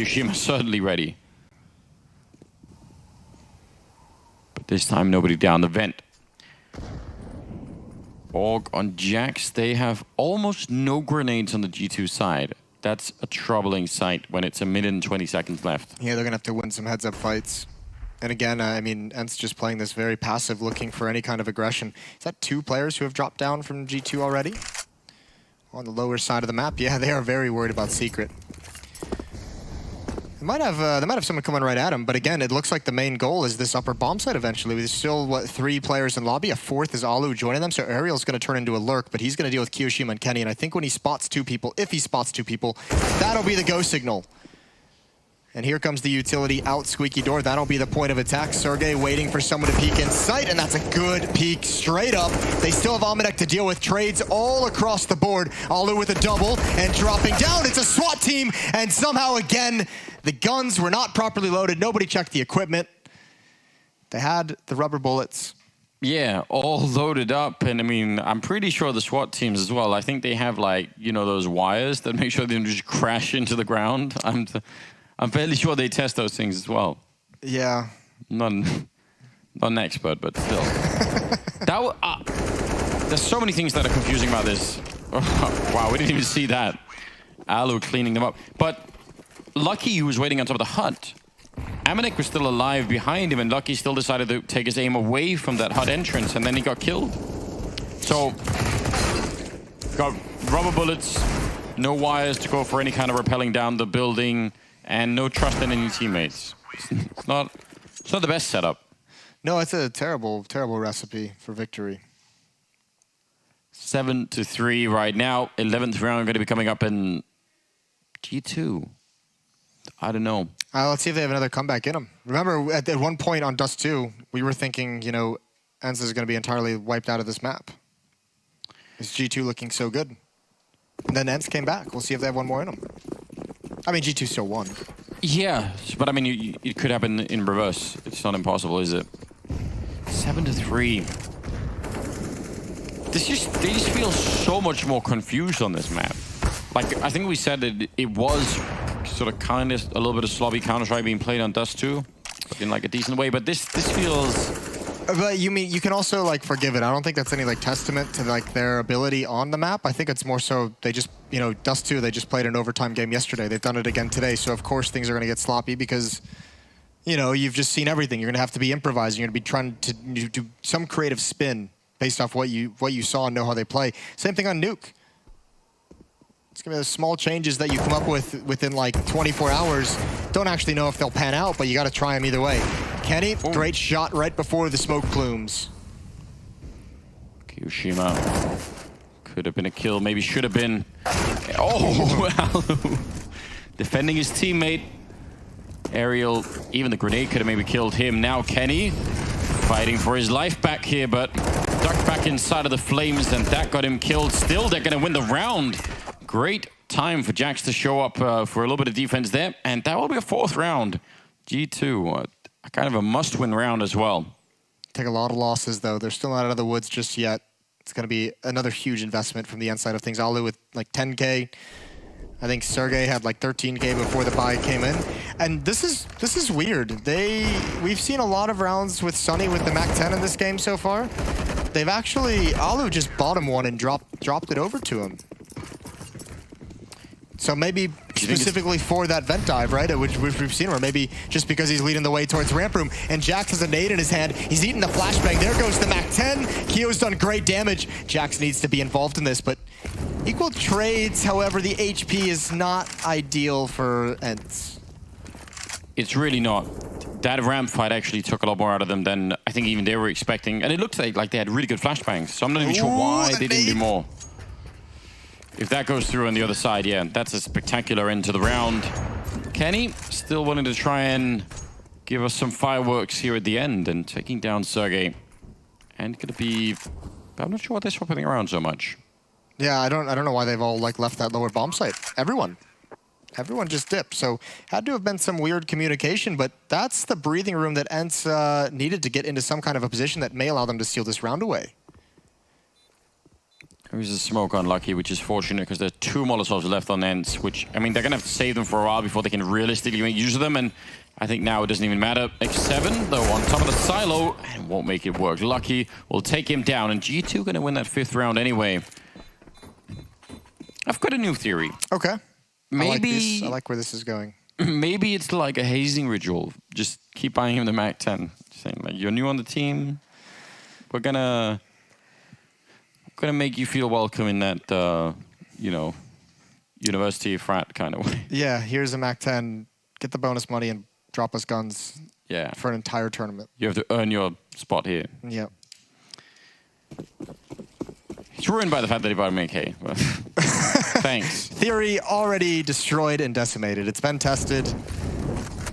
Kyoshima certainly ready. But this time, nobody down the vent. Org on Jax, they have almost no grenades on the G2 side. That's a troubling sight when it's 1 minute and 20 seconds left. Yeah, they're going to have to win some heads-up fights. And again, I mean, ENCE just playing this very passive, looking for any kind of aggression. Is that 2 players who have dropped down from G2 already? On the lower side of the map, yeah, they are very worried about Secret. They might have someone coming right at him, but again, it looks like the main goal is this upper bomb site eventually. There's still, what, 3 players in lobby? A 4th is Alu joining them, so Ariel's going to turn into a lurk, but he's going to deal with Kyoshima and Kenny, and I think when he spots 2 people, if he spots 2 people, that'll be the go signal. And here comes the utility out squeaky door. That'll be the point of attack. Sergey waiting for someone to peek in sight, and that's a good peek straight up. They still have Almanac to deal with. Trades all across the board. Alu with a double and dropping down. It's a SWAT team, and somehow again, the guns were not properly loaded. Nobody checked the equipment. They had the rubber bullets. Yeah, all loaded up, and I mean, I'm pretty sure the SWAT teams as well. I think they have, like, you know, those wires that make sure they don't just crash into the ground. I'm fairly sure they test those things as well. Yeah. Not an expert, but still. There's so many things that are confusing about this. Wow, we didn't even see that. Alu cleaning them up. But Lucky was waiting on top of the hut. Amanek was still alive behind him, and Lucky still decided to take his aim away from that hut entrance, and then he got killed. So, got rubber bullets, no wires to go for any kind of rappelling down the building, and no trust in any teammates. It's not the best setup. No, it's a terrible, terrible recipe for victory. 7-3 right now. 11th round going to be coming up in G2. I don't know. Let's see if they have another comeback in them. Remember, at one point on Dust 2, we were thinking, you know, ENCE is going to be entirely wiped out of this map. Is G2 looking so good? And then ENCE came back. We'll see if they have one more in them. I mean, G2 still won. Yeah, but I mean, it could happen in reverse. It's not impossible, is it? 7-3. They just feel so much more confused on this map. Like, I think we said that it was sort of kind of a little bit of sloppy Counter-Strike being played on Dust 2, but in like a decent way. But this feels... But you mean, you can also like forgive it. I don't think that's any like testament to like their ability on the map. I think it's more so they just, you know, Dust 2, they just played an overtime game yesterday. They've done it again today. So of course things are going to get sloppy because, you know, you've just seen everything. You're going to have to be improvising. You're going to be trying to do some creative spin based off what you saw and know how they play. Same thing on Nuke. It's going to be the small changes that you come up with within like 24 hours. Don't actually know if they'll pan out, but you got to try them either way. Kenny, great shot right before the smoke plumes. Kyoshima could have been a kill, maybe should have been. Oh, Alu defending his teammate. Ariel, even the grenade could have maybe killed him. Now Kenny fighting for his life back here, but ducked back inside of the flames, and that got him killed. Still, they're going to win the round. Great time for Jax to show up for a little bit of defense there, and that will be a 4th round. G2, kind of a must-win round as well. Take a lot of losses, though. They're still not out of the woods just yet. It's going to be another huge investment from the ENCE side of things. Alu with like 10K. I think Sergey had like 13K before the buy came in. And this is weird. We've seen a lot of rounds with Sunny with the Mac 10 in this game so far. They've actually, Alu just bought him one and dropped it over to him. So maybe specifically for that vent dive, right? Which we've seen, or maybe just because he's leading the way towards ramp room. And Jax has a nade in his hand. He's eating the flashbang. There goes the Mac 10. Keo's done great damage. Jax needs to be involved in this, but equal trades. However, the HP is not ideal for ENCE. It's really not. That ramp fight actually took a lot more out of them than I think even they were expecting. And it looked like they had really good flashbangs. So I'm not even sure why they didn't do more. If that goes through on the other side, yeah, that's a spectacular end to the round. Kenny still wanting to try and give us some fireworks here at the end and taking down Sergey. And gonna be, I'm not sure why they're swapping around so much. Yeah, I don't know why they've all like left that lower bomb site. Everyone just dipped. So had to have been some weird communication, but that's the breathing room that ENCE needed to get into some kind of a position that may allow them to steal this round away. There's a smoke unlucky, which is fortunate because there's 2 Molotovs left on ENCE, which, I mean, they're going to have to save them for a while before they can realistically make use of them. And I think now it doesn't even matter. X7, though, on top of the silo, and won't make it work. Lucky will take him down, and G2 going to win that 5th round anyway. I've got a new theory. Okay. Maybe I like where this is going. Maybe it's like a hazing ritual. Just keep buying him the Mac 10. Saying, like, you're new on the team. We're gonna make you feel welcome in that, you know, university frat kind of way. Yeah, here's a Mac 10. Get the bonus money and drop us guns. Yeah. For an entire tournament. You have to earn your spot here. Yep. It's ruined by the fact that he bought him AK. But thanks. Theory already destroyed and decimated. It's been tested.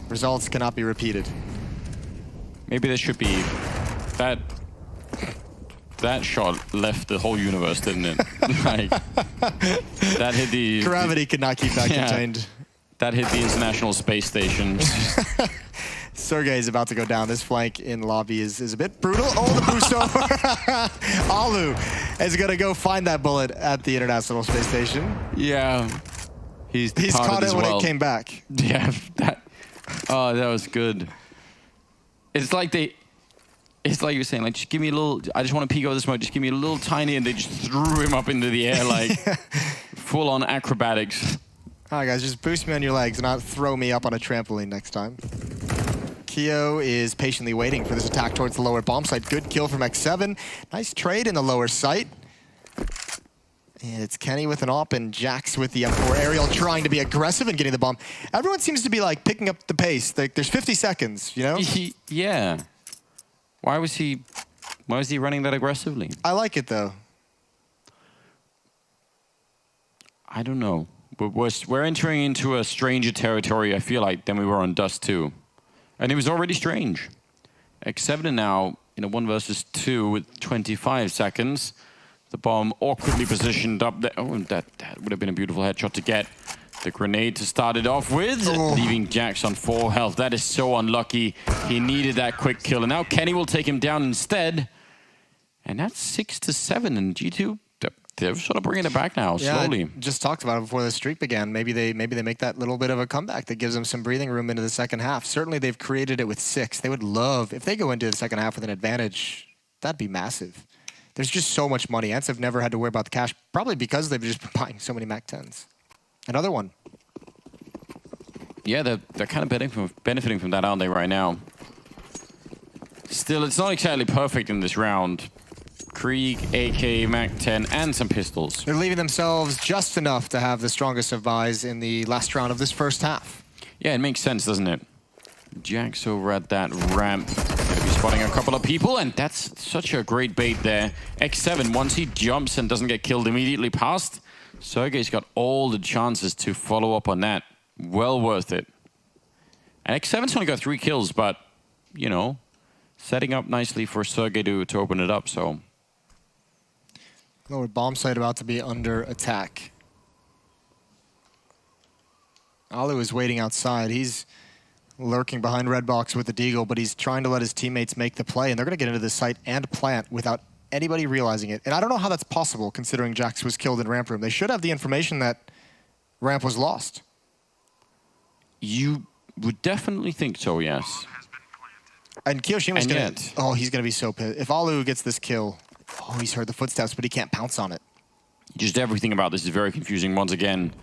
Results cannot be repeated. Maybe there should be that shot left the whole universe, didn't it? Like that hit the gravity could not keep that contained. That hit the International Space Station. Sergey is about to go down. This flank in lobby is a bit brutal. Oh, the boost over. Alu is going to go find that bullet at the International Space Station. Yeah. He's caught it when it came back. Yeah. That was good. It's like you're saying, like, just give me a little, I just want to peek over the smoke, just give me a little tiny, and they just threw him up into the air, like, full-on acrobatics. All right, guys, just boost me on your legs and not throw me up on a trampoline next time. Keo is patiently waiting for this attack towards the lower bomb site. Good kill from X7. Nice trade in the lower site. And it's Kenny with an op and Jax with the M4. Aerial trying to be aggressive and getting the bomb. Everyone seems to be, like, picking up the pace. Like, there's 50 seconds, you know? Yeah. Why was he running that aggressively? I like it, though. I don't know. But we're entering into a stranger territory, I feel like, than we were on Dust 2. And it was already strange. X7 now in a 1 versus 2 with 25 seconds. The bomb awkwardly positioned up there. Oh, that would have been a beautiful headshot to get. The grenade to start it off with, leaving Jax on 4 health. That is so unlucky. He needed that quick kill. And now Kenny will take him down instead. And that's 6-7. And G2, they're sort of bringing it back now, slowly. I just talked about it before the streak began. Maybe they make that little bit of a comeback that gives them some breathing room into the second half. Certainly they've created it with 6. They would love, if they go into the second half with an advantage, that'd be massive. There's just so much money. ENCE have never had to worry about the cash, probably because they've just been buying so many Mac 10s. Another one. Yeah, they're kind of benefiting from that, aren't they, right now? Still, it's not exactly perfect in this round. Krieg, AK, Mac 10, and some pistols. They're leaving themselves just enough to have the strongest of buys in the last round of this first half. Yeah, it makes sense, doesn't it? Jax over at that ramp. Gonna be spotting a couple of people, and that's such a great bait there. X7, once he jumps and doesn't get killed immediately past, Sergey's got all the chances to follow up on that. Well worth it. And X7's only got 3 kills, but, you know, setting up nicely for Sergey to open it up, so... Lower bomb site about to be under attack. Alu is waiting outside. He's lurking behind red box with the deagle, but he's trying to let his teammates make the play, and they're going to get into the site and plant without anybody realizing it. And I don't know how that's possible, considering Jax was killed in ramp room. They should have the information that ramp was lost. You would definitely think so, yes. And Kiyoshima's going to... Oh, he's going to be so pissed. If Alu gets this kill... Oh, he's heard the footsteps, but he can't pounce on it. Just everything about this is very confusing. Once again,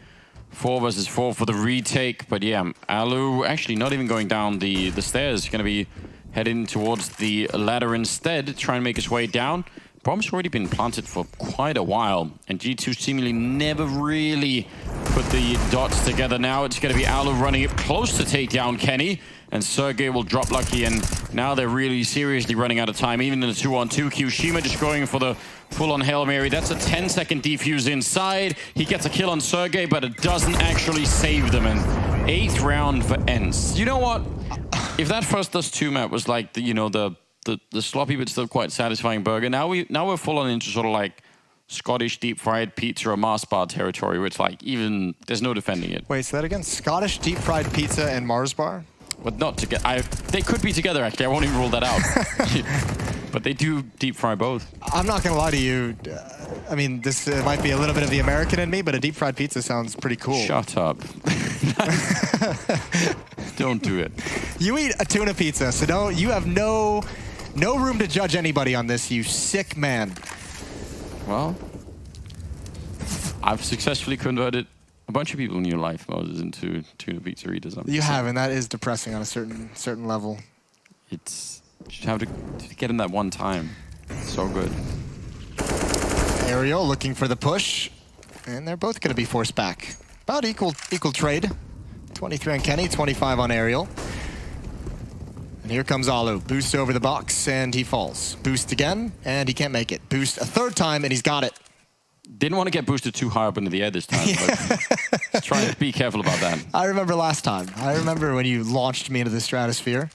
4 versus 4 for the retake. But yeah, Alu actually not even going down the stairs. Going to be heading towards the ladder instead, trying to make his way down. Bomb's already been planted for quite a while, and G2 seemingly never really put the dots together. Now it's going to be Alu running it close to take down Kenny, and Sergey will drop lucky, and now they're really seriously running out of time, even in the 2-on-2. Kiyushima just going for the full-on Hail Mary. That's a 10-second defuse inside. He gets a kill on Sergey, but it doesn't actually save them, and 8th round for ENCE. You know what? If that first Dust 2 map was like, the sloppy but still quite satisfying burger, now we're full on into sort of like Scottish deep fried pizza or Mars bar territory, where it's like even there's no defending it. Wait, say that again? Scottish deep fried pizza and Mars bar? But not together. They could be together actually. I won't even rule that out. But they do deep fry both. I'm not gonna lie to you. I mean, this might be a little bit of the American in me, but a deep fried pizza sounds pretty cool. Shut up. Don't do it. You eat a tuna pizza, so you have no room to judge anybody on this, you sick man. Well, I've successfully converted a bunch of people in your life, Moses, into tuna pizza eaters. You have, and that is depressing on a certain level. It's just have to get him that one time. So good. Ariel looking for the push, and they're both going to be forced back. About equal trade. 23 on Kenny, 25 on Ariel. And here comes Alu. Boost over the box, and he falls. Boost again, and he can't make it. Boost a third time, and he's got it. Didn't want to get boosted too high up into the air this time, but let's try and be careful about that. I remember last time. I remember when you launched me into the stratosphere.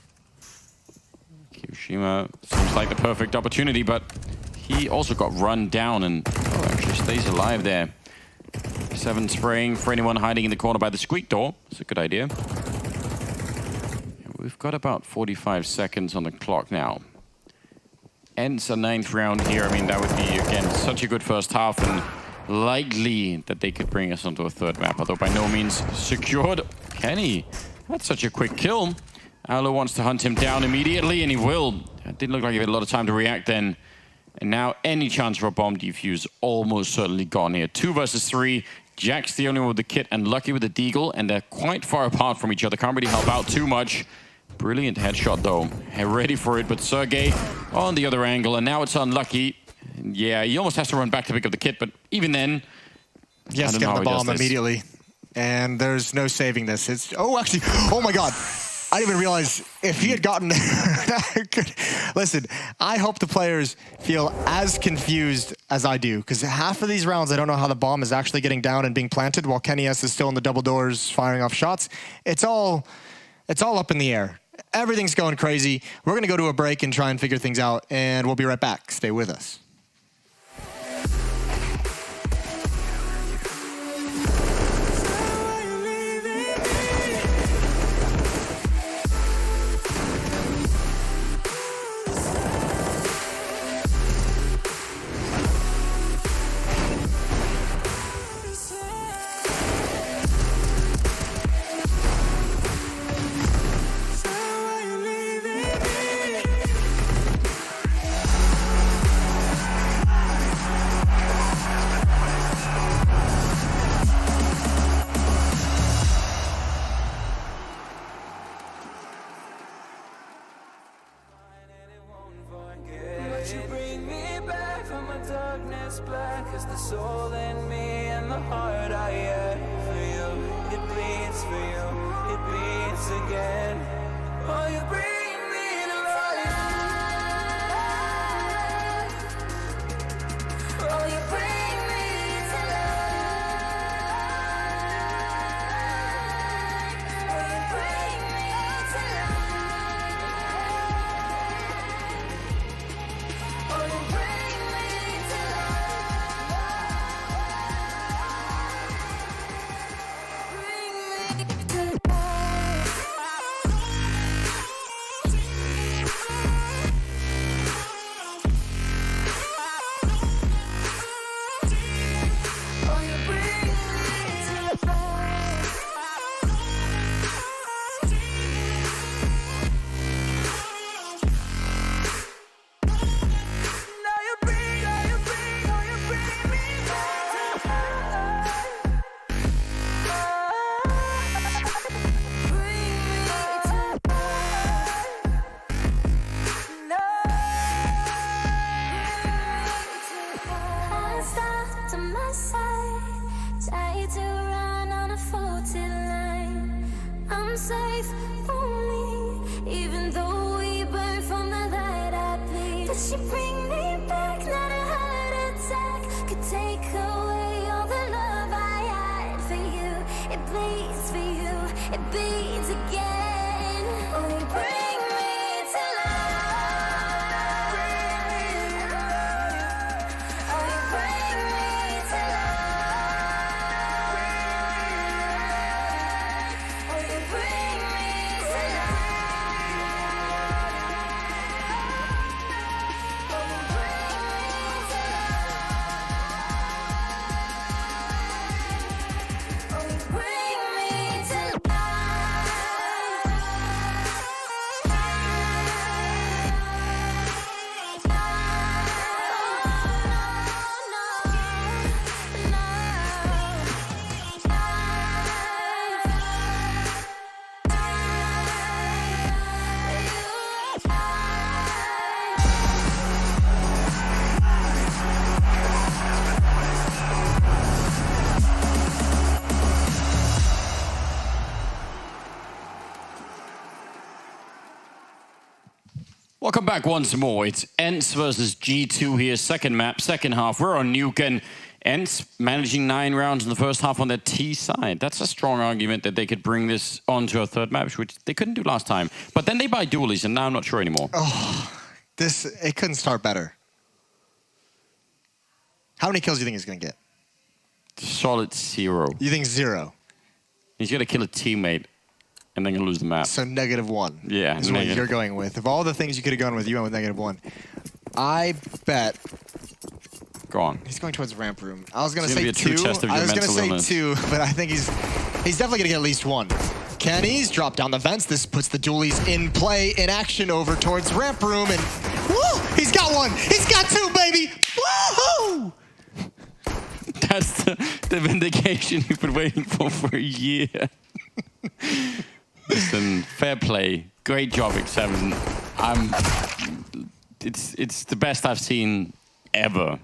Kyoshima seems like the perfect opportunity, but he also got run down and actually stays alive there. 7 spraying for anyone hiding in the corner by the squeak door. It's a good idea. We've got about 45 seconds on the clock now. ENCE a 9th round here. I mean, that would be, again, such a good first half, and likely that they could bring us onto a third map, although by no means secured. Kenny, that's such a quick kill. Alu wants to hunt him down immediately, and he will. It didn't look like he had a lot of time to react then. And now any chance for a bomb defuse almost certainly gone here. 2 versus 3. Jack's the only one with the kit and Lucky with the deagle, and they're quite far apart from each other. Can't really help out too much. Brilliant headshot though. Ready for it, but Sergey on the other angle, and now it's unlucky. Yeah, he almost has to run back to pick up the kit, but even then, yes, get the bomb immediately. And there's no saving this. It's actually, oh my god. I didn't even realize if he had gotten there. Listen, I hope the players feel as confused as I do, because half of these rounds I don't know how the bomb is actually getting down and being planted while Kenny S is still in the double doors firing off shots. It's all up in the air. Everything's going crazy. We're going to go to a break and try and figure things out, and we'll be right back. Stay with us. Welcome back once more. It's ENCE versus G2 here. Second map, second half. We're on Nuke, and ENCE managing 9 rounds in the first half on their T side. That's a strong argument that they could bring this onto a third map, which they couldn't do last time. But then they buy dualies, and now I'm not sure anymore. Oh, it couldn't start better. How many kills do you think he's going to get? Solid 0. You think 0? He's going to kill a teammate, and then going to lose the map. So -1. Yeah, is what you're going with. Of all the things you could have gone with, you went with -1. I bet. Go on. He's going towards ramp room. I was going to say be a true 2. test of your I was going to mental say illness. 2, but I think he's definitely going to get at least 1. Kenny's dropped down the vents. This puts the dualies in play, in action over towards ramp room, and woo! He's got 1. He's got 2, baby! Woohoo! That's the vindication you've been waiting for a year. Listen, fair play. Great job, X7. It's the best I've seen ever.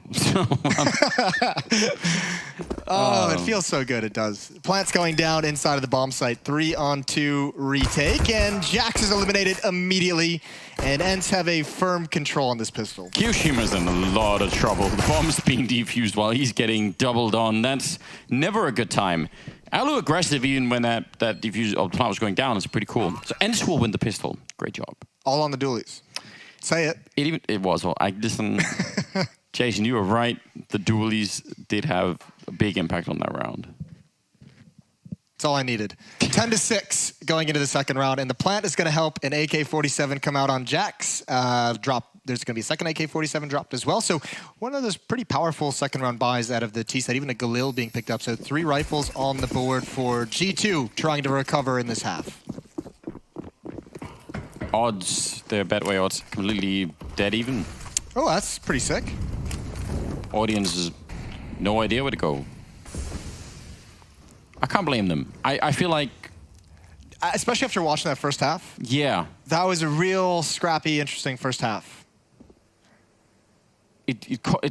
Oh, it feels so good, it does. Plant's going down inside of the bomb site. 3-on-2 retake, and Jax is eliminated immediately, and ENCE have a firm control on this pistol. Kyoshima's in a lot of trouble. The bomb's being defused while he's getting doubled on. That's never a good time. Alu aggressive even when that defuse or plant was going down. It's pretty cool. So ENCE will win the pistol. Great job. All on the dualies. Say it. It was. Well, listen, Jason, you were right. The dualies did have a big impact on that round. That's all I needed. 10-6 going into the second round, and the plant is going to help an AK-47 come out on Jax. There's going to be a second AK-47 dropped as well. So one of those pretty powerful second round buys out of the T side, even a Galil being picked up. So 3 rifles on the board for G2 trying to recover in this half. Odds, their Betway odds, completely dead even. Oh, that's pretty sick. Audience has no idea where to go. I can't blame them. I feel like... Especially after watching that first half. Yeah. That was a real scrappy, interesting first half.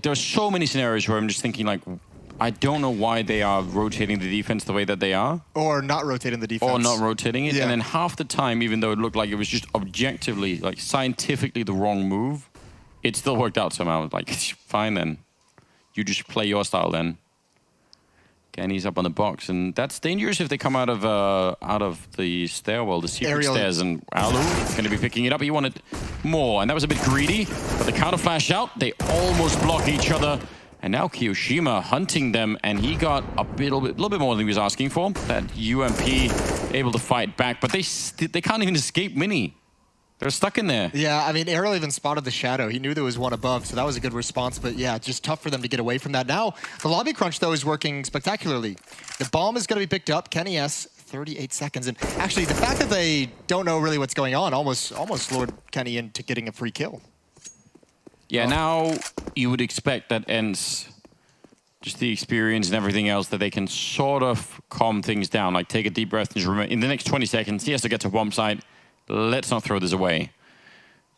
There's so many scenarios where I'm just thinking, like, I don't know why they are rotating the defense the way that they are. Or not rotating the defense. Or not rotating it. Yeah. And then half the time, even though it looked like it was just objectively, like scientifically the wrong move, it still worked out somehow. Like, fine then. You just play your style then. Kenny's up on the box, and that's dangerous if they come out of the stairwell, the secret Aerial. stairs, and Alu is going to be picking it up. He wanted more, and that was a bit greedy, but the counter flash out, they almost block each other, and now Kyoshima hunting them, and he got a little bit more than he was asking for. That UMP able to fight back, but they can't even escape Mini. They're stuck in there. Yeah, I mean, Ariel even spotted the shadow. He knew there was one above, so that was a good response. But yeah, just tough for them to get away from that. Now, the lobby crunch, though, is working spectacularly. The bomb is going to be picked up. Kenny S, 38 seconds. And actually, the fact that they don't know really what's going on almost lured Kenny into getting a free kill. Yeah, now you would expect that ENCE, just the experience and everything else, that they can sort of calm things down, like take a deep breath and just remember, in the next 20 seconds, he has to get to bomb site. Let's not throw this away.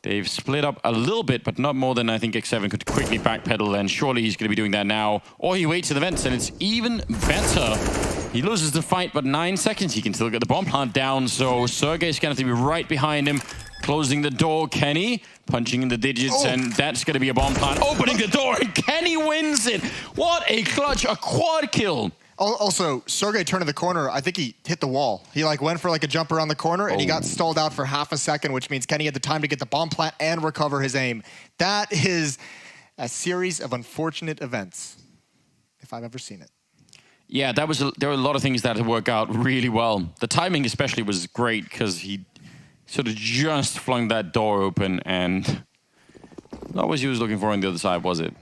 They've split up a little bit, but not more than I think X7 could quickly backpedal, and surely he's going to be doing that now. Or he waits to the vents, and it's even better. He loses the fight, but 9 seconds. He can still get the bomb plant down, so Sergey's going to be right behind him, closing the door. Kenny punching in the digits, and that's going to be a bomb plant. Opening the door, and Kenny wins it. What a clutch, a quad kill. Also, Sergey turning the corner, I think he hit the wall. He went for a jump around the corner, and he got stalled out for half a second, which means Kenny had the time to get the bomb plant and recover his aim. That is a series of unfortunate events, if I've ever seen it. Yeah, there were a lot of things that had worked out really well. The timing especially was great, because he sort of just flung that door open, and not what he was looking for on the other side, was it?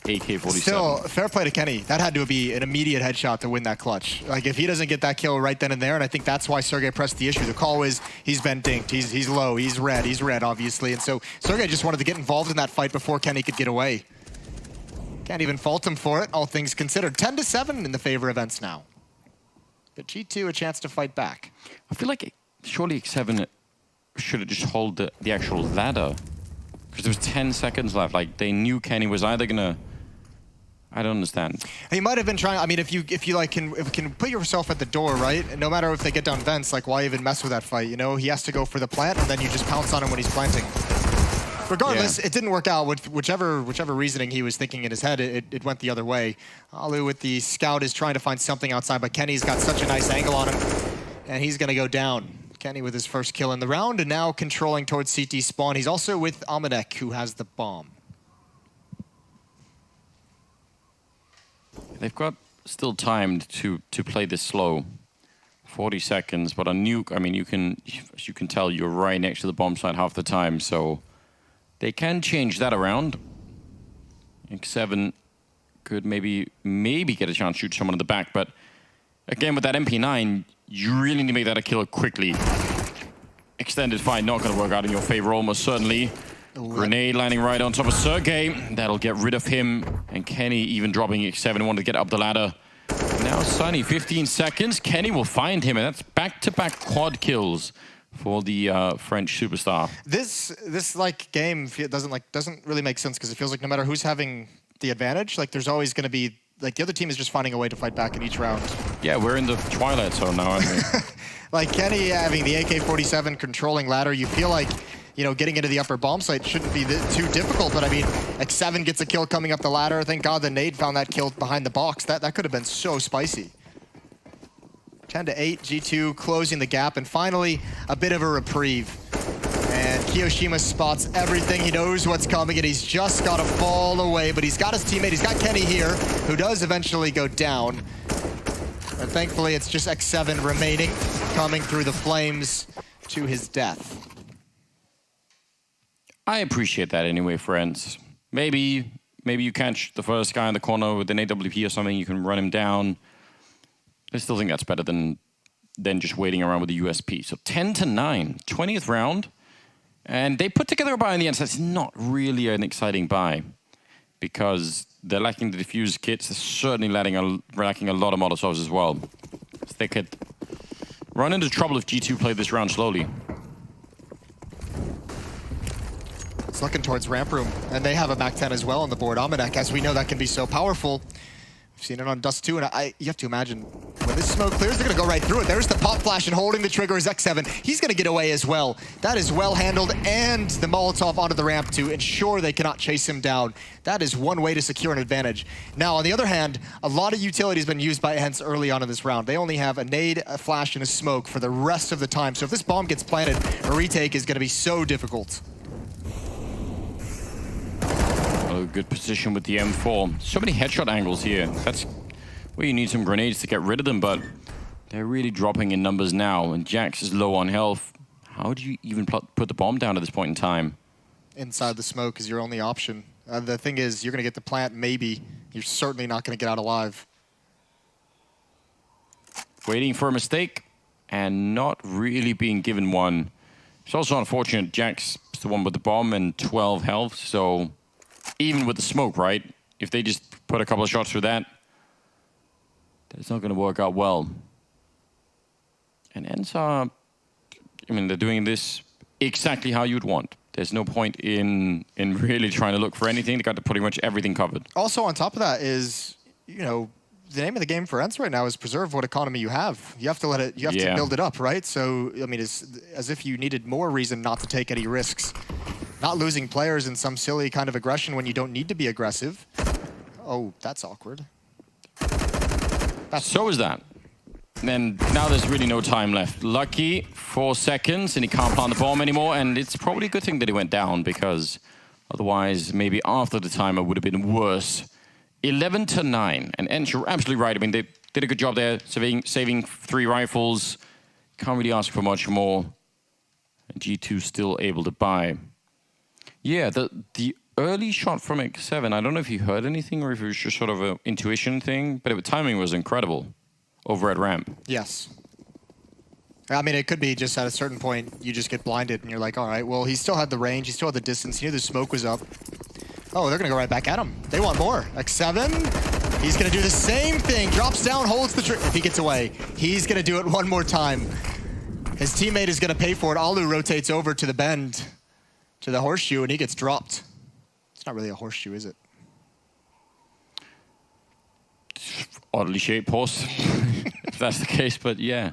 AK-47. Still, fair play to Kenny. That had to be an immediate headshot to win that clutch. If he doesn't get that kill right then and there, and I think that's why Sergey pressed the issue. The call was he's been dinked, he's low, he's red, obviously. And so Sergey just wanted to get involved in that fight before Kenny could get away. Can't even fault him for it, all things considered. 10-7 in the favor of ENCE now. But G2 a chance to fight back. I feel like surely X7 should have just held the actual ladder, because there was 10 seconds left. They knew Kenny was either gonna... I don't understand. He might have been trying. I mean, if you can put yourself at the door, right? And no matter if they get down vents, why even mess with that fight? You know, he has to go for the plant, and then you just pounce on him when he's planting. Regardless, it didn't work out. With whichever reasoning he was thinking in his head, it went the other way. Alu with the scout is trying to find something outside, but Kenny's got such a nice angle on him, and he's going to go down. Kenny with his first kill in the round, and now controlling towards CT spawn. He's also with Amanek, who has the bomb. They've got still time to play this slow. 40 seconds, but on nuke, I mean, as you can tell, you're right next to the bomb site half the time, so they can change that around. X7 could maybe get a chance to shoot someone in the back, but again, with that MP9, you really need to make that a killer quickly. Extended fight not going to work out in your favor, almost certainly. Grenade landing right on top of Sergey. That'll get rid of him. And Kenny even dropping X7, wanted to get up the ladder. Now Sunny, 15 seconds. Kenny will find him, and that's back-to-back quad kills for the French superstar. This like game doesn't really make sense because it feels like no matter who's having the advantage, like there's always going to be like the other team is just finding a way to fight back in each round. Yeah, we're in the Twilight Zone now, aren't we? Like Kenny having the AK-47 controlling ladder, you feel like, you know, getting into the upper bomb site shouldn't be too difficult, but I mean, X7 gets a kill coming up the ladder. Thank God the nade found that kill behind the box. That could have been so spicy. 10-8, G2 closing the gap, and finally, a bit of a reprieve. And Kiyoshima spots everything. He knows what's coming, and he's just got to fall away, but he's got his teammate. He's got Kenny here, who does eventually go down. And thankfully, it's just X7 remaining, coming through the flames to his death. I appreciate that anyway, friends. Maybe you catch the first guy in the corner with an AWP or something, you can run him down. I still think that's better than just waiting around with the USP. So 10-9, 20th round. And they put together a buy in the end. So it's not really an exciting buy because they're lacking the defuse kits. They're certainly lacking a lot of Molotovs as well. So they could run into trouble if G2 played this round slowly. It's looking towards ramp room, and they have a back 10 as well on the board. Amanek, as we know, that can be so powerful. We've seen it on Dust 2, and you have to imagine, when this smoke clears, they're going to go right through it. There's the pop flash, and holding the trigger is X7. He's going to get away as well. That is well handled, and the Molotov onto the ramp to ensure they cannot chase him down. That is one way to secure an advantage. Now, on the other hand, a lot of utility has been used by ENCE early on in this round. They only have a nade, a flash, and a smoke for the rest of the time. So if this bomb gets planted, a retake is going to be so difficult. Oh, good position with the M4. So many headshot angles here. That's where you need some grenades to get rid of them, but they're really dropping in numbers now, and Jax is low on health. How do you even put the bomb down at this point in time? Inside the smoke is your only option. The thing is, you're going to get the plant, maybe. You're certainly not going to get out alive. Waiting for a mistake and not really being given one. It's also unfortunate. Jax is the one with the bomb and 12 health, so even with the smoke, right? If they just put a couple of shots through that, that's not going to work out well. And ENCE are, I mean, they're doing this exactly how you'd want. There's no point in really trying to look for anything. They got pretty much everything covered. Also, on top of that is, you know, the name of the game for ENCE right now is preserve what economy you have. You have to let it, you have to build it up, right? So, I mean, it's as if you needed more reason not to take any risks. Not losing players in some silly kind of aggression when you don't need to be aggressive. Oh, that's awkward. So is that. And now there's really no time left. Lucky, 4 seconds, and he can't plant the bomb anymore. And it's probably a good thing that he went down, because otherwise, maybe after the timer would have been worse. 11-9, and ENCE, you're absolutely right. I mean, they did a good job there, saving 3 rifles. Can't really ask for much more. And G2 still able to buy. Yeah, the early shot from X7, I don't know if you heard anything or if it was just sort of an intuition thing, but timing was incredible over at ramp. Yes. I mean, it could be just at a certain point, you just get blinded and you're like, all right, well, he still had the range, he still had the distance, he knew the smoke was up. Oh, they're going to go right back at him. They want more. X7, he's going to do the same thing. Drops down, holds the trigger. If he gets away, he's going to do it one more time. His teammate is going to pay for it. Alu rotates over to the bend, to the horseshoe, and he gets dropped. It's not really a horseshoe, is it? Oddly shaped horse, if that's the case, but yeah.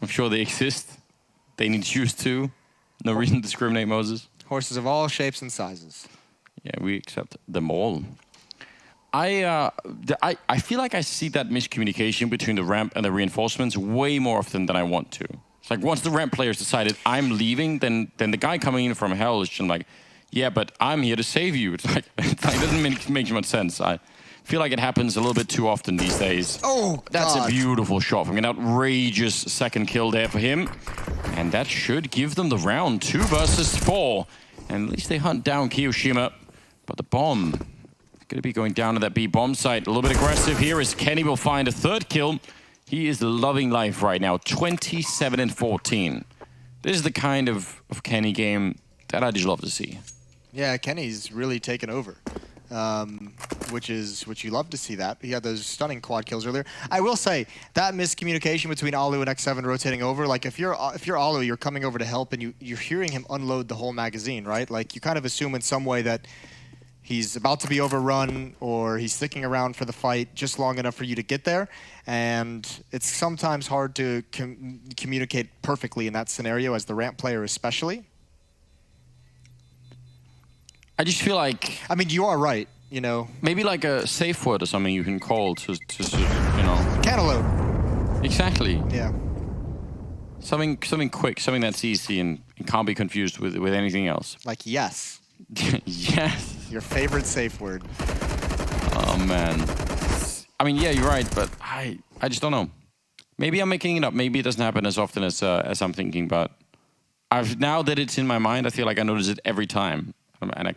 I'm sure they exist. They need shoes too. No reason to discriminate, Moses. Horses of all shapes and sizes. Yeah, we accept them all. I feel like I see that miscommunication between the ramp and the reinforcements way more often than I want to. It's like once the ramp players decided I'm leaving, then the guy coming in from hell is just like, yeah, but I'm here to save you. It's like it doesn't make much sense. I feel like it happens a little bit too often these days. Oh, that's God. a beautiful shot from an outrageous second kill there for him. And that should give them the round 2 versus 4. And at least they hunt down Kiyoshima. But the bomb going to be going down to that B bomb site. A little bit aggressive here as Kenny will find a 3rd kill. He is loving life right now. 27 and 14. This is the kind of Kenny game that I just love to see. Yeah, Kenny's really taken over. Which you love to see that. He had those stunning quad kills earlier. I will say that miscommunication between Alu and X7 rotating over, like if you're Alu, you're coming over to help and you're hearing him unload the whole magazine, right? Like you kind of assume in some way that he's about to be overrun or he's sticking around for the fight just long enough for you to get there. And it's sometimes hard to communicate perfectly in that scenario as the ramp player especially. I just feel like... I mean, you are right, you know. Maybe like a safe word or something you can call to you know... Cantaloupe. Exactly. Yeah. Something quick, something that's easy and can't be confused with anything else. Like yes. Yes. Your favorite safe word. Oh, man. I mean, yeah, you're right, but I just don't know. Maybe I'm making it up. Maybe it doesn't happen as often as I'm thinking, but now that it's in my mind, I feel like I notice it every time. And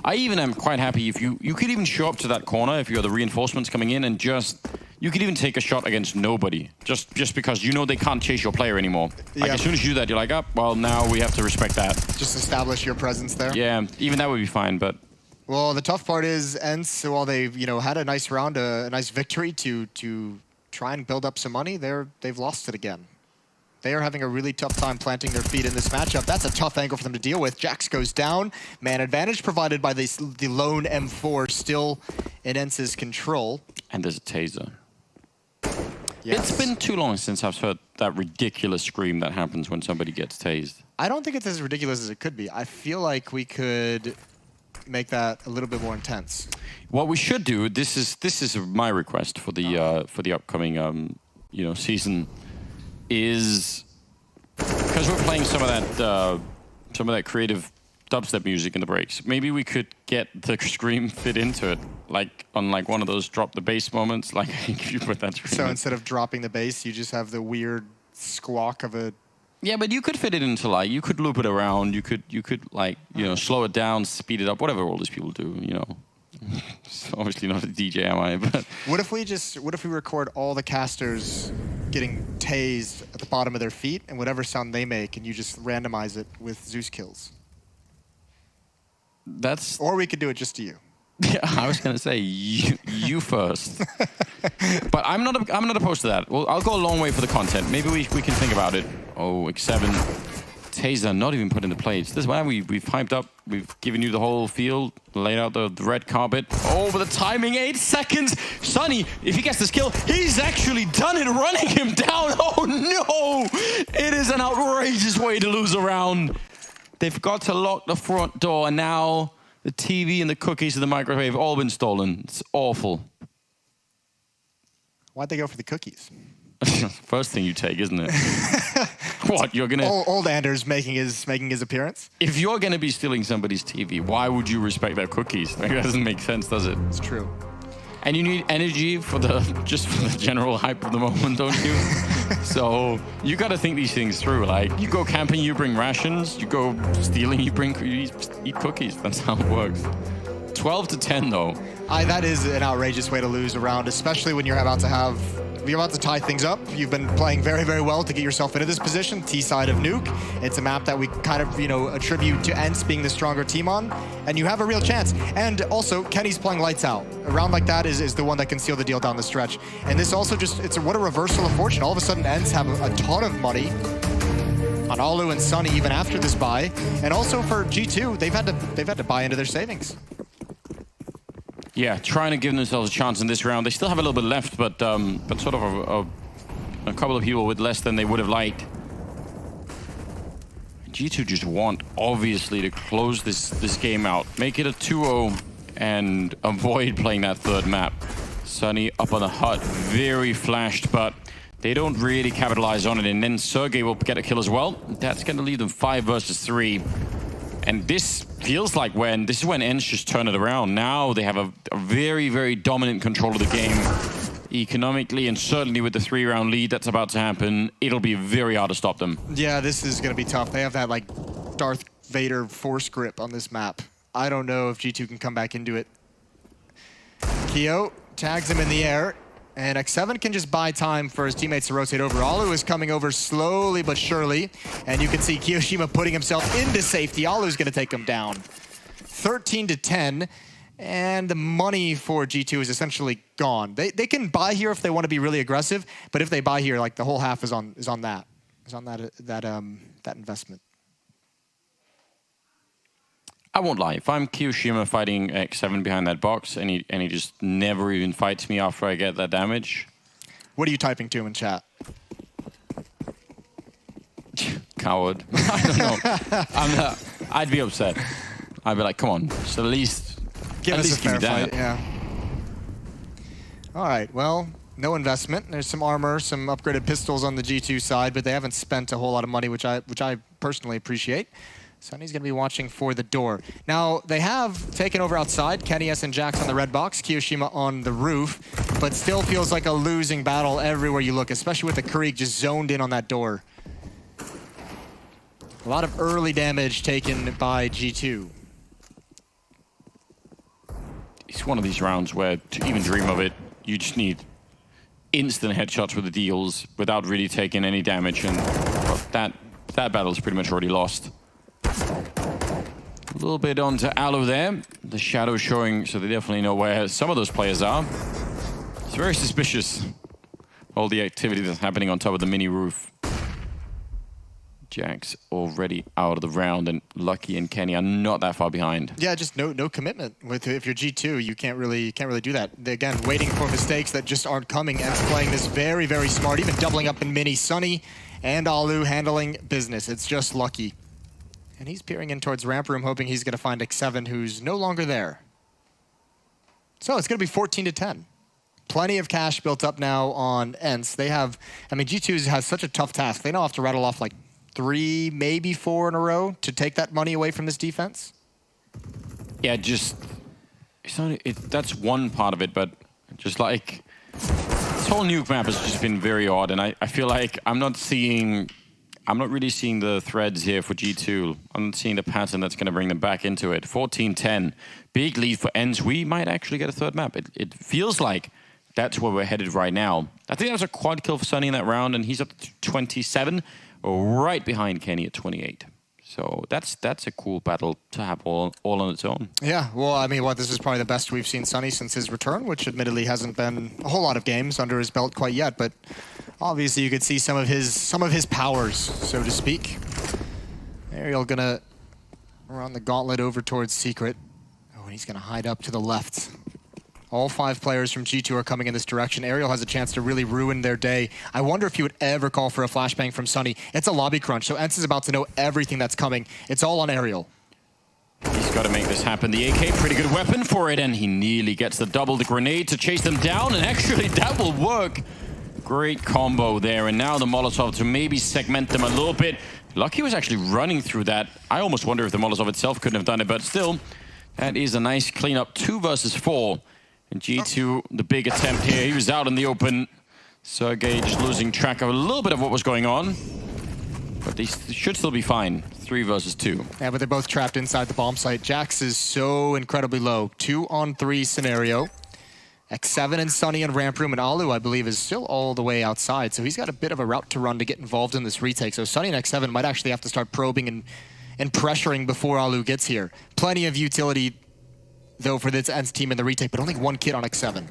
I even am quite happy if you could even show up to that corner if you're the reinforcements coming in and you could even take a shot against nobody just because you know they can't chase your player anymore. Like as soon as you do that, you're like, oh, well, now we have to respect that. Just establish your presence there. Yeah, even that would be fine, but... Well, the tough part is ENCE, while they've had a nice round, a nice victory to try and build up some money, they've lost it again. They are having a really tough time planting their feet in this matchup. That's a tough angle for them to deal with. Jax goes down. Man advantage provided by the lone M4 still in ENCE's control. And there's a taser. Yes. It's been too long since I've heard that ridiculous scream that happens when somebody gets tased. I don't think it's as ridiculous as it could be. I feel like we could make that a little bit more intense. What we should do, this is my request for the upcoming season, is because we're playing some of that creative dubstep music in the breaks. Maybe we could get the scream fit into it, like on one of those drop the bass moments. Like you put that scream. So instead of dropping the bass, you just have the weird squawk of a. Yeah, but you could fit it into you could loop it around. You could slow it down, speed it up, whatever all these people do. It's obviously not a DJ, am I? But what if we record all the casters getting tased at the bottom of their feet and whatever sound they make, and you just randomize it with Zeus kills? Or we could do it just to you. Yeah, I was gonna say you first, but I'm not opposed to that. Well, I'll go a long way for the content. Maybe we can think about it. Oh, X7, taser not even put into place. This is why we've hyped up. We've given you the whole field, laid out the red carpet. Oh, but the timing, 8 seconds. Sunny, if he gets this kill, he's actually done it, running him down. Oh no! It is an outrageous way to lose a round. They've got to lock the front door, and now the TV and the cookies and the microwave have all been stolen. It's awful. Why'd they go for the cookies? First thing you take, isn't it? What, you're gonna... Old Anders making his appearance? If you're gonna be stealing somebody's TV, why would you respect their cookies? Like, that doesn't make sense, does it? It's true. And you need energy for the general hype of the moment, don't you? So you got to think these things through. Like, you go camping, you bring rations. You go stealing, you eat cookies. That's how it works. 12-10 though. That is an outrageous way to lose a round, especially when you're about to tie things up. You've been playing very, very well to get yourself into this position, T-side of Nuke. It's a map that we kind of, attribute to ENCE being the stronger team on, and you have a real chance. And also, Kenny's playing lights out. A round like that is the one that can seal the deal down the stretch. And this also what a reversal of fortune. All of a sudden, ENCE have a ton of money on Alu and Sunny even after this buy. And also for G2, they've had to buy into their savings. Yeah, trying to give themselves a chance in this round. They still have a little bit left, but sort of a couple of people with less than they would have liked. G2 just want, obviously, to close this game out. Make it a 2-0 and avoid playing that third map. Sunny up on the hut, very flashed, but they don't really capitalize on it. And then Sergey will get a kill as well. That's going to leave them 5 versus 3. And this feels like this is when ENCE just turn it around. Now they have a very, very dominant control of the game. Economically, and certainly with the 3-round lead that's about to happen, it'll be very hard to stop them. Yeah, this is going to be tough. They have that, like, Darth Vader force grip on this map. I don't know if G2 can come back into it. Keo tags him in the air, and X7 can just buy time for his teammates to rotate over. Alu is coming over slowly but surely, and you can see Kiyoshima putting himself into safety. Alu's going to take him down. 13-10. And the money for G2 is essentially gone. They can buy here if they want to be really aggressive, but if they buy here, like the whole half is on that investment. I won't lie. If I'm Kiyoshima fighting X7 behind that box, and he just never even fights me after I get that damage. What are you typing to him in chat? Coward. I don't know. I'd be upset. I'd be like, come on, just at least. Give us a fair fight, yeah. All right, well, no investment. There's some armor, some upgraded pistols on the G2 side, but they haven't spent a whole lot of money, which I personally appreciate. Sunny's going to be watching for the door. Now, they have taken over outside. Kenny S and Jax on the red box, Kiyoshima on the roof, but still feels like a losing battle everywhere you look, especially with the Krieg just zoned in on that door. A lot of early damage taken by G2. It's one of these rounds where, to even dream of it, you just need instant headshots with the deals without really taking any damage, and well, that battle's pretty much already lost. A little bit onto Alu there. The shadow showing, so they definitely know where some of those players are. It's very suspicious, all the activity that's happening on top of the mini roof. Jax already out of the round, and Lucky and Kenny are not that far behind. Yeah, just no commitment. If you're G2, you can't really do that. Again, waiting for mistakes that just aren't coming. And playing this very, very smart, even doubling up in mini. Sunny and Alu handling business. It's just Lucky. And he's peering in towards ramp room, hoping he's going to find X7, who's no longer there. So it's going to be 14-10. Plenty of cash built up now on ENCE. They have, I mean, G2 has such a tough task. They now have to rattle off like 3, maybe 4 in a row to take that money away from this defense? Yeah, just that's one part of it, but just like this whole nuke map has just been very odd, and I feel like I'm not really seeing the threads here for G2. I'm not seeing the pattern that's going to bring them back into it. 14-10, big lead for ENCE. We might actually get a third map. It feels like that's where we're headed right now. I think that was a quad kill for Sunny in that round, and he's up to 27. Right behind Kenny at 28. So that's a cool battle to have all on its own. Yeah, well, I mean, this is probably the best we've seen Sunny since his return, which admittedly hasn't been a whole lot of games under his belt quite yet, but obviously you could see some of his powers, so to speak. Ariel gonna run the gauntlet over towards Secret. Oh, and he's gonna hide up to the left. All 5 players from G2 are coming in this direction. Ariel has a chance to really ruin their day. I wonder if he would ever call for a flashbang from Sunny. It's a lobby crunch, so ENCE is about to know everything that's coming. It's all on Ariel. He's got to make this happen. The AK, pretty good weapon for it, and he nearly gets the double, the grenade to chase them down, and actually that will work. Great combo there, and now the Molotov to maybe segment them a little bit. Lucky was actually running through that. I almost wonder if the Molotov itself couldn't have done it, but still, that is a nice cleanup. 2 versus 4. And G2, the big attempt here, he was out in the open. Sergey just losing track of a little bit of what was going on. But they should still be fine. 3 versus 2. Yeah, but they're both trapped inside the bomb site. Jax is so incredibly low. 2-on-3 scenario. X7 and Sunny and ramp room, and Alu, I believe, is still all the way outside. So he's got a bit of a route to run to get involved in this retake. So Sunny and X7 might actually have to start probing and pressuring before Alu gets here. Plenty of utility, though, for this ENCE team in the retake, but only 1 kid on X7.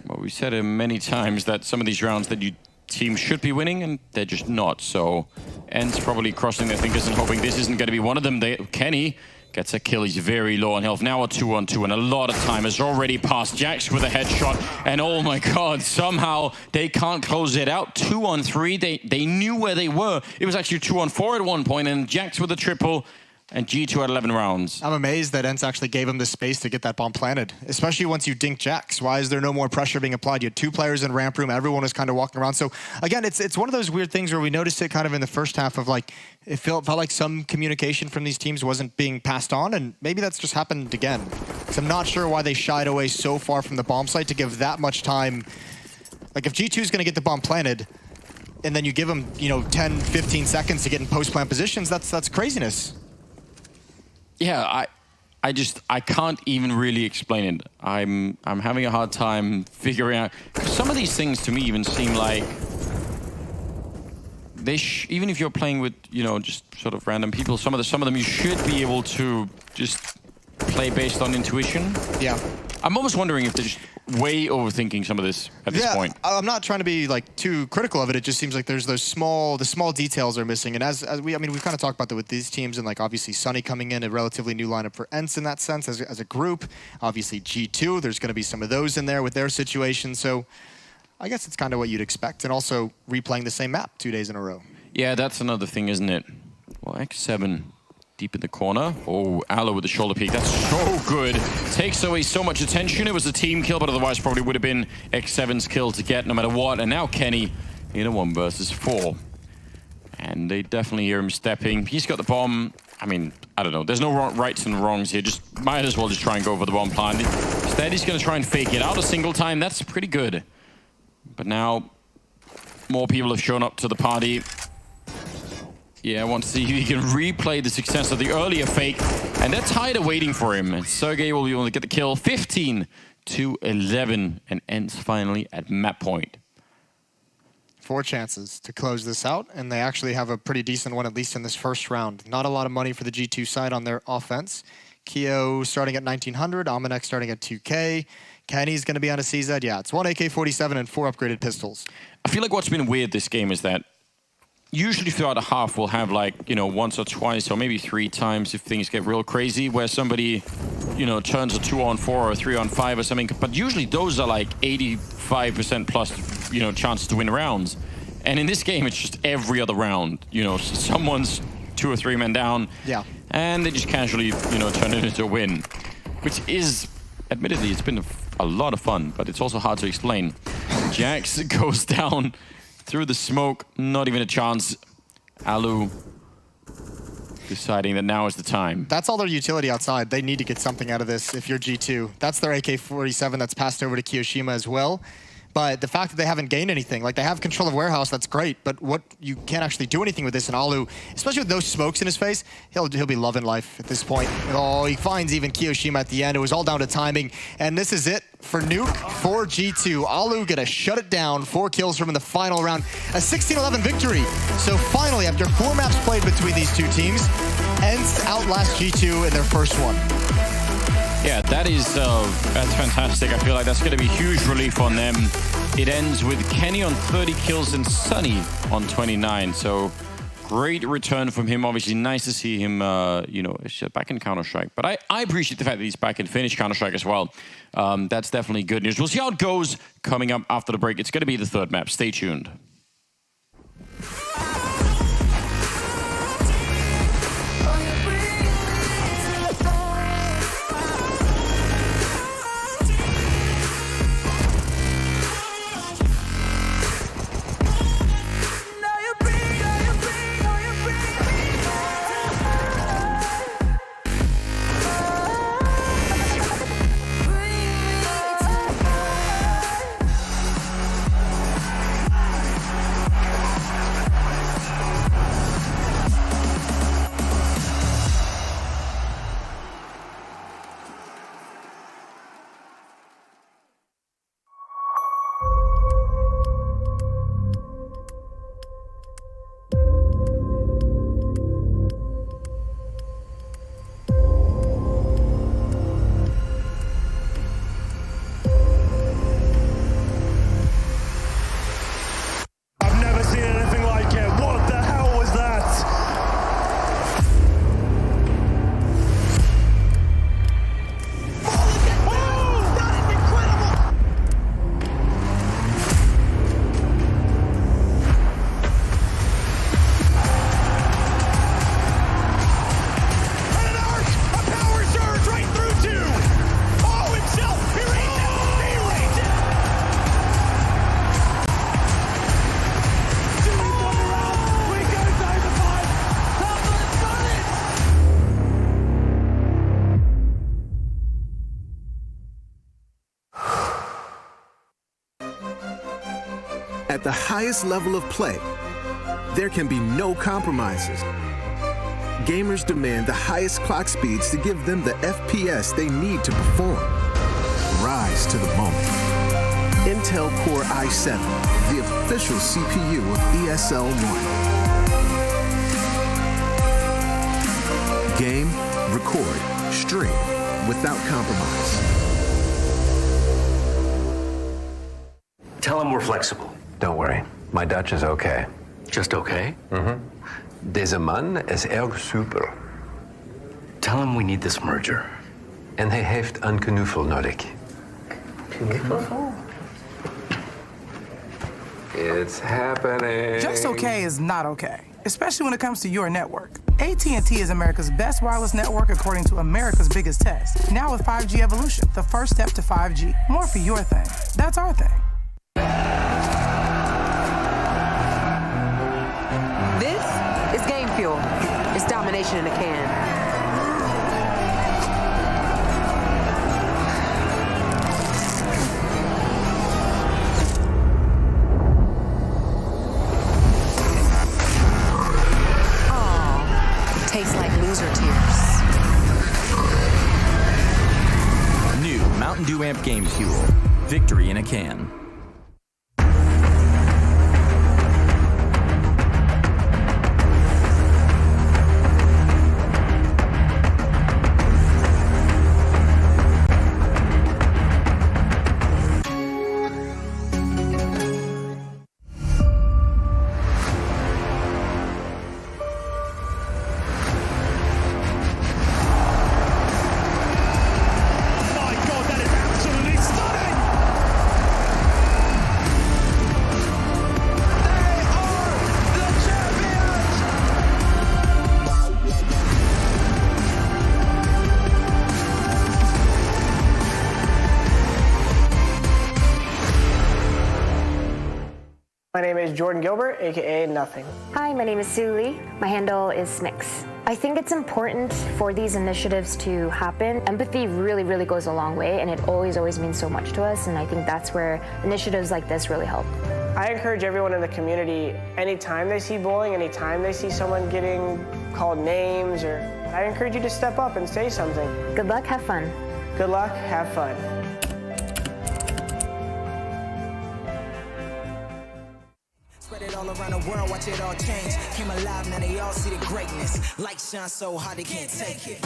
Well, we said it many times that some of these rounds that teams should be winning, and they're just not. So ENCE probably crossing their fingers and hoping this isn't going to be one of them. Kenny Gets a kill, he's very low on health. Now a 2-on-2, and a lot of time has already passed. Jax with a headshot, and oh my god, somehow they can't close it out. 2-on-3, they knew where they were. It was actually 2-on-4 at one point, and Jax with a triple, and G2 at 11 rounds. I'm amazed that ENCE actually gave him the space to get that bomb planted, especially once you dink Jax. Why is there no more pressure being applied? You had 2 players in ramp room, everyone was kind of walking around. So again, it's one of those weird things where we noticed it kind of in the first half of like, it felt like some communication from these teams wasn't being passed on, and maybe that's just happened again. So I'm not sure why they shied away so far from the bomb site to give that much time. Like if G2 is going to get the bomb planted, and then you give them, 10, 15 seconds to get in post-plant positions, that's craziness. Yeah, I can't even really explain it. I'm having a hard time figuring out, 'cause some of these things to me even seem like they even if you're playing with just sort of random people, some of them you should be able to just play based on intuition. Yeah. I'm almost wondering if they're just way overthinking some of this at this point. I'm not trying to be like too critical of it. It just seems like there's the small details are missing. And as we've kind of talked about that with these teams, and like obviously Sunny coming in, a relatively new lineup for ENCE in that sense as a group. Obviously G2, there's going to be some of those in there with their situation. So I guess it's kind of what you'd expect. And also replaying the same map 2 days in a row. Yeah, that's another thing, isn't it? Well, X7 deep in the corner. Oh, Aloe with the shoulder peek. That's so good. Takes away so much attention. It was a team kill, but otherwise probably would have been X7's kill to get no matter what. And now Kenny in a 1 versus 4. And they definitely hear him stepping. He's got the bomb. I mean, I don't know. There's no rights and wrongs here. Just might as well just try and go for the bomb plant. Instead, he's going to try and fake it out a single time. That's pretty good. But now more people have shown up to the party. Yeah, I want to see if he can replay the success of the earlier fake. And they're tired of waiting for him. And Sergey will be able to get the kill. 15-11. And ENCE finally at map point. 4 chances to close this out. And they actually have a pretty decent one, at least in this first round. Not a lot of money for the G2 side on their offense. Keo starting at 1900. Amanek starting at 2K. Kenny's going to be on a CZ. Yeah, it's 1 AK-47 and 4 upgraded pistols. I feel like what's been weird this game is that usually throughout a half we'll have like, once or twice or maybe 3 times if things get real crazy where somebody, turns a 2-on-4 or a 3-on-5 or something. But usually those are like 85% plus, chances to win rounds. And in this game, it's just every other round, someone's 2 or 3 men down. Yeah. And they just casually, turn it into a win. Which is, admittedly, it's been a lot of fun, but it's also hard to explain. Jax goes down through the smoke, not even a chance. Alu deciding that now is the time. That's all their utility outside. They need to get something out of this if you're G2. That's their AK-47 that's passed over to Kiyoshima as well. But the fact that they haven't gained anything, like they have control of warehouse, that's great. But what you can't actually do anything with this, and Alu, especially with those smokes in his face, he'll be loving life at this point. Oh, he finds even Kiyoshima at the end. It was all down to timing, and this is it for Nuke for G2. Alu gonna shut it down. 4 kills from in the final round, a 16-11 victory. So finally, after 4 maps played between these 2 teams, ENCE outlast G2 in their first one. Yeah, that's fantastic. I feel like that's going to be huge relief on them. It ends with Kenny on 30 kills and Sunny on 29. So great return from him. Obviously, nice to see him, back in Counter-Strike. But I appreciate the fact that he's back in Finnish Counter-Strike as well. That's definitely good news. We'll see how it goes coming up after the break. It's going to be the 3rd map. Stay tuned. At the highest level of play, there can be no compromises. Gamers demand the highest clock speeds to give them the FPS they need to perform. Rise to the moment. Intel Core i7, the official CPU of ESL 1. Game, record, stream without compromise. Tell him we're flexible. Don't worry, my Dutch is okay. Just okay? Deze man is erg super. Tell him we need this merger. En hij heeft een knuffel nodig. It's happening. Just okay is not okay, especially when it comes to your network. AT&T is America's best wireless network according to America's biggest test. Now with 5G Evolution, the first step to 5G. More for your thing. That's our thing. This is Game Fuel. It's domination in a can. Tastes like loser tears. New Mountain Dew Amp Game Fuel. Victory in a can. My name is Jordan Gilbert, aka Nothing. Hi, my name is Sue Lee. My handle is Smix. I think it's important for these initiatives to happen. Empathy really goes a long way, and it always means so much to us, and I think that's where initiatives like this really help. I encourage everyone in the community, anytime they see bullying, anytime they see someone getting called names, I encourage you to step up and say something. Good luck, have fun. Good luck, have fun. Spread it all around the world, watch it all change. Came alive, now they all see the greatness. Light shine so hard they can't take it.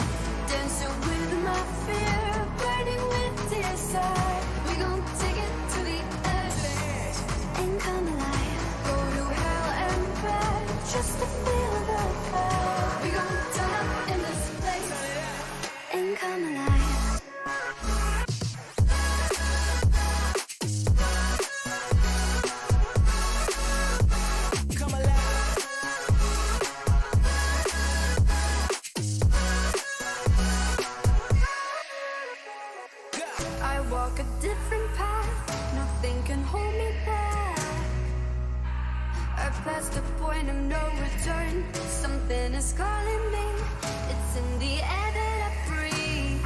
Dancing with my fear, burning with desire. We gon' take it to the edge and come alive. Go to hell and back just to feel the fire. We gon' turn up in this place and come alive. Walk a different path, nothing can hold me back. I passed the point of no return, something is calling me. It's in the air that I breathe.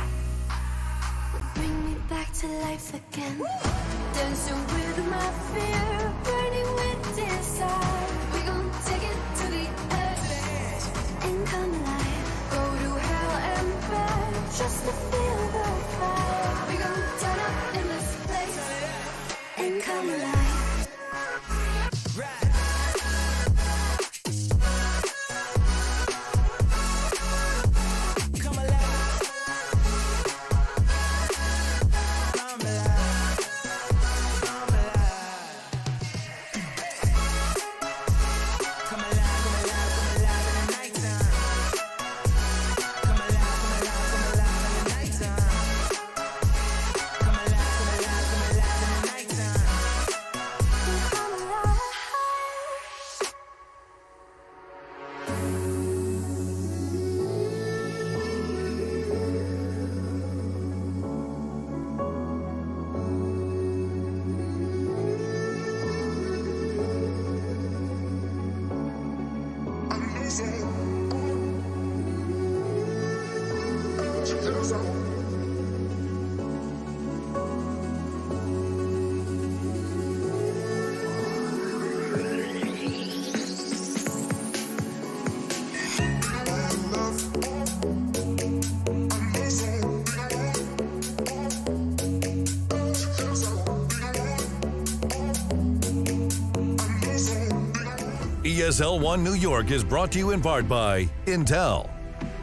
Bring me back to life again. Dancing with my fear, burning with desire. We gon' take it to the edge and come alive. Go to hell and back just to feel the fire. We gon' turn up in this place and come alive. ESL One New York is brought to you in part by Intel,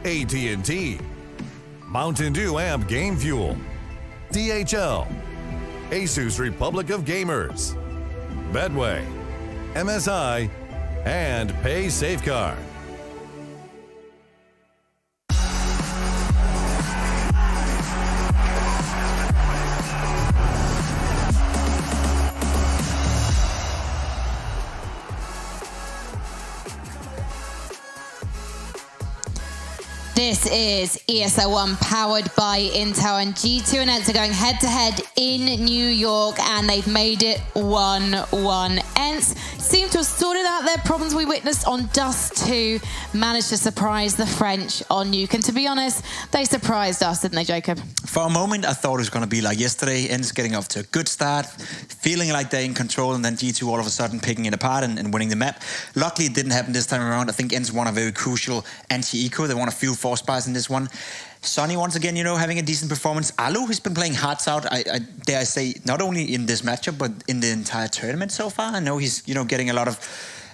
AT&T, Mountain Dew Amp Game Fuel, DHL, Asus Republic of Gamers, Bedway, MSI, and Pay Safeguard. This is ESL One powered by Intel, and G2 and ENCE are going head-to-head in New York, and they've made it 1-1. ENCE seem to have sorted out their problems we witnessed on Dust 2, managed to surprise the French on Nuke, and to be honest, they surprised us, didn't they, Jacob? For a moment, I thought it was going to be like yesterday, ENCE getting off to a good start, feeling like they're in control, and then G2 all of a sudden picking it apart and winning the map. Luckily, it didn't happen this time around. I think ENCE won a very crucial anti-eco. They won a few force buys in this one. Sonny, once again, you know, having a decent performance. Alu has been playing hearts out, I dare I say, not only in this matchup, but in the entire tournament so far. I know he's, you know, getting a lot of,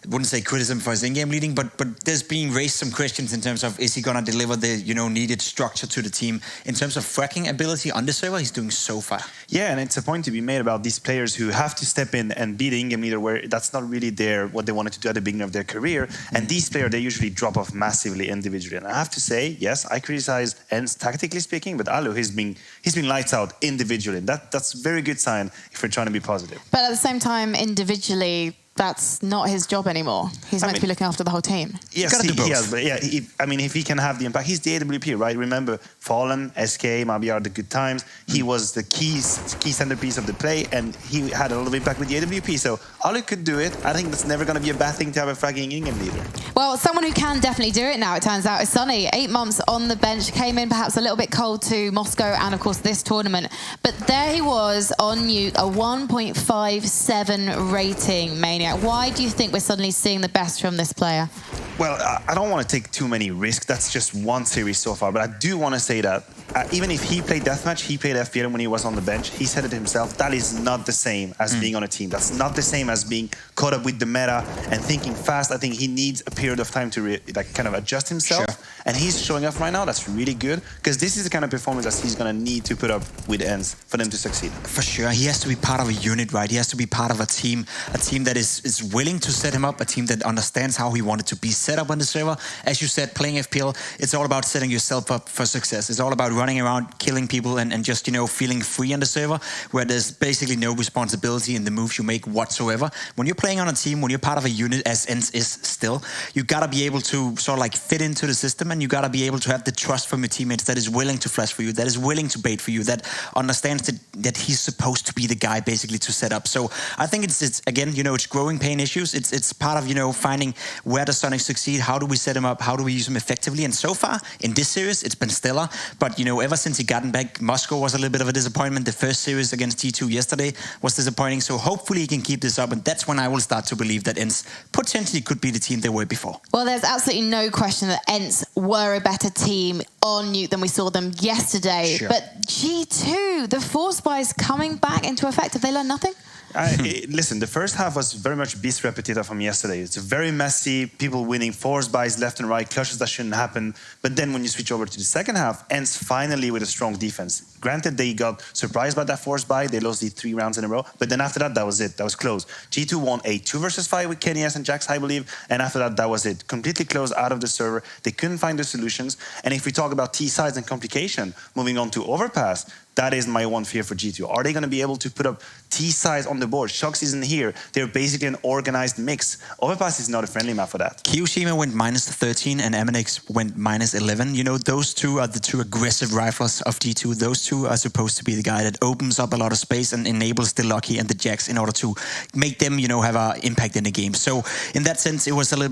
I wouldn't say criticism for his in-game leading, but there's being raised some questions in terms of, is he going to deliver the, you know, needed structure to the team? In terms of fracking ability on the server, he's doing so far. Yeah, and it's a point to be made about these players who have to step in and be the in-game leader, where that's not really what they wanted to do at the beginning of their career. And these players, they usually drop off massively individually. And I have to say, yes, I criticize ENCE tactically speaking, but Alu, he's been lights out individually. That's a very good sign if we're trying to be positive. But at the same time, individually, that's not his job anymore. He's meant to be looking after the whole team. Yes, he has, but yeah, if he can have the impact, he's the AWP, right? Remember, Fallen, SK, Mabiar, the good times. He was the key centerpiece of the play, and he had a lot of impact with the AWP. So Alu could do it. I think that's never going to be a bad thing to have a fragging in-game leader. Well, someone who can definitely do it now, it turns out, is Sonny. 8 months on the bench, came in perhaps a little bit cold to Moscow and, of course, this tournament. But there he was on Nuke, a 1.57 rating Maniac. Why do you think we're suddenly seeing the best from this player? Well, I don't want to take too many risks. That's just one series so far. But I do want to say that even if he played Deathmatch, he played FPL when he was on the bench. He said it himself. That is not the same as being on a team. That's not the same as being caught up with the meta and thinking fast. I think he needs a period of time to kind of adjust himself. Sure. And he's showing up right now. That's really good, because this is the kind of performance that he's going to need to put up with ENCE for them to succeed. For sure. He has to be part of a unit, right? He has to be part of a team that is willing to set him up, a team that understands how he wanted to be set up on the server. As you said, playing FPL, it's all about setting yourself up for success. It's all about running around, killing people, and just, you know, feeling free on the server, where there's basically no responsibility in the moves you make whatsoever. When you're playing on a team, when you're part of a unit, as ENCE is still, you gotta be able to sort of like fit into the system, and you gotta be able to have the trust from your teammates that is willing to flash for you, that is willing to bait for you, that understands that he's supposed to be the guy basically to set up. So I think it's again, you know, it's growing pain issues. It's part of, you know, finding where does Sonic succeed, how do we set him up, how do we use him effectively. And so far in this series, it's been stellar. But, you know, ever since he gotten back, Moscow was a little bit of a disappointment. The first series against T2 yesterday was disappointing. So hopefully he can keep this up, and that's when I will start to believe that ENCE potentially could be the team they were before. Well, there's absolutely no question that ENCE were a better team on Nuke than we saw them yesterday. Sure. But G2, the force buys coming back into effect. Have they learned nothing? Listen, the first half was very much beast repetitive from yesterday. It's very messy, people winning force buys left and right, clutches that shouldn't happen. But then when you switch over to the second half, ENCE finally with a strong defense. Granted, they got surprised by that force buy. They lost the 3 rounds in a row. But then after that, that was it. That was close. G2 won a 2 versus 5 with Kenny S and Jax, I believe. And after that, that was it. Completely closed out of the server. They couldn't find the solutions. And if we talk about T-sides and complication, moving on to Overpass, that is my one fear for G2. Are they going to be able to put up T-sides on the board? Shox isn't here. They're basically an organized mix. Overpass is not a friendly map for that. Kiyoshima went -13 and MNX went -11. You know, those two are the two aggressive riflers of G2. Those two are supposed to be the guy that opens up a lot of space and enables the Lucky and the Jax in order to make them, you know, have an impact in the game. So in that sense, it was a little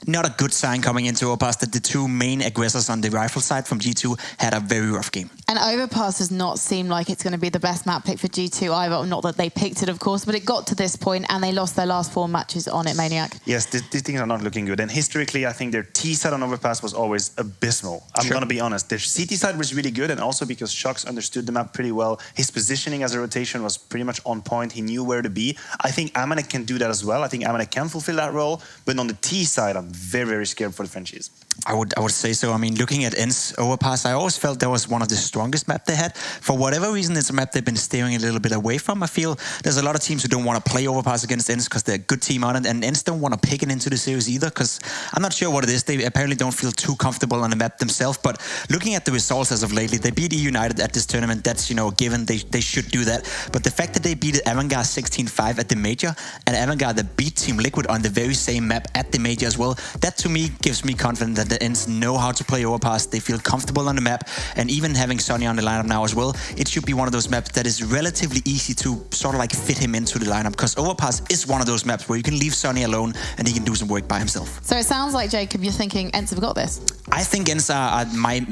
not a good sign coming into Overpass that the two main aggressors on the rifle side from G2 had a very rough game. And Overpass does not seem like it's going to be the best map pick for G2 either. Not that they picked it, of course, but it got to this point and they lost their last 4 matches on it, Maniac. Yes, these things are not looking good. And historically, I think their T side on Overpass was always abysmal. I'm going to be honest. Their CT side was really good, and also because Shox understood the map pretty well. His positioning as a rotation was pretty much on point. He knew where to be. I think Amanek can do that as well. I think Amanek can fulfill that role. But on the T side, I'm very, very scared for the Frenchies. I would say so. I mean, looking at ENCE Overpass, I always felt that was one of the strongest maps they had. For whatever reason, it's a map they've been steering a little bit away from. I feel there's a lot of teams who don't want to play Overpass against ENCE because they're a good team on it, and ENCE don't want to pick it into the series either because I'm not sure what it is. They apparently don't feel too comfortable on the map themselves, but looking at the results as of lately, they beat United at this tournament. That's, you know, given they should do that. But the fact that they beat Avangard 16-5 at the major, and Avangard that beat Team Liquid on the very same map at the major as well, that to me gives me confidence that the ENCE know how to play Overpass. They feel comfortable on the map, and even having Sonny on the lineup now as well, it should be one of those maps that is relatively easy to sort of like fit him into the lineup, because Overpass is one of those maps where you can leave Sonny alone and he can do some work by himself. So it sounds like, Jacob, you're thinking ENCE have got this. I think ENCE are my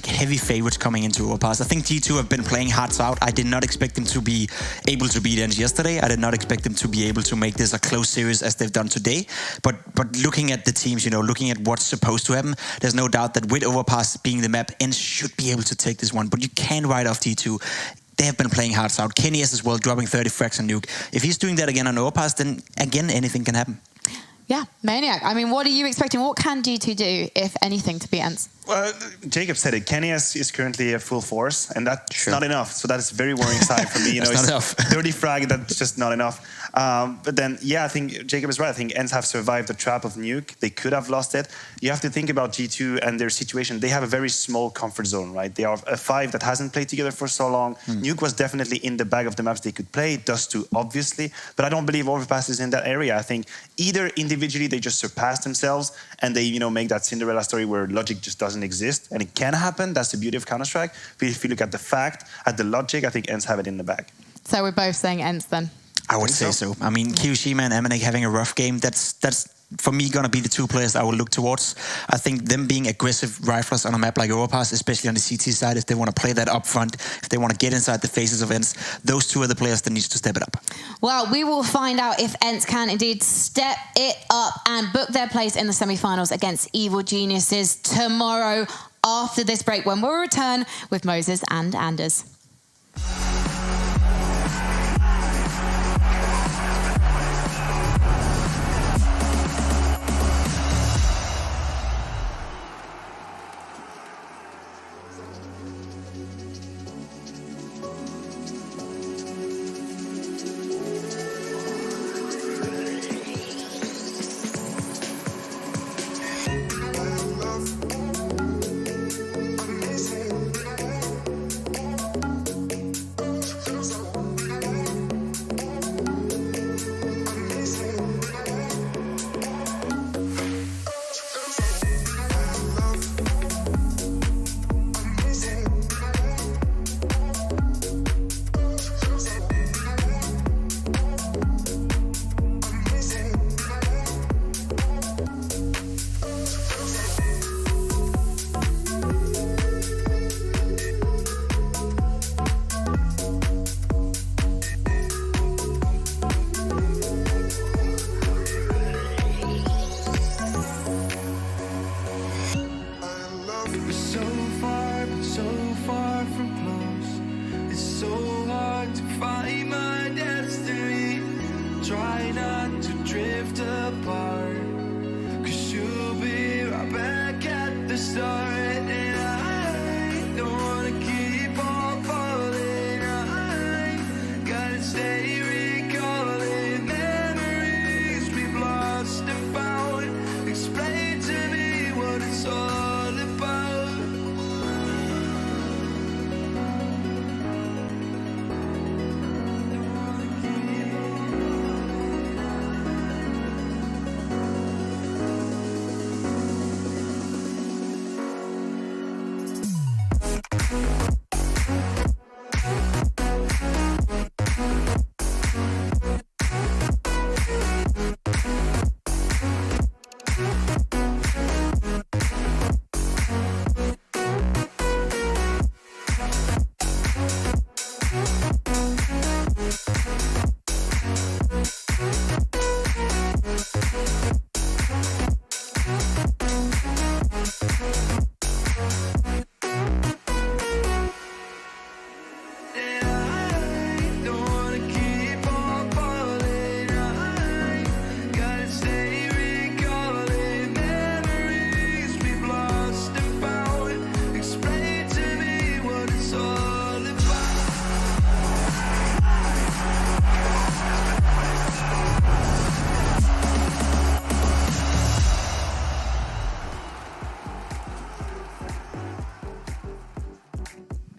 heavy favorites coming into Overpass. I think G2 have been playing hearts out. I did not expect them to be able to beat ENCE yesterday. I did not expect them to be able to make this a close series as they've done today. But looking at the teams, you know, looking at what's supposed to happen, there's no doubt that with Overpass being the map, ENCE should be able to take this one. But you can't write off G2. They have been playing hearts out. Kenny as well, dropping 30 frags on Nuke. If he's doing that again on Overpass, then again, anything can happen. Yeah, Maniac. I mean, what are you expecting? What can G2 do, if anything, to beat ENCE? Well, Jacob said it. Kenny is currently a full force, and that's not enough. So that is a very worrying sign for me. You know, not enough. 30 frag, that's just not enough. But then, yeah, I think Jacob is right. I think ENCE have survived the trap of Nuke. They could have lost it. You have to think about G2 and their situation. They have a very small comfort zone, right? They are a 5 that hasn't played together for so long. Nuke was definitely in the bag of the maps they could play. Dust 2, obviously. But I don't believe Overpass is in that area. I think either individually they just surpass themselves and they, you know, make that Cinderella story where logic just doesn't exist. And it can happen. That's the beauty of Counter-Strike. But if you look at the fact, at the logic, I think ENCE have it in the bag. So we're both saying ENCE then? I would say so. I mean, Kiyoshima and Amanek having a rough game, that's for me going to be the two players I will look towards. I think them being aggressive riflers on a map like Overpass, especially on the CT side, if they want to play that up front, if they want to get inside the faces of ENCE, those two are the players that needs to step it up. Well, we will find out if ENCE can indeed step it up and book their place in the semi-finals against Evil Geniuses tomorrow after this break, when we'll return with Moses and Anders.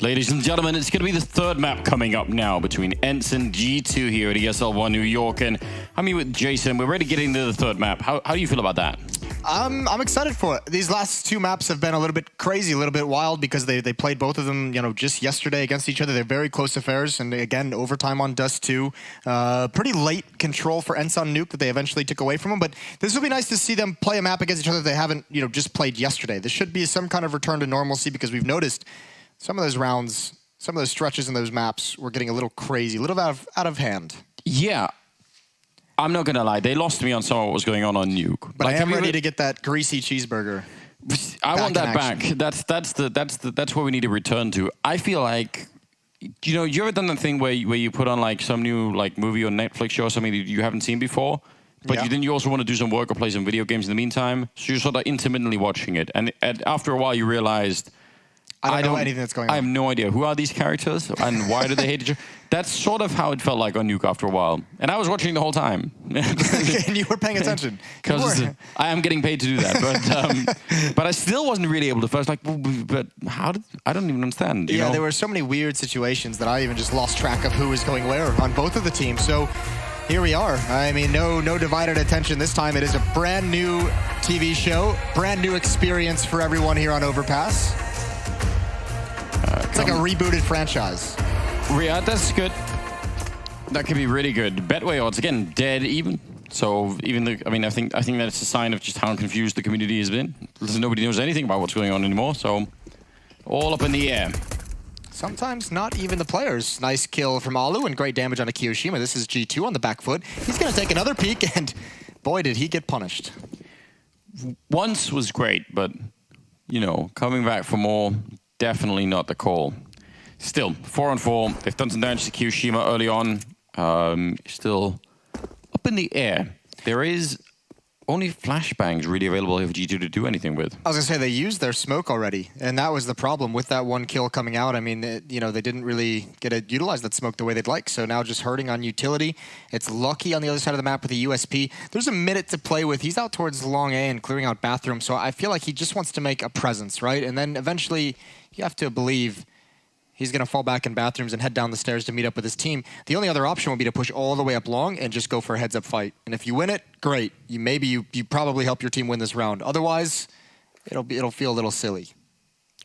Ladies and gentlemen, it's going to be the third map coming up now between ENCE and G2 here at ESL 1 New York. And I'm here with Jason. We're ready to get into the third map. How do you feel about that? I'm excited for it. These last two maps have been a little bit crazy, a little bit wild because they played both of them, just yesterday against each other. They're very close affairs, and again, overtime on Dust 2. Pretty late control for ENCE on Nuke that they eventually took away from them. But this will be nice to see them play a map against each other they haven't, just played yesterday. This should be some kind of return to normalcy because we've noticed some of those rounds, some of those stretches in those maps were getting a little crazy, a little out of hand. Yeah. I'm not going to lie. They lost me on some of what was going on Nuke. But I am ready to get that greasy cheeseburger. I want that back. That's what we need to return to. I feel like, you ever done that thing where you put on like some new movie or Netflix show or something that you haven't seen before? But then you also want to do some work or play some video games in the meantime. So you're sort of intermittently watching it. And after a while you realized, I don't know anything that's going on. I have no idea. Who are these characters and why do they hate each other? That's sort of how it felt like on Nuke after a while. And I was watching the whole time. And you were paying attention. Because I am getting paid to do that. But I still wasn't really able to. I was like, but how did... I don't even understand. You know? There were so many weird situations that I even just lost track of who was going where on both of the teams. So here we are. I mean, no divided attention this time. It is a brand new TV show, brand new experience for everyone here on Overpass. It's like a rebooted franchise. Yeah, that's good. That could be really good. Betway odds again dead even. So I think that's a sign of just how confused the community has been. Nobody knows anything about what's going on anymore. So all up in the air. Sometimes not even the players. Nice kill from Alu and great damage on a Kiyoshima. This is G2 on the back foot. He's going to take another peek, and boy, did he get punished. Once was great, but coming back for more. Definitely not the call. Still, 4-on-4. They've done some damage to Kiyoshima early on. Still up in the air. There is only flashbangs really available here for G2 to do anything with. I was going to say, they used their smoke already, and that was the problem with that one kill coming out. I mean, they didn't really get to utilize that smoke the way they'd like, so now just hurting on utility. It's Lucky on the other side of the map with the USP. There's a minute to play with. He's out towards long A and clearing out bathroom, so I feel like he just wants to make a presence, right? And then eventually, you have to believe he's going to fall back in bathrooms and head down the stairs to meet up with his team. The only other option would be to push all the way up long and just go for a heads-up fight. And if you win it, great. You probably help your team win this round. Otherwise, it'll feel a little silly.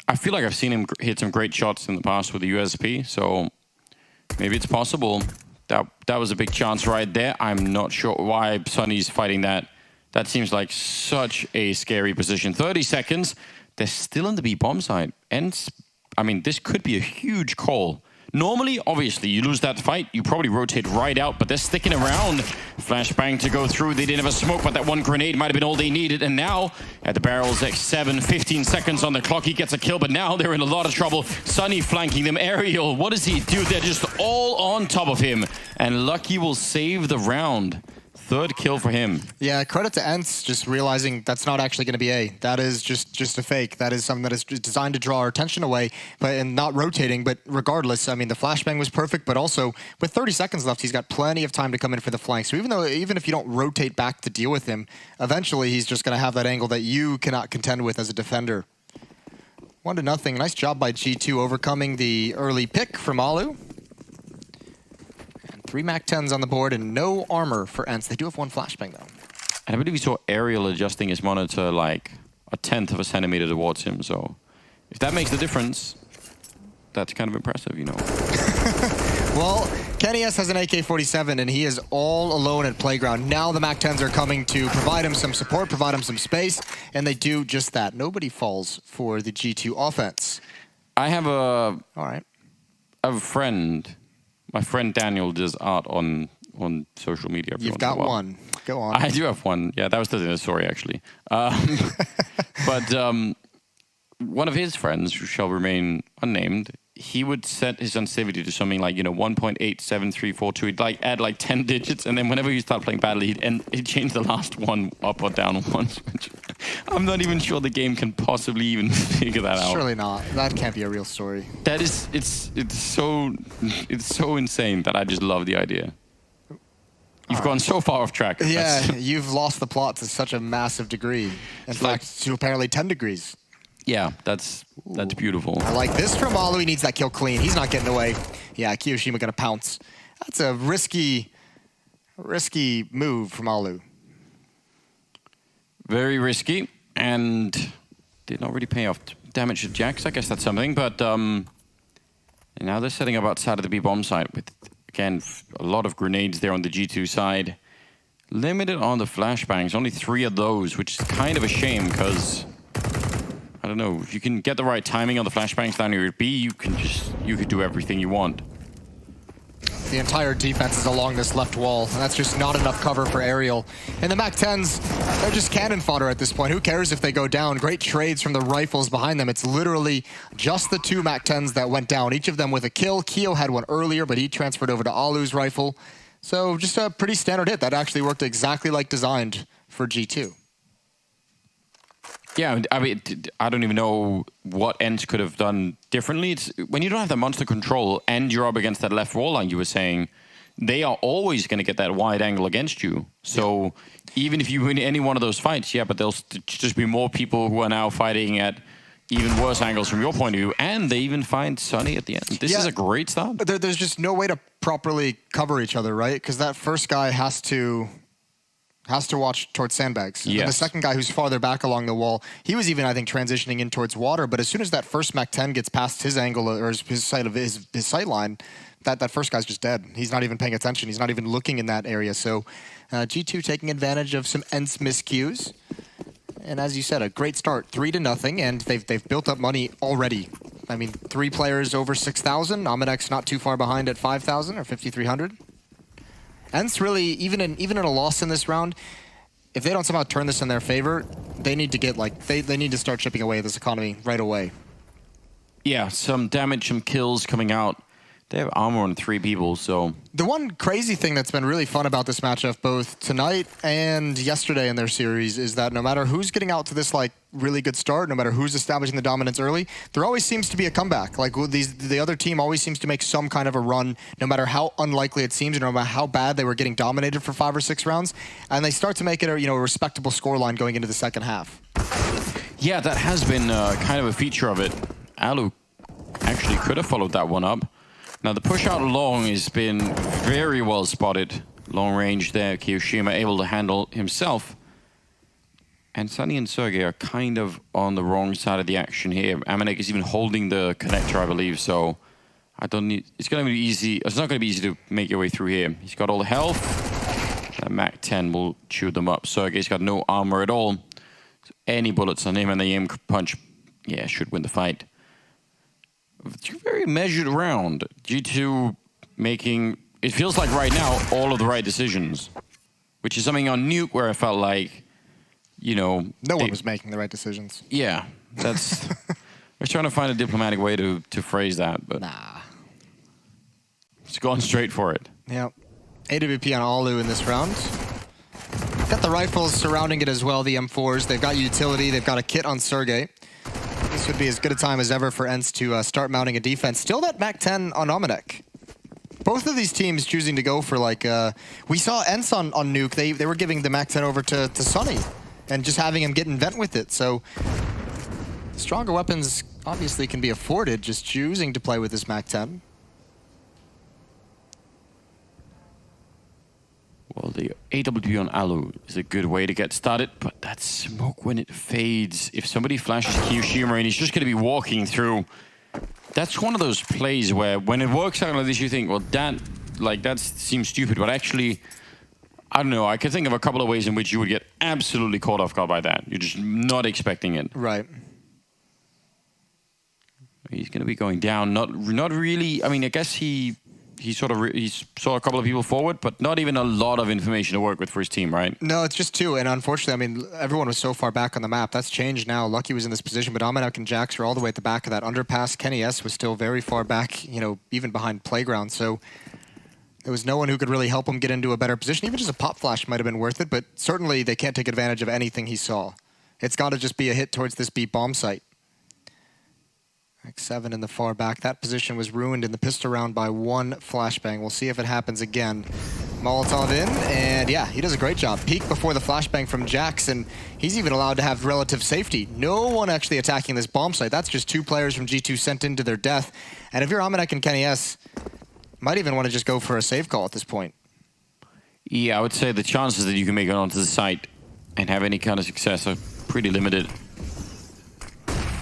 I feel like I've seen him hit some great shots in the past with the USP, so maybe it's possible. That was a big chance right there. I'm not sure why Sunny's fighting that. That seems like such a scary position. 30 seconds. They're still on the B bomb side. ENCE, this could be a huge call. Normally, obviously, you lose that fight, you probably rotate right out, but they're sticking around. Flashbang to go through. They didn't have a smoke, but that one grenade might have been all they needed. And now, at the barrels, 15 seconds on the clock. He gets a kill, but now they're in a lot of trouble. Sunny flanking them. Aerial, what does he do? They're just all on top of him. And Lucky will save the round. Third kill for him. Yeah, credit to ENCE just realizing that's not actually going to be A. That is just a fake. That is something that is designed to draw our attention away, and not rotating. But regardless, the flashbang was perfect, but also with 30 seconds left, he's got plenty of time to come in for the flank. So even if you don't rotate back to deal with him, eventually he's just going to have that angle that you cannot contend with as a defender. 1-0. Nice job by G2 overcoming the early pick from Alu. 3 MAC-10s on the board and no armor for ENCE. They do have one flashbang, though. And I believe we saw Aerial adjusting his monitor like 1/10 of a centimeter towards him. So if that makes the difference, that's kind of impressive, Well, Kenny S has an AK-47, and he is all alone at Playground. Now the MAC-10s are coming to provide him some support, provide him some space, and they do just that. Nobody falls for the G2 offense. I have a friend... My friend Daniel does art on social media. You've got one. Go on. I do have one. Yeah, that was the story, actually. But one of his friends, who shall remain unnamed, he would set his sensitivity to something like 1.87342. He'd add 10 digits, and then whenever you start playing badly, he'd change the last one up or down on one switch. I'm not even sure the game can possibly even figure that out. Surely not. That can't be a real story. That is, it's so insane that I just love the idea. You've gone so far off track. Yeah, you've lost the plot to such a massive degree. In fact, to apparently 10 degrees. Yeah, that's beautiful. I like this from Alu. He needs that kill clean. He's not getting away. Yeah, Kiyoshima gonna pounce. That's a risky move from Alu. Very risky, and did not really pay off. Damage to Jax, I guess that's something, but now they're setting up outside of the B bomb site with, again, a lot of grenades there on the G2 side. Limited on the flashbangs, only 3 of those, which is kind of a shame, because I don't know, if you can get the right timing on the flashbangs down here at B, you could do everything you want. The entire defense is along this left wall, and that's just not enough cover for Aerial. And the MAC-10s, they're just cannon fodder at this point. Who cares if they go down? Great trades from the rifles behind them. It's literally just the 2 MAC-10s that went down, each of them with a kill. Keo had one earlier, but he transferred over to Alu's rifle. So just a pretty standard hit that actually worked exactly like designed for G2. Yeah, I mean, I don't even know what ENCE could have done differently. It's when you don't have the monster control and you're up against that left wall line you were saying, they are always going to get that wide angle against you. So even if you win any one of those fights, yeah, but there'll just be more people who are now fighting at even worse angles from your point of view, and they even find Sunny at the end. This is a great start. But there's just no way to properly cover each other, right? Because that first guy has to watch towards sandbags. Yes. And the second guy who's farther back along the wall, he was even, I think, transitioning in towards water. But as soon as that first MAC-10 gets past his angle or his sight line, that first guy's just dead. He's not even paying attention. He's not even looking in that area. So G2 taking advantage of some ENCE miscues. And as you said, a great start, 3-0, and they've built up money already. I mean, 3 players over 6,000. Ominex not too far behind at 5,000 or 5,300. ENCE really, even in a loss in this round, if they don't somehow turn this in their favor, they need to get they need to start chipping away at this economy right away. Yeah, some damage, some kills coming out. They have armor on 3 people, so... The one crazy thing that's been really fun about this matchup, both tonight and yesterday in their series, is that no matter who's getting out to this really good start, no matter who's establishing the dominance early, there always seems to be a comeback. Like the other team always seems to make some kind of a run, no matter how unlikely it seems, and no matter how bad they were getting dominated for 5 or 6 rounds, and they start to make it a respectable scoreline going into the second half. Yeah, that has been kind of a feature of it. Alu actually could have followed that one up. Now, the push out long has been very well spotted. Long range there, Kiyoshima able to handle himself. And Sunny and Sergey are kind of on the wrong side of the action here. Amanek is even holding the connector, I believe, so I don't need... It's going to be easy. It's not going to be easy to make your way through here. He's got all the health. That MAC-10 will chew them up. Sergey's got no armor at all. So any bullets on him and the aim punch, yeah, should win the fight. Very measured round. G2 making, it feels like right now, all of the right decisions. Which is something on Nuke where I felt like, no one was making the right decisions. Yeah, that's... I was trying to find a diplomatic way to phrase that, but... Nah. It's gone straight for it. Yeah. AWP on Alu in this round. Got the rifles surrounding it as well, the M4s. They've got utility, they've got a kit on Sergey. This would be as good a time as ever for ENCE to start mounting a defense. Still that MAC-10 on Ominek. Both of these teams choosing to go for we saw ENCE on Nuke. They were giving the MAC-10 over to Sunny and just having him get in vent with it. So stronger weapons obviously can be afforded, just choosing to play with this MAC-10. Well, the AWP on Alu is a good way to get started, but that smoke when it fades. If somebody flashes Kiyoshima and he's just going to be walking through, that's one of those plays where when it works out like this, you think, well, that seems stupid, but actually, I don't know, I can think of a couple of ways in which you would get absolutely caught off guard by that. You're just not expecting it. Right. He's going to be going down. Not really. I mean, I guess he saw a couple of people forward, but not even a lot of information to work with for his team, right? No, it's just 2, and unfortunately, I mean, everyone was so far back on the map. That's changed now. Lucky was in this position, but Amanek and Jax were all the way at the back of that underpass. Kenny S was still very far back, even behind Playground, so there was no one who could really help him get into a better position. Even just a pop flash might have been worth it, but certainly they can't take advantage of anything he saw. It's got to just be a hit towards this B bomb site. X7 in the far back. That position was ruined in the pistol round by 1 flashbang. We'll see if it happens again. Molotov in, and yeah, he does a great job. Peek before the flashbang from Jax, and he's even allowed to have relative safety. No one actually attacking this bomb site. That's just 2 players from G2 sent into their death. And if you're Amanek and Kenny S, might even want to just go for a save call at this point. Yeah, I would say the chances that you can make it onto the site and have any kind of success are pretty limited.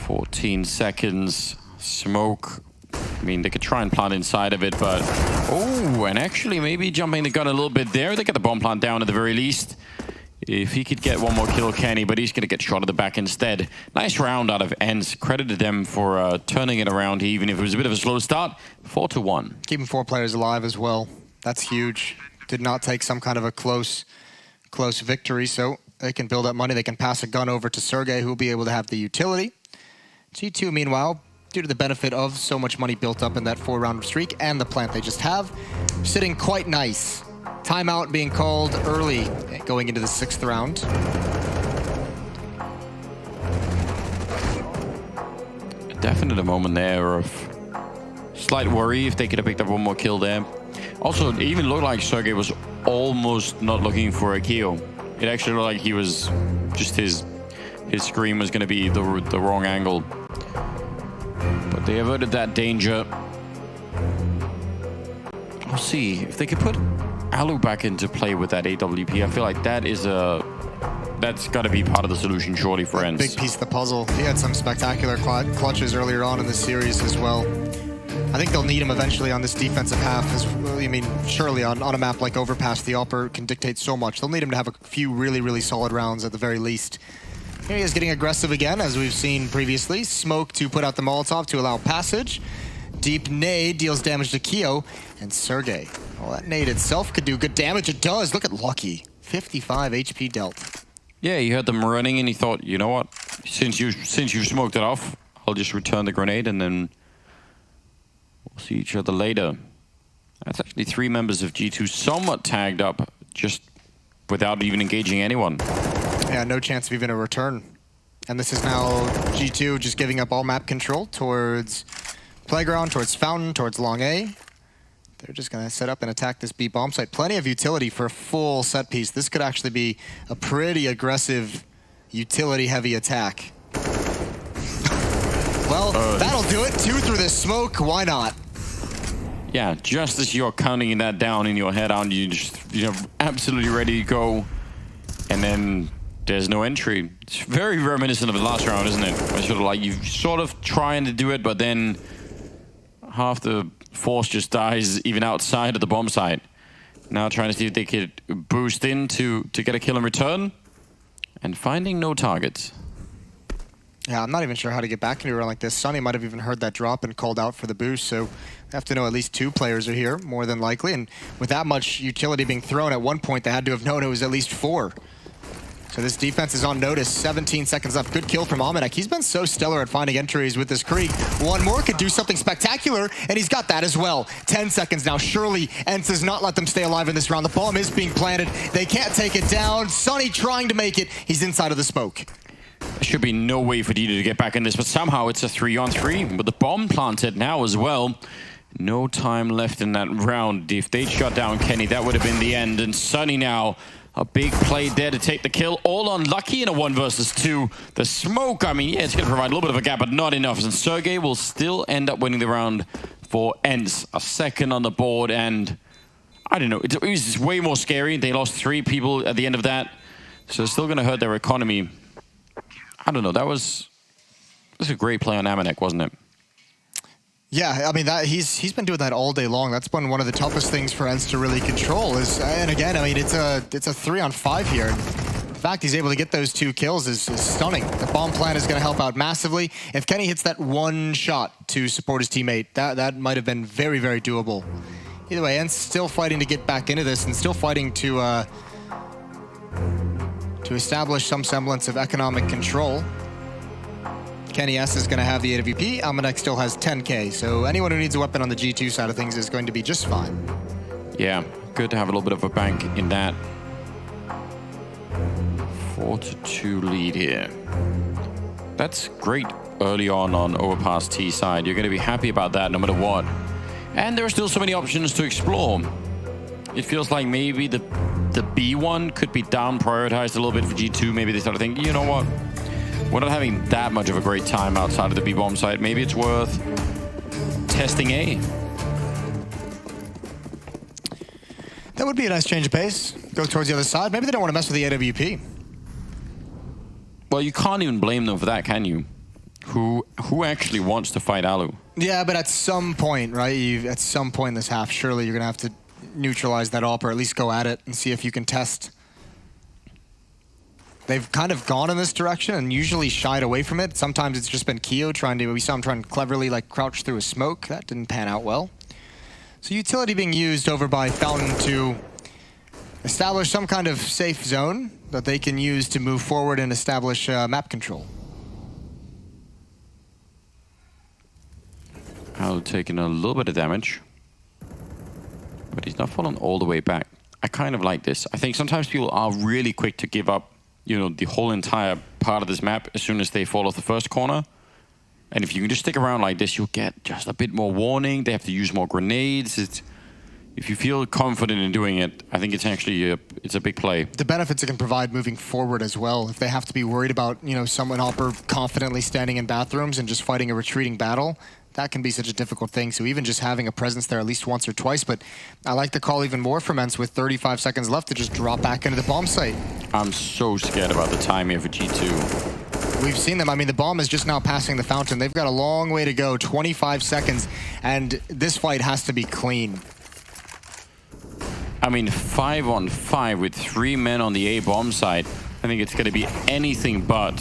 14 seconds, smoke. I mean, they could try and plant inside of it, but... Oh, and actually maybe jumping the gun a little bit there. They get the bomb plant down at the very least. If he could get one more kill, Kenny, but he's going to get shot at the back instead. Nice round out of ENCE. Credited them for turning it around, even if it was a bit of a slow start. 4-1. Keeping 4 players alive as well. That's huge. Did not take some kind of a close victory, so they can build up money. They can pass a gun over to Sergey, who will be able to have the utility. G2, meanwhile, due to the benefit of so much money built up in that 4-round streak and the plant they just have, sitting quite nice. Timeout being called early, going into the 6th round. Definitely a moment there of slight worry if they could have picked up one more kill there. Also, it even looked like Sergey was almost not looking for a kill. It actually looked like he was just his screen was going to be the wrong angle. But they averted that danger. We'll see if they could put Alu back into play with that AWP. I feel like that's got to be part of the solution, surely, for ENCE. Big piece of the puzzle. He had some spectacular clutches earlier on in the series as well. I think they'll need him eventually on this defensive half. I mean, surely on a map like Overpass, the AWPer can dictate so much. They'll need him to have a few really, really solid rounds at the very least. Here he is getting aggressive again, as we've seen previously. Smoke to put out the Molotov to allow passage. Deep nade deals damage to Keo. And Sergey. Well, that nade itself could do good damage. It does. Look at Lucky. 55 HP dealt. Yeah, he heard them running and he thought, you know what? Since you smoked it off, I'll just return the grenade and then we'll see each other later. That's actually 3 members of G2 somewhat tagged up, just without even engaging anyone. Yeah, no chance of even a return. And this is now G2 just giving up all map control towards Playground, towards Fountain, towards Long A. They're just going to set up and attack this B bomb site. Plenty of utility for a full set piece. This could actually be a pretty aggressive, utility-heavy attack. Well, that'll do it. 2 through this smoke. Why not? Yeah, just as you're counting that down in your head, aren't you? You're absolutely ready to go. And then there's no entry. It's very reminiscent of the last round, isn't it? It's sort of like you sort of trying to do it, but then half the force just dies even outside of the bomb site. Now trying to see if they could boost in to get a kill in return. And finding no targets. Yeah, I'm not even sure how to get back into a run like this. Sonny might have even heard that drop and called out for the boost, so they have to know at least 2 players are here, more than likely. And with that much utility being thrown at one point, they had to have known it was at least 4. So this defense is on notice. 17 seconds left. Good kill from Amanek. He's been so stellar at finding entries with this Krieg. One more could do something spectacular, and he's got that as well. 10 seconds now. Surely ENCE does not let them stay alive in this round. The bomb is being planted. They can't take it down. Sonny trying to make it. He's inside of the smoke. There should be no way for Dieter to get back in this, but somehow it's a 3-on-3. But the bomb planted now as well. No time left in that round. If they'd shut down Kenny, that would have been the end. And Sonny now, a big play there to take the kill. All unlucky in a 1 versus 2. The smoke, I mean, yeah, it's going to provide a little bit of a gap, but not enough. And Sergey will still end up winning the round for ENCE. A second on the board, and I don't know. It was way more scary. They lost 3 people at the end of that. So it's still going to hurt their economy. I don't know. That was a great play on Amanek, wasn't it? Yeah, I mean, he's been doing that all day long. That's been one of the toughest things for ENCE to really control. And again, I mean, it's a 3-on-5 here. In fact, he's able to get those 2 kills is stunning. The bomb plan is going to help out massively. If Kenny hits that 1 shot to support his teammate, that might have been very, very doable. Either way, ENCE still fighting to get back into this and still fighting to establish some semblance of economic control. Kenny S is going to have the AWP. Amanek still has 10k, so anyone who needs a weapon on the G2 side of things is going to be just fine. Yeah, good to have a little bit of a bank in that. 4-2 lead here. That's great early on Overpass T side. You're going to be happy about that no matter what. And there are still so many options to explore. it feels like maybe the B1 could be down prioritized a little bit for G2. Maybe they started thinking, you know what? We're not having that much of a great time outside of the B-bomb site. Maybe it's worth testing A. That would be a nice change of pace. Go towards the other side. Maybe they don't want to mess with the AWP. Well, you can't even blame them for that, can you? Who actually wants to fight Alu? Yeah, but at some point, right? At some point in this half, surely you're going to have to neutralize that op, or at least go at it and see if you can test. They've kind of gone in this direction and usually shied away from it. Sometimes it's just been Keo trying to, we saw him trying to cleverly like crouch through a smoke. That didn't pan out well. So utility being used over by Fountain to establish some kind of safe zone that they can use to move forward and establish map control. Alu taking a little bit of damage, but he's not fallen all the way back. I kind of like this. I think sometimes people are really quick to give up, you know, the whole entire part of this map as soon as they fall off the first corner. And if you can just stick around like this, you'll get just a bit more warning. They have to use more grenades. If you feel confident in doing it, I think it's actually it's a big play. The benefits it can provide moving forward as well. If they have to be worried about, you know, someone Hopper confidently standing in bathrooms and just fighting a retreating battle, that can be such a difficult thing. So even just having a presence there at least once or twice, but I like the call even more from ENCE with 35 seconds left to just drop back into the bomb site. I'm so scared about the time here for G2. We've seen them. I mean, the bomb is just now passing the Fountain. They've got a long way to go, 25 seconds, and this fight has to be clean. I mean, 5-on-5 with 3 men on the A bomb site. I think it's going to be anything but.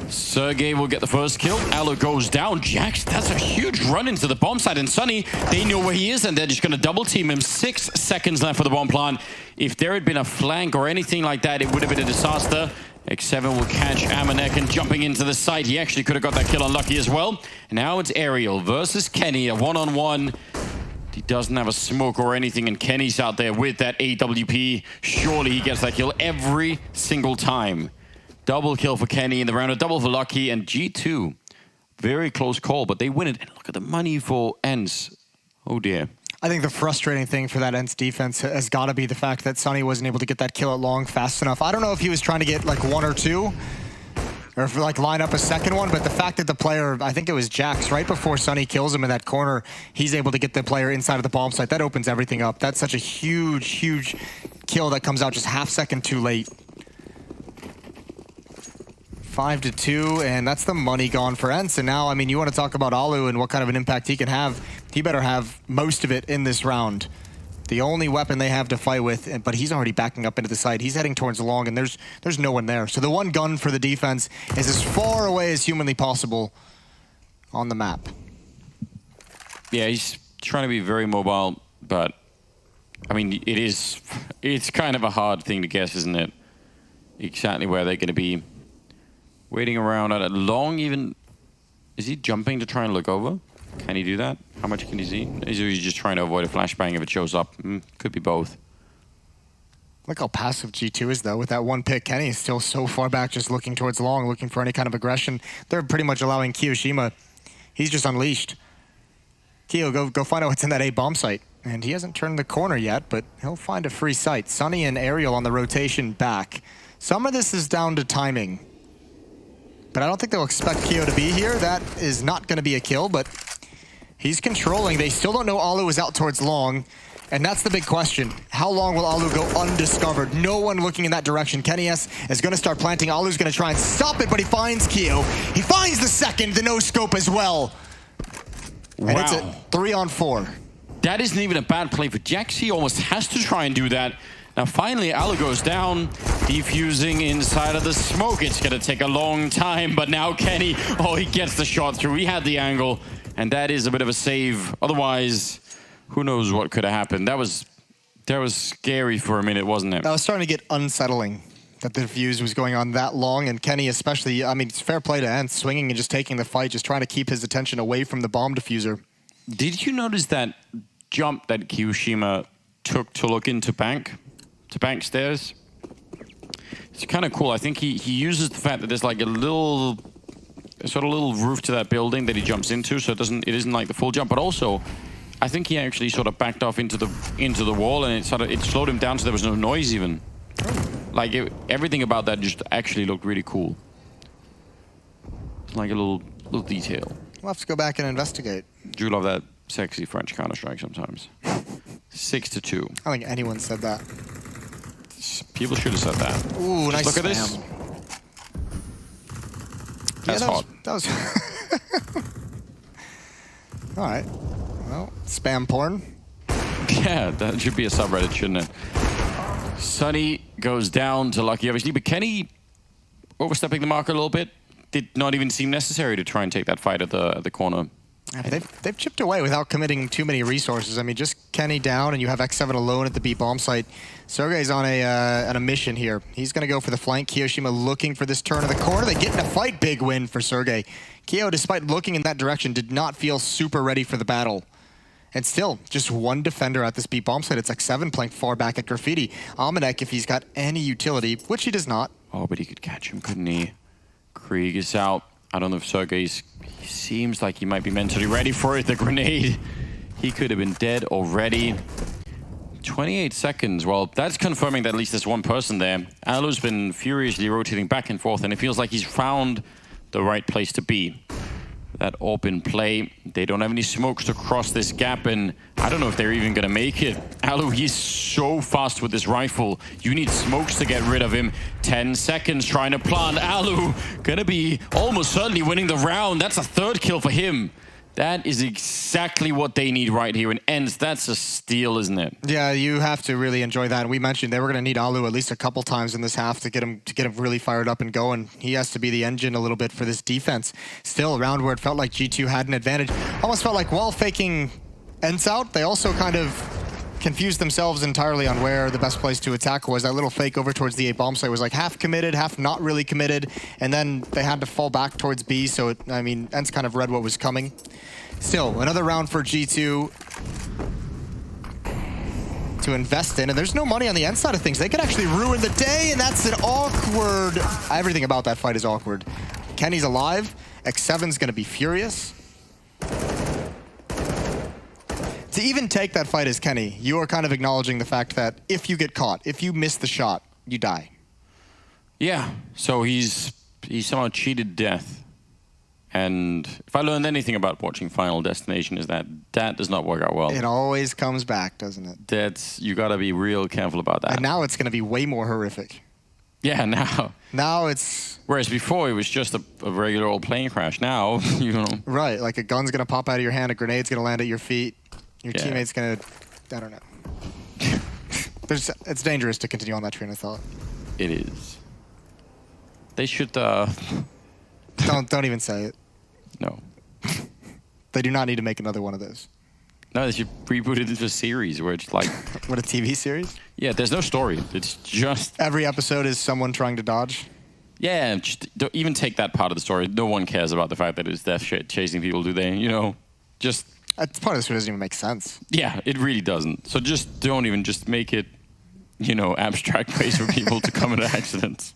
Sergey will get the first kill. Alu goes down. Jax, that's a huge run into the bomb site. And Sunny, they know where he is, and they're just going to double team him. 6 seconds left for the bomb plant. If there had been a flank or anything like that, it would have been a disaster. X7 will catch Amanek and jumping into the site. He actually could have got that kill unlucky as well. And now it's Aerial versus Kenny, a one-on-one. He doesn't have a smoke or anything, and Kenny's out there with that AWP. Surely he gets that kill every single time. Double kill for Kenny in the round, a double for Lucky, and G2. Very close call, but they win it. And look at the money for ENCE. Oh dear. I think the frustrating thing for that ENCE defense has got to be the fact that Sunny wasn't able to get that kill at long fast enough. I don't know if he was trying to get like 1 or 2, or if like line up a second one, but the fact that the player, I think it was Jax, right before Sunny kills him in that corner, he's able to get the player inside of the bomb site. That opens everything up. That's such a huge, huge kill that comes out just half second too late. 5-2, and that's the money gone for ENCE. And now, I mean, you want to talk about Alu and what kind of an impact he can have. He better have most of it in this round. The only weapon they have to fight with, but he's already backing up into the site. He's heading towards long, and there's no one there. So the one gun for the defense is as far away as humanly possible on the map. Yeah, he's trying to be very mobile, but I mean, it's kind of a hard thing to guess, isn't it? Exactly where they're going to be. Waiting around at a long even... Is he jumping to try and look over? Can he do that? How much can he see? Is he just trying to avoid a flashbang if it shows up? Could be both. Look how passive G2 is, though. With that one pick, Kenny is still so far back, just looking towards long, looking for any kind of aggression. They're pretty much allowing Kiyoshima. He's just unleashed. Kyo, go find out what's in that A bomb site. And he hasn't turned the corner yet, but he'll find a free site. Sunny and Aerial on the rotation back. Some of this is down to timing. But I don't think they'll expect Kyo to be here. That is not going to be a kill, but he's controlling. They still don't know Alu is out towards long, and that's the big question. How long will Alu go undiscovered? No one looking in that direction. Kenny S is going to start planting. Alu's going to try and stop it, but he finds Kyo. He finds the second, the no-scope as well. Wow. And it's a 3-on-4. That isn't even a bad play for Jax. He almost has to try and do that. Now finally, Alu goes down, defusing inside of the smoke. It's going to take a long time, but now Kenny, he gets the shot through. He had the angle, and that is a bit of a save. Otherwise, who knows what could have happened. That was scary for a minute, wasn't it? That was starting to get unsettling, that the defuse was going on that long, and Kenny especially, I mean, it's fair play to ENCE, swinging and just taking the fight, just trying to keep his attention away from the bomb diffuser. Did you notice that jump that Kiyoshima took to look into bank stairs? It's kind of cool. I think he uses the fact that there's like a little roof to that building that he jumps into, so it isn't like the full jump, but also I think he actually sort of backed off into the wall, and it slowed him down so there was no noise even. Like everything about that just actually looked really cool. It's like a little detail. We'll have to go back and investigate. Do love that sexy French Counter-Strike sometimes. 6-2. I don't think anyone said that. People should have said that. Ooh, nice. Look at this. That's hot. That was. All right. Well, spam porn. Yeah, that should be a subreddit, shouldn't it? Sunny goes down to Lucky, obviously, but Kenny overstepping the mark a little bit. Did not even seem necessary to try and take that fight at the corner. They've chipped away without committing too many resources. I mean, just Kenny down, and you have X7 alone at the B bomb site. Sergey's on a mission here. He's going to go for the flank. Kiyoshima looking for this turn of the corner. They get in a fight. Big win for Sergey. Kyo, despite looking in that direction, did not feel super ready for the battle. And still, just one defender at this B bomb site. It's X7 playing far back at Graffiti. Amanek, if he's got any utility, which he does not. Oh, but he could catch him, couldn't he? Krieg is out. I don't know if Sergey's... He seems like he might be mentally ready for it. The grenade. He could have been dead already. 28 seconds. Well, that's confirming that at least there's one person there. Alu's been furiously rotating back and forth, and it feels like he's found the right place to be. That AWP in play. They don't have any smokes to cross this gap, and I don't know if they're even going to make it. Alu, he's so fast with this rifle. You need smokes to get rid of him. 10 seconds trying to plant. Alu going to be almost certainly winning the round. That's a third kill for him. That is exactly what they need right here in ENCE. That's a steal, isn't it? Yeah, you have to really enjoy that. We mentioned they were going to need Alu at least a couple times in this half to get him really fired up and going. He has to be the engine a little bit for this defense. Still, a round where it felt like G2 had an advantage. Almost felt like while faking ENCE out, they also kind of confused themselves entirely on where the best place to attack was. That little fake over towards the A bomb site was like half committed, half not really committed, and then they had to fall back towards B, so I mean, ENCE kind of read what was coming. Still, another round for G2 to invest in, and there's no money on the ENCE side of things. They could actually ruin the day, and that's an awkward... Everything about that fight is awkward. Kenny's alive. X7's going to be furious. To even take that fight as Kenny, you are kind of acknowledging the fact that if you get caught, if you miss the shot, you die. Yeah, so he's somehow cheated death. And if I learned anything about watching Final Destination is that does not work out well. It always comes back, doesn't it? You got to be real careful about that. And now it's going to be way more horrific. Yeah, now. Now it's... Whereas before it was just a regular old plane crash. Now, you know. Right, like a gun's going to pop out of your hand, a grenade's going to land at your feet. Your teammate's going to... I don't know. It's dangerous to continue on that train of thought. It is. They should... Don't even say it. No. They do not need to make another one of those. No, they should reboot it into a series where it's like... What, a TV series? Yeah, there's no story. It's just... Every episode is someone trying to dodge? Yeah, just don't even take that part of the story. No one cares about the fact that it's death chasing people, do they? You know, just... That part of the story doesn't even make sense. Yeah, it really doesn't. So just don't even just make it, you know, abstract ways for people to come into accidents.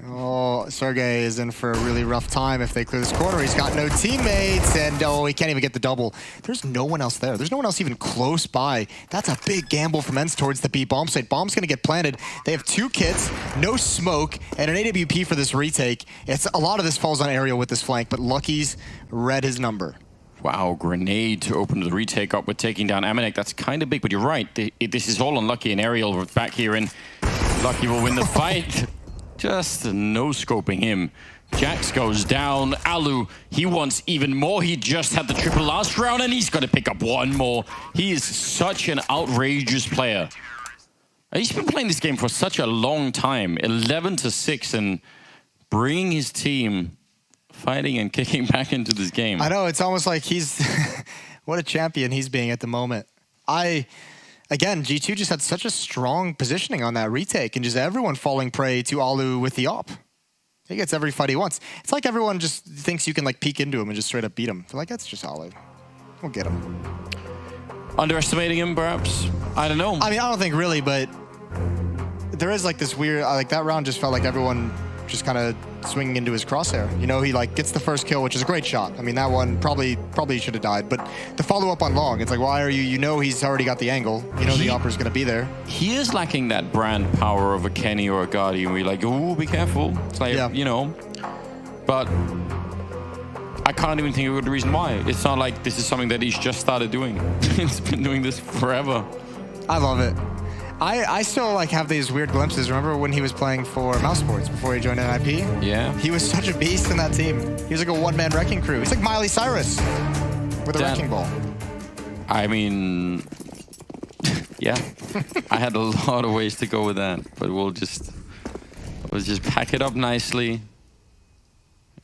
Oh, Sergey is in for a really rough time if they clear this corner. He's got no teammates, and he can't even get the double. There's no one else there. There's no one else even close by. That's a big gamble from ENCE towards the B bomb site. Bomb's going to get planted. They have 2 kits, no smoke, and an AWP for this retake. A lot of this falls on Aerial with this flank, but Lucky's read his number. Wow, grenade to open the retake up with taking down Amanek. That's kind of big, but you're right. This is all on Lucky and Aerial back here, and Lucky will win the fight. Just no-scoping him. Jax goes down. Alu, he wants even more. He just had the triple last round, and he's got to pick up one more. He is such an outrageous player. He's been playing this game for such a long time. 11-6, and bringing his team fighting and kicking back into this game. I know, it's almost like he's... what a champion he's being at the moment. Again, G2 just had such a strong positioning on that retake, and just everyone falling prey to Alu with the op. He gets every fight he wants. It's like everyone just thinks you can like peek into him and just straight up beat him. They're like, that's just Alu. We'll get him. Underestimating him, perhaps? I don't know. I mean, I don't think really, but there is like this weird, like that round just felt like everyone just kind of swinging into his crosshair. You know, he like gets the first kill, which is a great shot. I mean, that one probably should have died, but the follow-up on long, it's like, why are you, you know he's already got the angle. You know the Opera's going to be there. He is lacking that brand power of a Kenny or a Guardian where you're like, ooh, be careful. It's like, you know, but I can't even think of the reason why. It's not like this is something that he's just started doing. He's been doing this forever. I love it. I still like have these weird glimpses. Remember when he was playing for Mousesports before he joined NIP? Yeah. He was such a beast in that team. He was like a one-man wrecking crew. He's like Miley Cyrus with a wrecking ball. I mean, yeah. I had a lot of ways to go with that, but we'll just pack it up nicely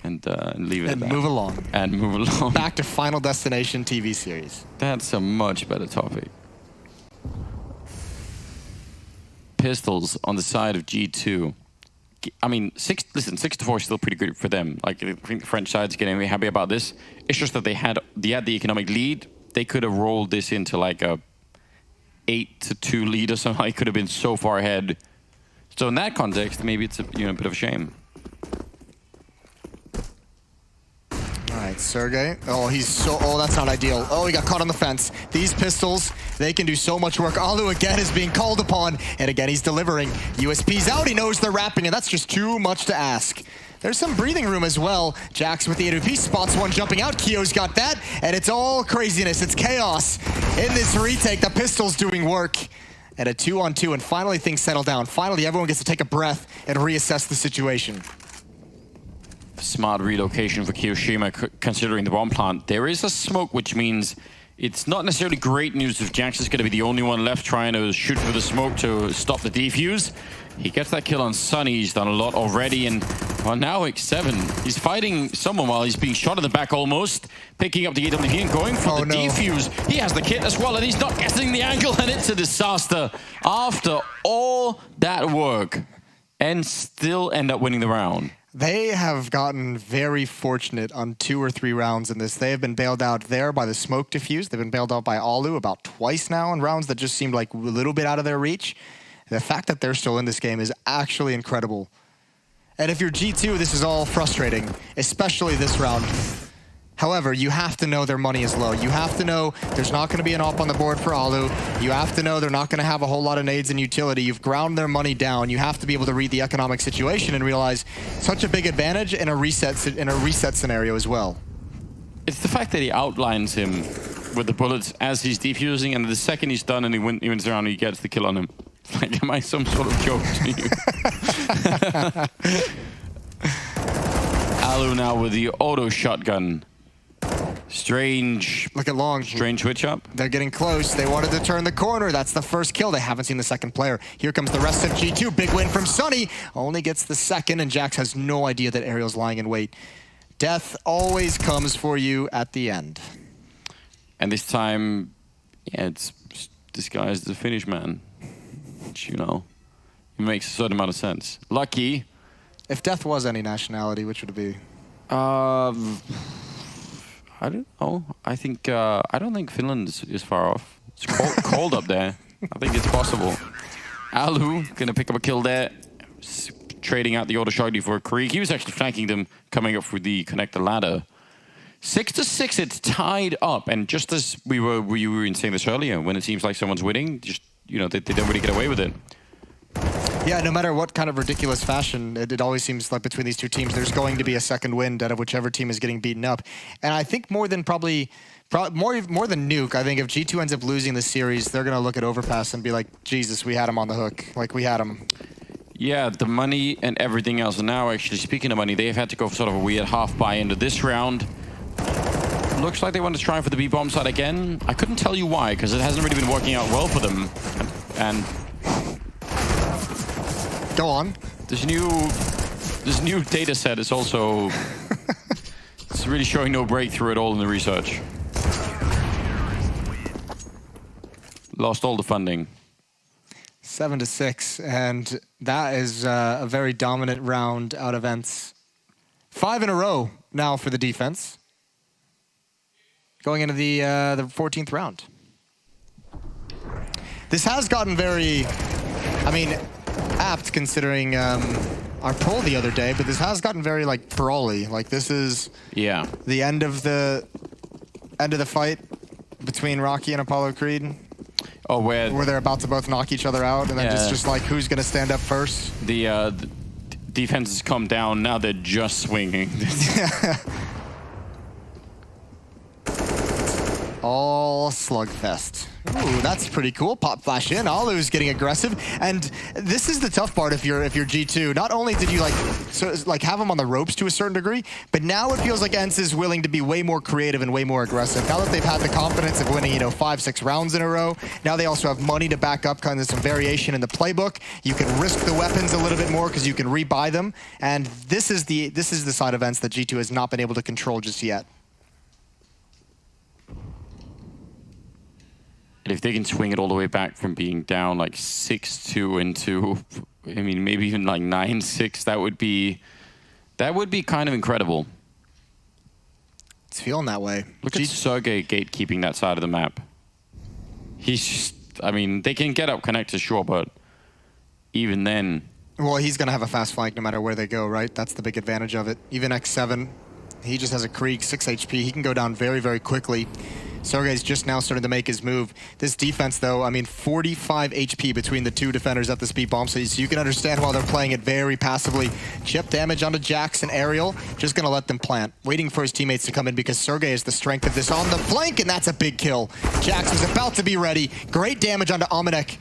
and leave it at that. Move along. And move along. Back to Final Destination TV series. That's a much better topic. Pistols on the side of G2. I mean, 6-4 is still pretty good for them. Like, I think the French side's getting very happy about this. It's just that they had the economic lead. They could have rolled this into like a 8-2 lead or something. It could have been so far ahead. So in that context, maybe it's a bit of a shame. All right, Sergey. Oh, that's not ideal. Oh, he got caught on the fence. These pistols, they can do so much work. Alu again is being called upon, and again he's delivering. USP's out, he knows they're wrapping, and that's just too much to ask. There's some breathing room as well. Jax with the AWP spots one jumping out. Kyo's got that, and it's all craziness. It's chaos in this retake. The pistol's doing work. And a 2-on-2, and finally things settle down. Finally, everyone gets to take a breath and reassess the situation. Smart relocation for Kiyoshima, considering the bomb plant. There is a smoke, which means it's not necessarily great news if Jax is going to be the only one left trying to shoot for the smoke to stop the defuse. He gets that kill on Sunny. He's done a lot already, and well, now X7. He's fighting someone while he's being shot in the back almost, picking up the AWP and going for the defuse. He has the kit as well, and he's not getting the angle, and it's a disaster. After all that work, and still end up winning the round. They have gotten very fortunate on 2 or 3 rounds in this. They have been bailed out there by the smoke diffuse. They've been bailed out by Alu about twice now in rounds that just seemed like a little bit out of their reach. The fact that they're still in this game is actually incredible. And if you're G2, this is all frustrating, especially this round. However, you have to know their money is low. You have to know there's not going to be an op on the board for Alu. You have to know they're not going to have a whole lot of nades and utility. You've ground their money down. You have to be able to read the economic situation and realize such a big advantage in a reset scenario as well. It's the fact that he outlines him with the bullets as he's defusing, and the second he's done and he wins around, he gets the kill on him. Like, am I some sort of joke to you? Alu now with the auto shotgun. Strange. Look at long. Strange switch up. They're getting close. They wanted to turn the corner. That's the first kill. They haven't seen the second player. Here comes the rest of G2. Big win from Sunny. Only gets the second, and Jax has no idea that Ariel's lying in wait. Death always comes for you at the end. And this time, yeah, it's disguised as a Finnish man. Which, you know, it makes a certain amount of sense. Lucky. If Death was any nationality, which would it be? I don't know. I think I don't think Finland is far off. It's cold up there. I think it's possible. Alu gonna pick up a kill there, trading out the auto shotgun for a Krieg. He was actually flanking them, coming up through the connector ladder. 6-6, it's tied up, and just as we were saying this earlier, when it seems like someone's winning, just they don't really get away with it. Yeah, no matter what kind of ridiculous fashion, it always seems like between these two teams, there's going to be a second wind out of whichever team is getting beaten up. And I think more than more than Nuke, I think if G2 ends up losing the series, they're going to look at Overpass and be like, Jesus, we had him on the hook. Like, we had him. Yeah, the money and everything else. And now, actually, speaking of money, they've had to go for sort of a weird half-buy into this round. Looks like they want to try for the B-bomb side again. I couldn't tell you why, because it hasn't really been working out well for them. And go on. This new data set is also it's really showing no breakthrough at all in the research. Lost all the funding. 7-6, and that is a very dominant round out of ENCE. 5 in a row now for the defense. Going into the 14th round. This has gotten very, I mean, apt considering our poll the other day, but this has gotten very like brawly. Like this is the end of the fight between Rocky and Apollo Creed. Oh, where they're about to both knock each other out, and then just like who's gonna stand up first. The defense has come down. Now they're just swinging. All slugfest. Ooh, that's pretty cool. Pop flash in. Alu's getting aggressive, and this is the tough part if you're G2. Not only did you like have him on the ropes to a certain degree, but now it feels like ENCE is willing to be way more creative and way more aggressive. Now that they've had the confidence of winning, 5-6 rounds in a row, now they also have money to back up kind of some variation in the playbook. You can risk the weapons a little bit more because you can rebuy them, and this is the side of ENCE that G2 has not been able to control just yet. And if they can swing it all the way back from being down like 6-2 into, I mean, maybe even like 9-6, that would be kind of incredible. It's feeling that way. Look at Sergey gatekeeping that side of the map. He's just, I mean, they can get up connectors, sure, but even then. Well, he's going to have a fast flank no matter where they go, right? That's the big advantage of it. Even X7, he just has a Krieg, 6 HP. He can go down very, very quickly. Sergey's just now starting to make his move. This defense, though, I mean, 45 HP between the two defenders at the speed bomb, so you can understand why they're playing it very passively. Chip damage onto Jax and Aerial, just going to let them plant, waiting for his teammates to come in because Sergey is the strength of this on the flank, and that's a big kill. Jax was about to be ready. Great damage onto Amanek.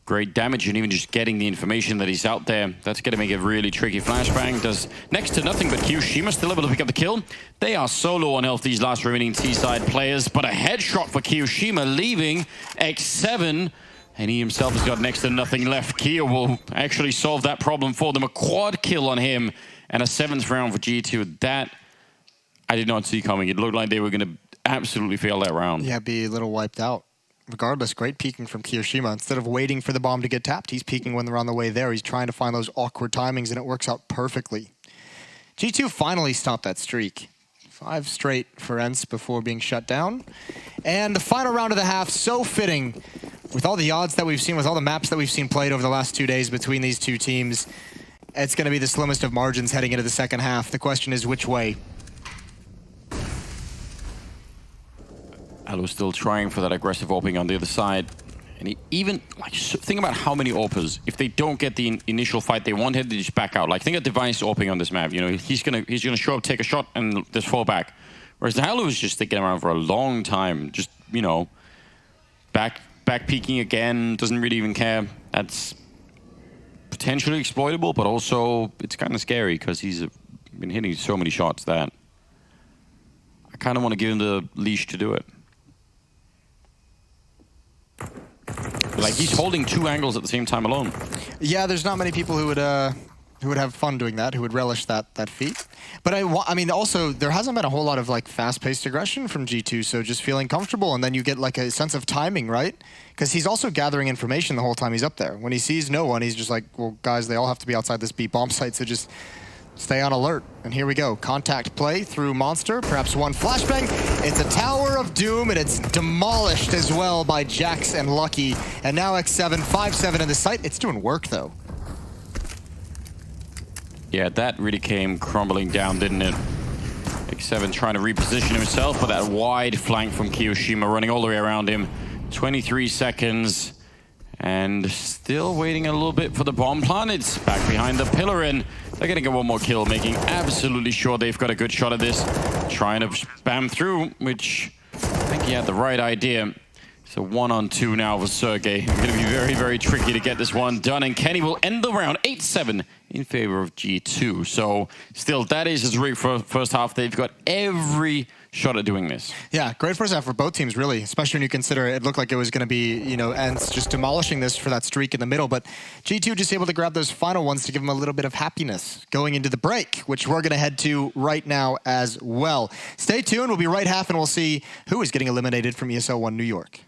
Great damage, and even just getting the information that he's out there, that's going to make it really tricky. Flashbang does next to nothing, but Kyoshima still able to pick up the kill. They are solo on health, these last remaining T-side players, but a headshot for Kyoshima, leaving X7, and he himself has got next to nothing left. Kyo will actually solve that problem for them. A quad kill on him, and a 7th round for G2. That I did not see coming. It looked like they were going to absolutely fail that round. Yeah, be a little wiped out. Regardless, great peeking from Kyoshima. Instead of waiting for the bomb to get tapped, he's peeking when they're on the way there. He's trying to find those awkward timings, and it works out perfectly. G2 finally stopped that streak. 5 straight for ENCE before being shut down. And the final round of the half, so fitting. With all the odds that we've seen, with all the maps that we've seen played over the last 2 days between these two teams, it's going to be the slimmest of margins heading into the second half. The question is, which way? Alu's still trying for that aggressive opening on the other side. And he even, like, think about how many opers, if they don't get the initial fight they wanted, they just back out. Like, think of Device opening on this map. He's gonna show up, take a shot, and just fall back. Whereas the Alu is just sticking around for a long time. Just, back peeking again, doesn't really even care. That's potentially exploitable, but also it's kind of scary because he's been hitting so many shots that I kind of want to give him the leash to do it. Like, he's holding 2 angles at the same time alone. Yeah, there's not many people who would have fun doing that, who would relish that feat. But I mean, also, there hasn't been a whole lot of like fast-paced aggression from G2, so just feeling comfortable, and then you get like a sense of timing, right? Because he's also gathering information the whole time he's up there. When he sees no one, he's just like, well, guys, they all have to be outside this B bomb site, so just stay on alert. And here we go. Contact play through Monster. Perhaps one flashbang. It's a Tower of Doom, and it's demolished as well by Jax and Lucky. And now X7, 5-7 in the site. It's doing work, though. Yeah, that really came crumbling down, didn't it? X7 trying to reposition himself, but that wide flank from Kyoshima running all the way around him. 23 seconds. And still waiting a little bit for the bomb plant. It's back behind the pillar, and they're going to get one more kill, making absolutely sure they've got a good shot at this. Trying to spam through, which I think he had the right idea. So 1-on-2 now for Sergey. It's going to be very, very tricky to get this one done, and Kenny will end the round 8-7 in favor of G2. So still, that is his rig for first half. They've got every shot at doing this. Yeah, great first half for both teams, really, especially when you consider it looked like it was going to be, ENCE just demolishing this for that streak in the middle, but G2 just able to grab those final ones to give them a little bit of happiness going into the break, which we're going to head to right now as well. Stay tuned. We'll be right half, and we'll see who is getting eliminated from ESL 1 New York.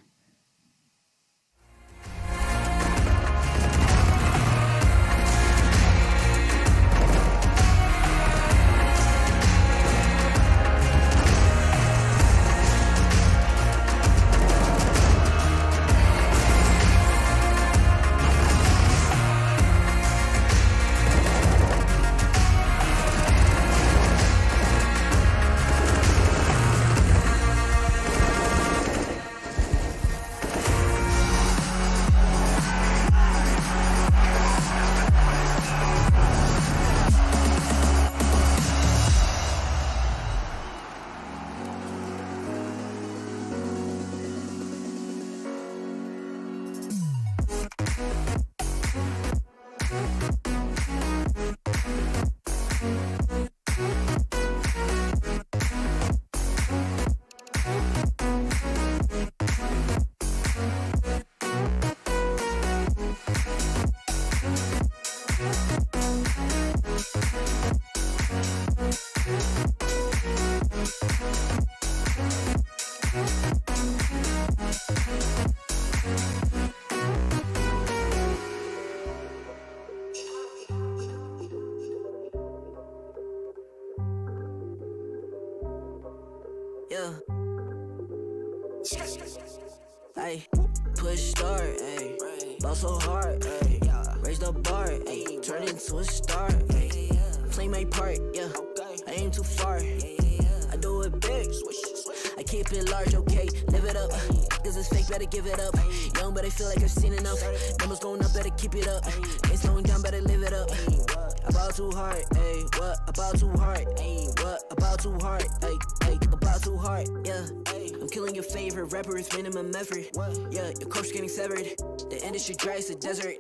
Yeah. Ay, push start, ayy. Ball so hard, ayy. Raise the bar, ayy. Turn into a star, ayy. Play my part, yeah. I aim too far. I do it big. I keep it large, okay. Live it up. Cause it's fake, better give it up. Young, but I feel like I've seen enough. Numbers going up, better keep it up. Ain't slowing down, better live it up. About too hard, ayy. What? About too hard, ayy. What? About too hard, ayy. About too hard, yeah. I'm killing your favorite rapper with minimum effort. Yeah, your coach getting severed. The industry dry as a desert.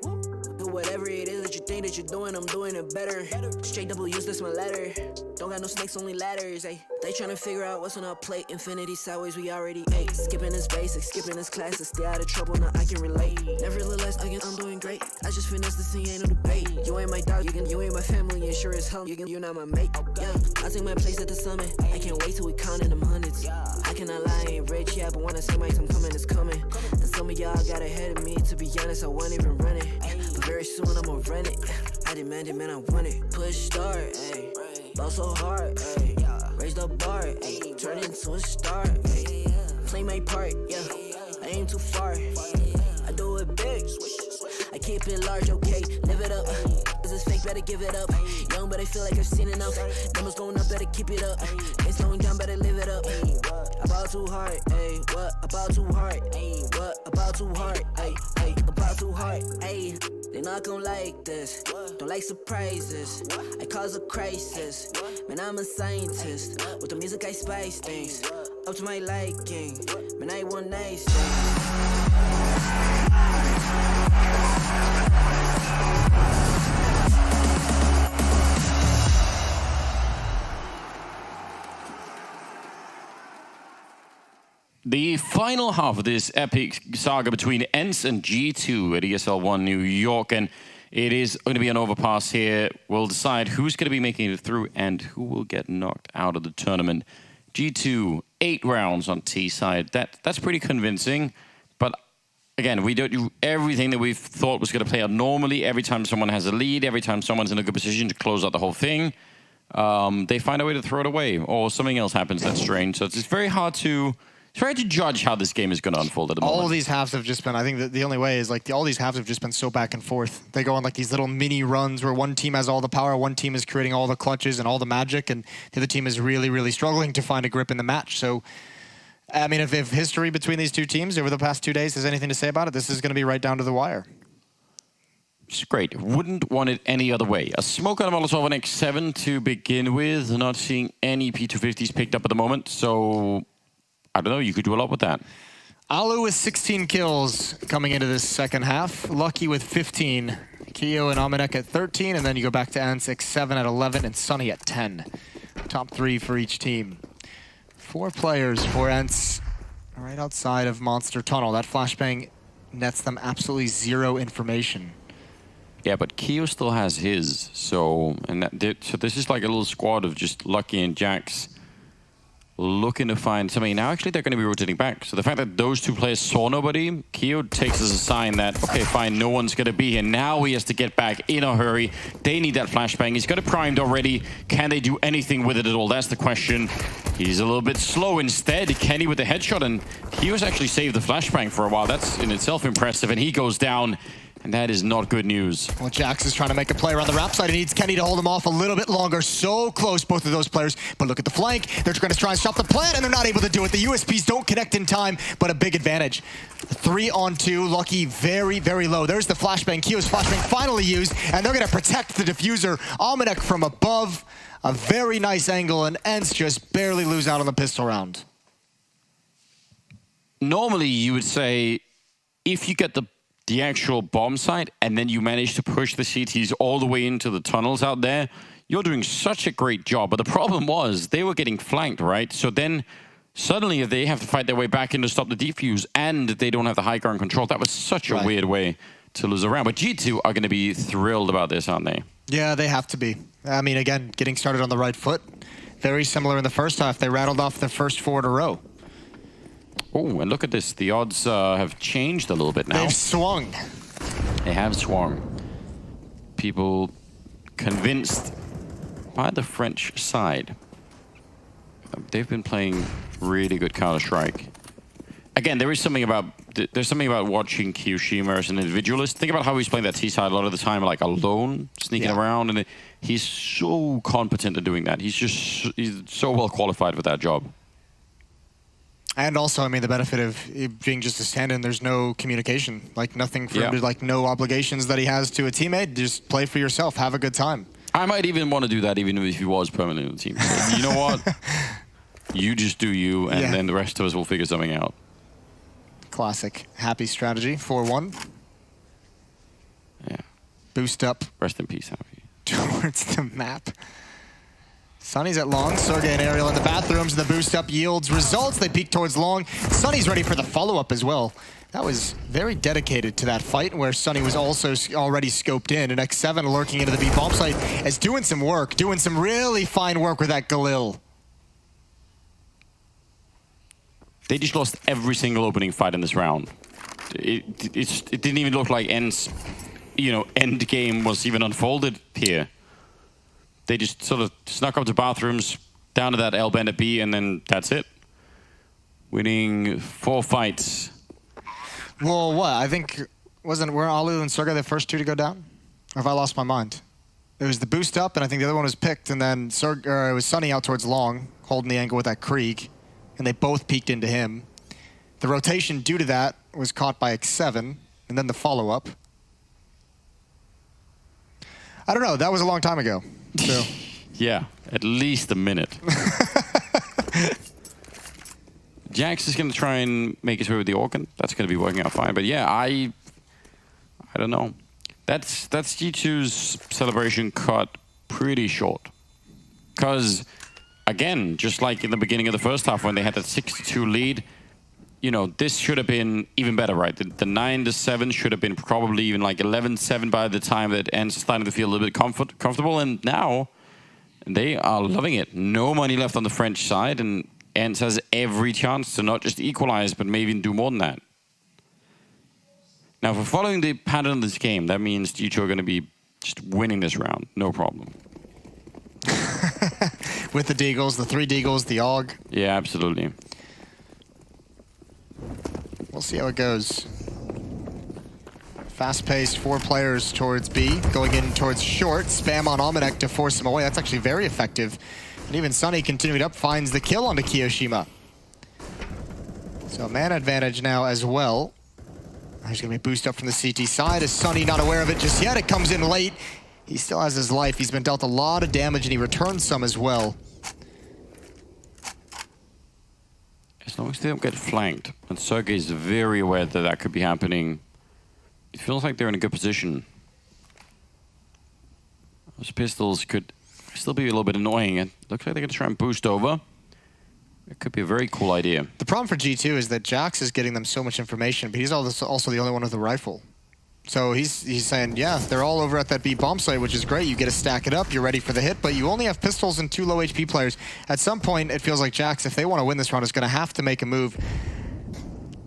Do whatever it is that you think that you're doing, I'm doing it better. Straight W's, that's my letter. Don't got no snakes, only ladders, ayy. They tryna figure out what's on our plate. Infinity sideways, we already ate. Skipping this basic, skipping this classes. Stay out of trouble, now I can relate. Nevertheless, again, I'm doing great. I just finished this thing, ain't no debate. You ain't my dog, you ain't my family, and sure as hell, you're not my mate. Yeah, I take my place at the summit. I can't wait till we counting them hundreds. I cannot lie, I ain't rich, yeah, but when I say my time coming, it's coming. And some of y'all got ahead of me, to be honest, I wasn't even running. But very soon I'ma run it. I demand it, man, I want it. Push start, ayy. Ball so hard, ayy. Raise the bar, ayy. Turn into a star, ayy. Play my part, yeah. I aim too far. I do it big. I keep it large, okay. Live it up. Cause it's fake, better give it up. Young, but I feel like I've seen enough. Numbers going up, better keep it up. Ain't slowing down, better live it up. About too hard, ayy. What? About too hard, ayy. What? About too hard, ayy. About too hard, ayy. They not gon' like this. Don't like surprises. I cause a crisis. Man, I'm a scientist. With the music, I spice things up to my liking. Man, I want nice things. The final half of this epic saga between ENCE and G2 at ESL 1 New York, and it is going to be an overpass here. We'll decide who's going to be making it through and who will get knocked out of the tournament. G2, 8 rounds on T side. That's pretty convincing, but again, we don't do everything that we thought was going to play out normally. Every time someone has a lead, every time someone's in a good position to close out the whole thing, they find a way to throw it away, or something else happens that's strange. So it's very hard to... It's hard to judge how this game is going to unfold at the moment. All of these halves have just been, I think that the only way is like, all these halves have just been so back and forth. They go on like these little mini runs where one team has all the power, one team is creating all the clutches and all the magic, and the other team is really, really struggling to find a grip in the match. So, I mean, if history between these two teams over the past 2 days has anything to say about it, this is going to be right down to the wire. It's great. Wouldn't want it any other way. A smoke on a Molotov on X7 to begin with. Not seeing any P250s picked up at the moment, so... I don't know, you could do a lot with that. Alu with 16 kills coming into this second half. Lucky with 15. Keo and Amanek at 13, and then you go back to ENCE, 7 at 11, and Sunny at 10. Top 3 for each team. 4 players for ENCE right outside of Monster Tunnel. That flashbang nets them absolutely 0 information. Yeah, but Keo still has his, so this is like a little squad of just Lucky and Jax looking to find somebody. Now actually they're going to be rotating back. So the fact that those 2 players saw nobody, Keo takes as a sign that, okay, fine, no one's going to be here. Now he has to get back in a hurry. They need that flashbang. He's got it primed already. Can they do anything with it at all? That's the question. He's a little bit slow instead. Kenny with the headshot, and Keo's actually saved the flashbang for a while. That's in itself impressive, and he goes down. And that is not good news. Well, Jax is trying to make a play around the ramp side. He needs Kenny to hold him off a little bit longer. So close, both of those players. But look at the flank. They're going to try and stop the plant, and they're not able to do it. The USPs don't connect in time, but a big advantage. 3 on 2. Lucky very, very low. There's the flashbang. Keo's flashbang finally used, and they're going to protect the diffuser. Amanek from above. A very nice angle, and ENCE just barely lose out on the pistol round. Normally, you would say, if you get the actual bomb site, and then you manage to push the CTs all the way into the tunnels out there, you're doing such a great job. But the problem was, they were getting flanked, right? So then, suddenly, they have to fight their way back in to stop the defuse, and they don't have the high ground control. That was such a weird way to lose a round. But G2 are going to be thrilled about this, aren't they? Yeah, they have to be. I mean, again, getting started on the right foot. Very similar in the first half. They rattled off their first 4 in a row. Oh, and look at this. The odds have changed a little bit now. They've swung. They have swung. People convinced by the French side. they've been playing really good Counter-Strike. Again, there's something about watching Kiyoshima as an individualist. Think about how he's playing that T side a lot of the time, like alone, sneaking around, and he's so competent at doing that. He's so well qualified for that job. And also, I mean, the benefit of it being just a stand-in, there's no communication, like nothing for him to, like no obligations that he has to a teammate. Just play for yourself, have a good time. I might even want to do that even if he was permanent in the team. So, you know what? You just do you, and then the rest of us will figure something out. Classic. Happy strategy. 4-1. Yeah. Boost up. Rest in peace, Happy. Towards the map. Sunny's at long. Sergey and Ariel in the bathrooms. The boost up yields results. They peek towards long. Sunny's ready for the follow-up as well. That was very dedicated to that fight where Sunny was also already scoped in. And X7 lurking into the B bomb site is doing some work, doing some really fine work with that Galil. They just lost every single opening fight in this round. It didn't even look like ENCE, end game was even unfolded here. They just sort of snuck up to bathrooms, down to that L band at B, and then that's it. Winning 4 fights. Well, what? I think, were Alu and Sergey the first 2 to go down? Or have I lost my mind? It was the boost up, and I think the other one was picked, and then it was Sunny out towards long, holding the angle with that Krieg. And they both peeked into him. The rotation due to that was caught by X7, and then the follow-up. I don't know, that was a long time ago. So. Yeah, at least a minute. Jax is going to try and make his way with the Orkan. That's going to be working out fine. But yeah, I don't know. That's G2's celebration cut pretty short. Because again, just like in the beginning of the first half when they had that 6-2 lead, this should have been even better, right? The 9-7 should have been probably even like 11-7 by the time that ENCE is starting to feel a little bit comfortable. And now they are loving it. No money left on the French side, and ENCE has every chance to not just equalize, but maybe even do more than that. Now, for following the pattern of this game, that means G2 are going to be just winning this round. No problem. With the Deagles, the 3 Deagles, the AUG. Yeah, absolutely. We'll see how it goes. Fast-paced, 4 players towards B, going in towards short. Spam on Almanac to force him away. That's actually very effective. And even Sunny continued up, finds the kill onto Kiyoshima. So man advantage now as well. There's going to be a boost up from the CT side. Is Sunny not aware of it just yet? It comes in late. He still has his life. He's been dealt a lot of damage, and he returns some as well. As long as they don't get flanked, and Sergey is very aware that that could be happening, it feels like they're in a good position. Those pistols could still be a little bit annoying. It looks like they're going to try and boost over. It could be a very cool idea. The problem for G2 is that Jax is getting them so much information, but he's also the only one with the rifle. So he's saying, yeah, they're all over at that B bomb site, which is great. You get to stack it up, you're ready for the hit, but you only have pistols and 2 low HP players. At some point, it feels like Jax, if they want to win this round, is going to have to make a move.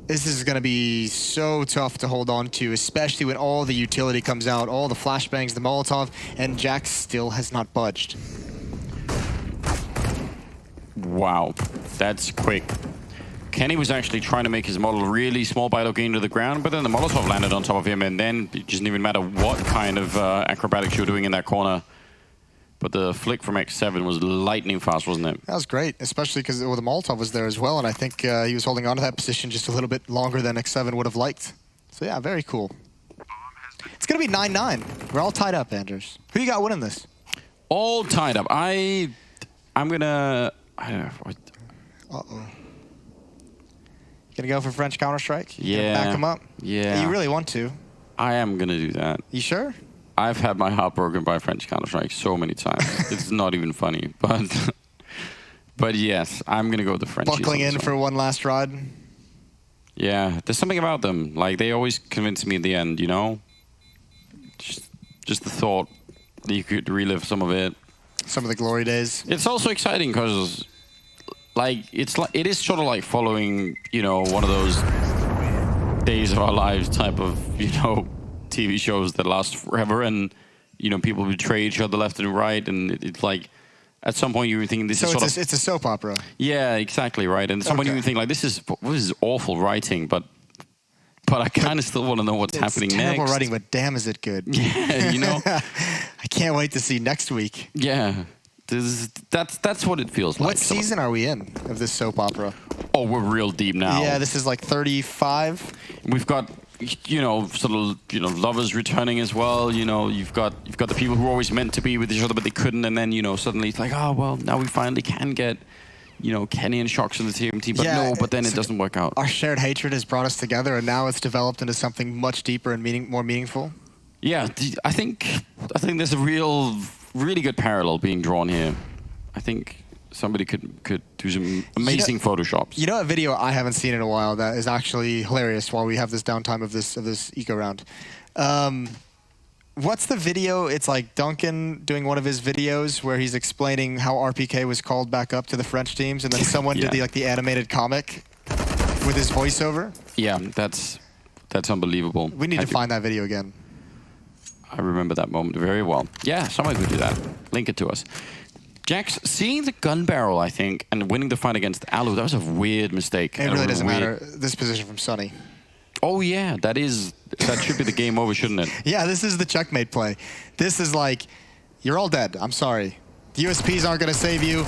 This is going to be so tough to hold on to, especially when all the utility comes out, all the flashbangs, the Molotov, and Jax still has not budged. Wow, that's quick. Kenny was actually trying to make his model really small by looking into the ground, but then the Molotov landed on top of him, and then it doesn't even matter what kind of acrobatics you're doing in that corner. But the flick from X7 was lightning fast, wasn't it? That was great, especially because the Molotov was there as well, and I think he was holding on to that position just a little bit longer than X7 would have liked. So yeah, very cool. It's going to be 9-9. We're all tied up, Anders. Who you got winning this? All tied up. I'm going to... I don't know. Uh-oh. Gonna go for French Counter-Strike? Yeah. Back him up? Yeah. You really want to? I am gonna do that. You sure? I've had my heart broken by French Counter-Strike so many times. It's not even funny, but yes, I'm gonna go with the French. Buckling in for one last ride? Yeah, there's something about them. Like, they always convince me in the end, Just the thought that you could relive some of it. Some of the glory days. It's also exciting because... it is sort of like following, one of those days of our lives type of, TV shows that last forever, and, people betray each other left and right, and it's like At some point, you were thinking this so is sort of... it's a soap opera. Yeah, exactly, right. And at some point, you would think, like, this is awful writing, but I kind of still want to know what's happening next. It's terrible writing, but damn, is it good. Yeah, you know? I can't wait to see next week. Yeah. That's what it feels like. What season are we in of this soap opera? Oh, we're real deep now. Yeah, this is like 35. We've got, sort of, lovers returning as well. You've got the people who were always meant to be with each other, but they couldn't. And then, suddenly it's like, oh, well, now we finally can get, Kenny and Shox in the TMT. But no, but then it doesn't work out. Our shared hatred has brought us together, and now it's developed into something much deeper and more meaningful. Yeah, I think there's a really good parallel being drawn here. I think somebody could do some amazing photoshops. You know a video I haven't seen in a while that is actually hilarious while we have this downtime of this eco round. What's the video? It's like Duncan doing one of his videos where he's explaining how RPK was called back up to the French teams, and then someone did the animated comic with his voiceover. Yeah, that's unbelievable. We need to find that video again. I remember that moment very well. Yeah, someone could do that. Link it to us. Jax, seeing the gun barrel, I think, and winning the fight against Alu, that was a weird mistake. It really doesn't matter. This position from Sunny. Oh, yeah. That should be the game over, shouldn't it? Yeah, this is the checkmate play. This is like, you're all dead. I'm sorry. The USPs aren't going to save you.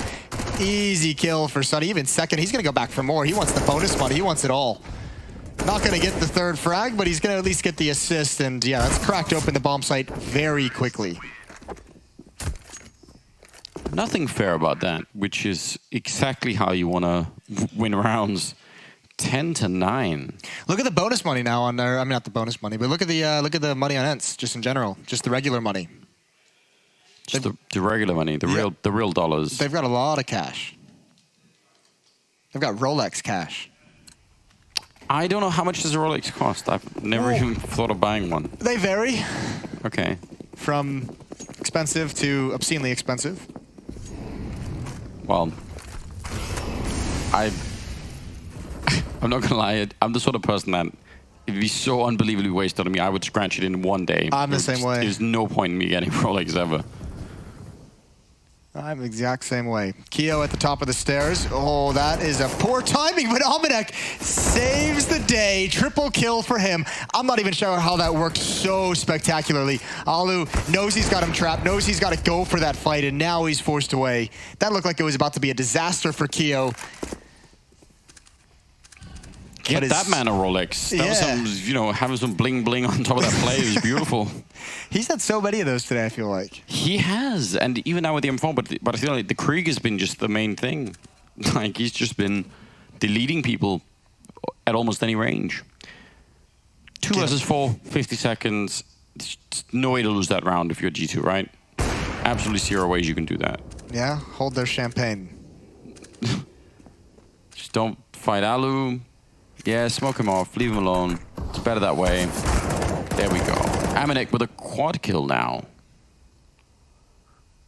Easy kill for Sunny. Even second, he's going to go back for more. He wants the bonus money. He wants it all. Not going to get the third frag, but he's going to at least get the assist. And yeah, that's cracked open the bomb site very quickly. Nothing fair about that, which is exactly how you want to win rounds. 10-9. Look at the bonus money now on there. I mean, not the bonus money, but look at the money on ENCE, just in general, just the regular money. Just the regular money, the real dollars. They've got a lot of cash. They've got Rolex cash. I don't know how much does a Rolex cost. I've never even thought of buying one. They vary. Okay. From expensive to obscenely expensive. Well, I'm not gonna lie, I'm the sort of person that it'd be so unbelievably wasted on me, I would scratch it in one day. I'm the same way. There's no point in me getting Rolex ever. I'm the exact same way. Keo at the top of the stairs. Oh, that is a poor timing, but Almanek saves the day. Triple kill for him. I'm not even sure how that worked so spectacularly. Alu knows he's got him trapped, knows he's got to go for that fight, and now he's forced away. That looked like it was about to be a disaster for Keo. Get that man a Rolex. That was some, having some bling bling on top of that play. It was beautiful. He's had so many of those today, I feel like. He has, and even now with the M4, but I feel like the Krieg has been just the main thing. Like, he's just been deleting people at almost any range. 2 versus 4, 50 seconds. There's no way to lose that round if you're G2, right? Absolutely 0 ways you can do that. Yeah, hold their champagne. Just don't fight Alu. Yeah, smoke him off, leave him alone. It's better that way. There we go. Amanek with a quad kill now.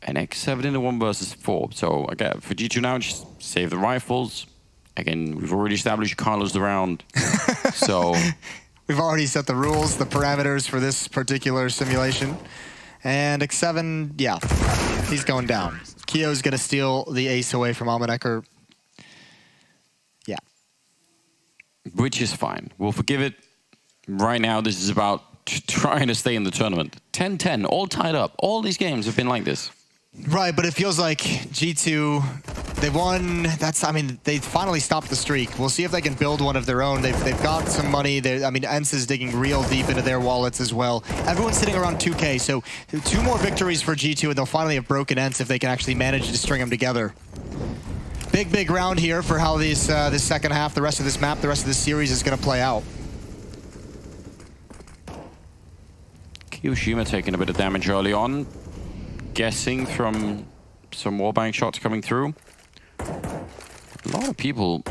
And X7 in a 1 versus 4. So again, for G2 now, just save the rifles. Again, we've already established Carlos the round. So we've already set the rules, the parameters for this particular simulation. And X7, yeah, he's going down. Keo's gonna steal the ace away from Almanek. Yeah. Which is fine. We'll forgive it. Right now, this is about trying to stay in the tournament. 10-10, all tied up. All these games have been like this. Right, but it feels like G2, they won. They finally stopped the streak. We'll see if they can build one of their own. They've got some money. ENCE is digging real deep into their wallets as well. Everyone's sitting around 2K, so 2 more victories for G2, and they'll finally have broken ENCE if they can actually manage to string them together. Big round here for how this second half, the rest of this map, the rest of this series is going to play out. Kiyoshima taking a bit of damage early on. Guessing from some wallbang shots coming through. A lot of people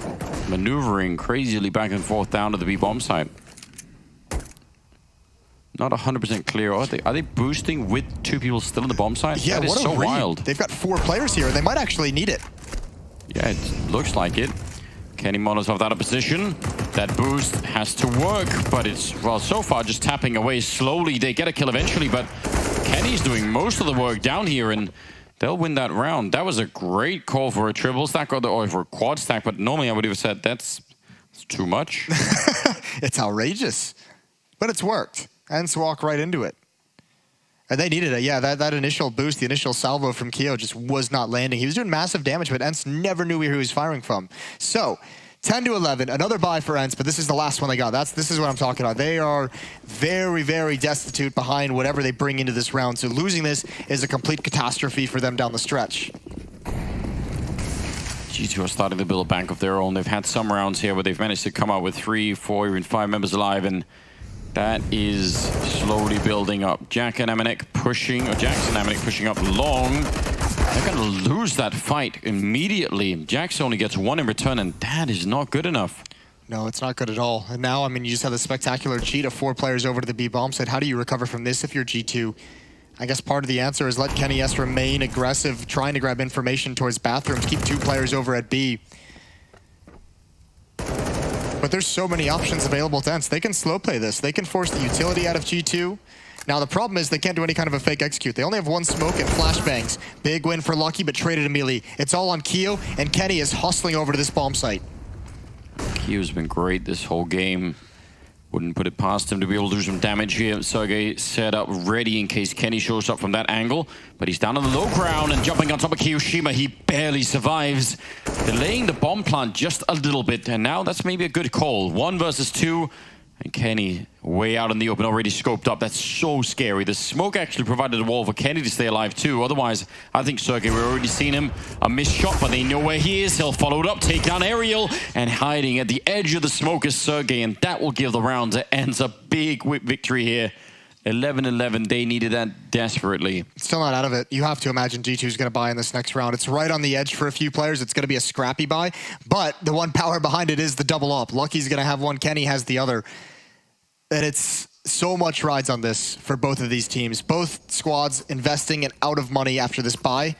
maneuvering crazily back and forth down to the B bomb site. Not 100% clear. Are they boosting with 2 people still in the bomb site? Yeah, that is so wild. They've got 4 players here. They might actually need it. Yeah, it looks like it. Kenny Molotov out of position. That boost has to work, but it's, well, so far just tapping away slowly. They get a kill eventually, but Kenny's doing most of the work down here, and they'll win that round. That was a great call for a triple stack or for a quad stack, but normally I would have said that's too much. It's outrageous, but it's worked. ENCE walk right into it. And they needed it. Yeah, that initial boost, the initial salvo from Keo just was not landing. He was doing massive damage, but ENCE never knew where he was firing from. So, 10-11, another buy for ENCE, but this is the last one they got. This is what I'm talking about. They are very, very destitute behind whatever they bring into this round. So losing this is a complete catastrophe for them down the stretch. G2 are starting to build a bank of their own. They've had some rounds here where they've managed to come out with 3, 4, even 5 members alive, and that is slowly building up. Jack and Amanek pushing, or Jax and Amanek pushing up long. They're going to lose that fight immediately. Jax only gets 1 in return, and that is not good enough. No, it's not good at all. And now, I mean, you just have the spectacular cheat of 4 players over to the B bomb site. How do you recover from this if you're G2? I guess part of the answer is let Kenny S remain aggressive, trying to grab information towards bathrooms, keep 2 players over at B. But there's so many options available to ENCE. They can slow play this. They can force the utility out of G2. Now, the problem is they can't do any kind of a fake execute. They only have 1 smoke and flashbangs. Big win for Lucky, but traded immediately. It's all on Keo, and Kenny is hustling over to this bomb site. Keo's been great this whole game. Wouldn't put it past him to be able to do some damage here. Sergey set up ready in case Kenny shows up from that angle. But he's down on the low ground and jumping on top of Kiyoshima. He barely survives. Delaying the bomb plant just a little bit. And now that's maybe a good call. 1 versus 2. And Kenny way out in the open, already scoped up. That's so scary. The smoke actually provided a wall for Kenny to stay alive too. Otherwise, I think Sergey, we've already seen him. A missed shot, but they know where he is. He'll follow it up, take down Aerial, and hiding at the edge of the smoke is Sergey, and that will give the round to ENCE a big victory here. 11-11, they needed that desperately. Still not out of it. You have to imagine G2 is going to buy in this next round. It's right on the edge for a few players. It's going to be a scrappy buy, but the one power behind it is the double up. Lucky's going to have one, Kenny has the other. And it's so much rides on this for both of these teams. Both squads investing and out of money after this buy.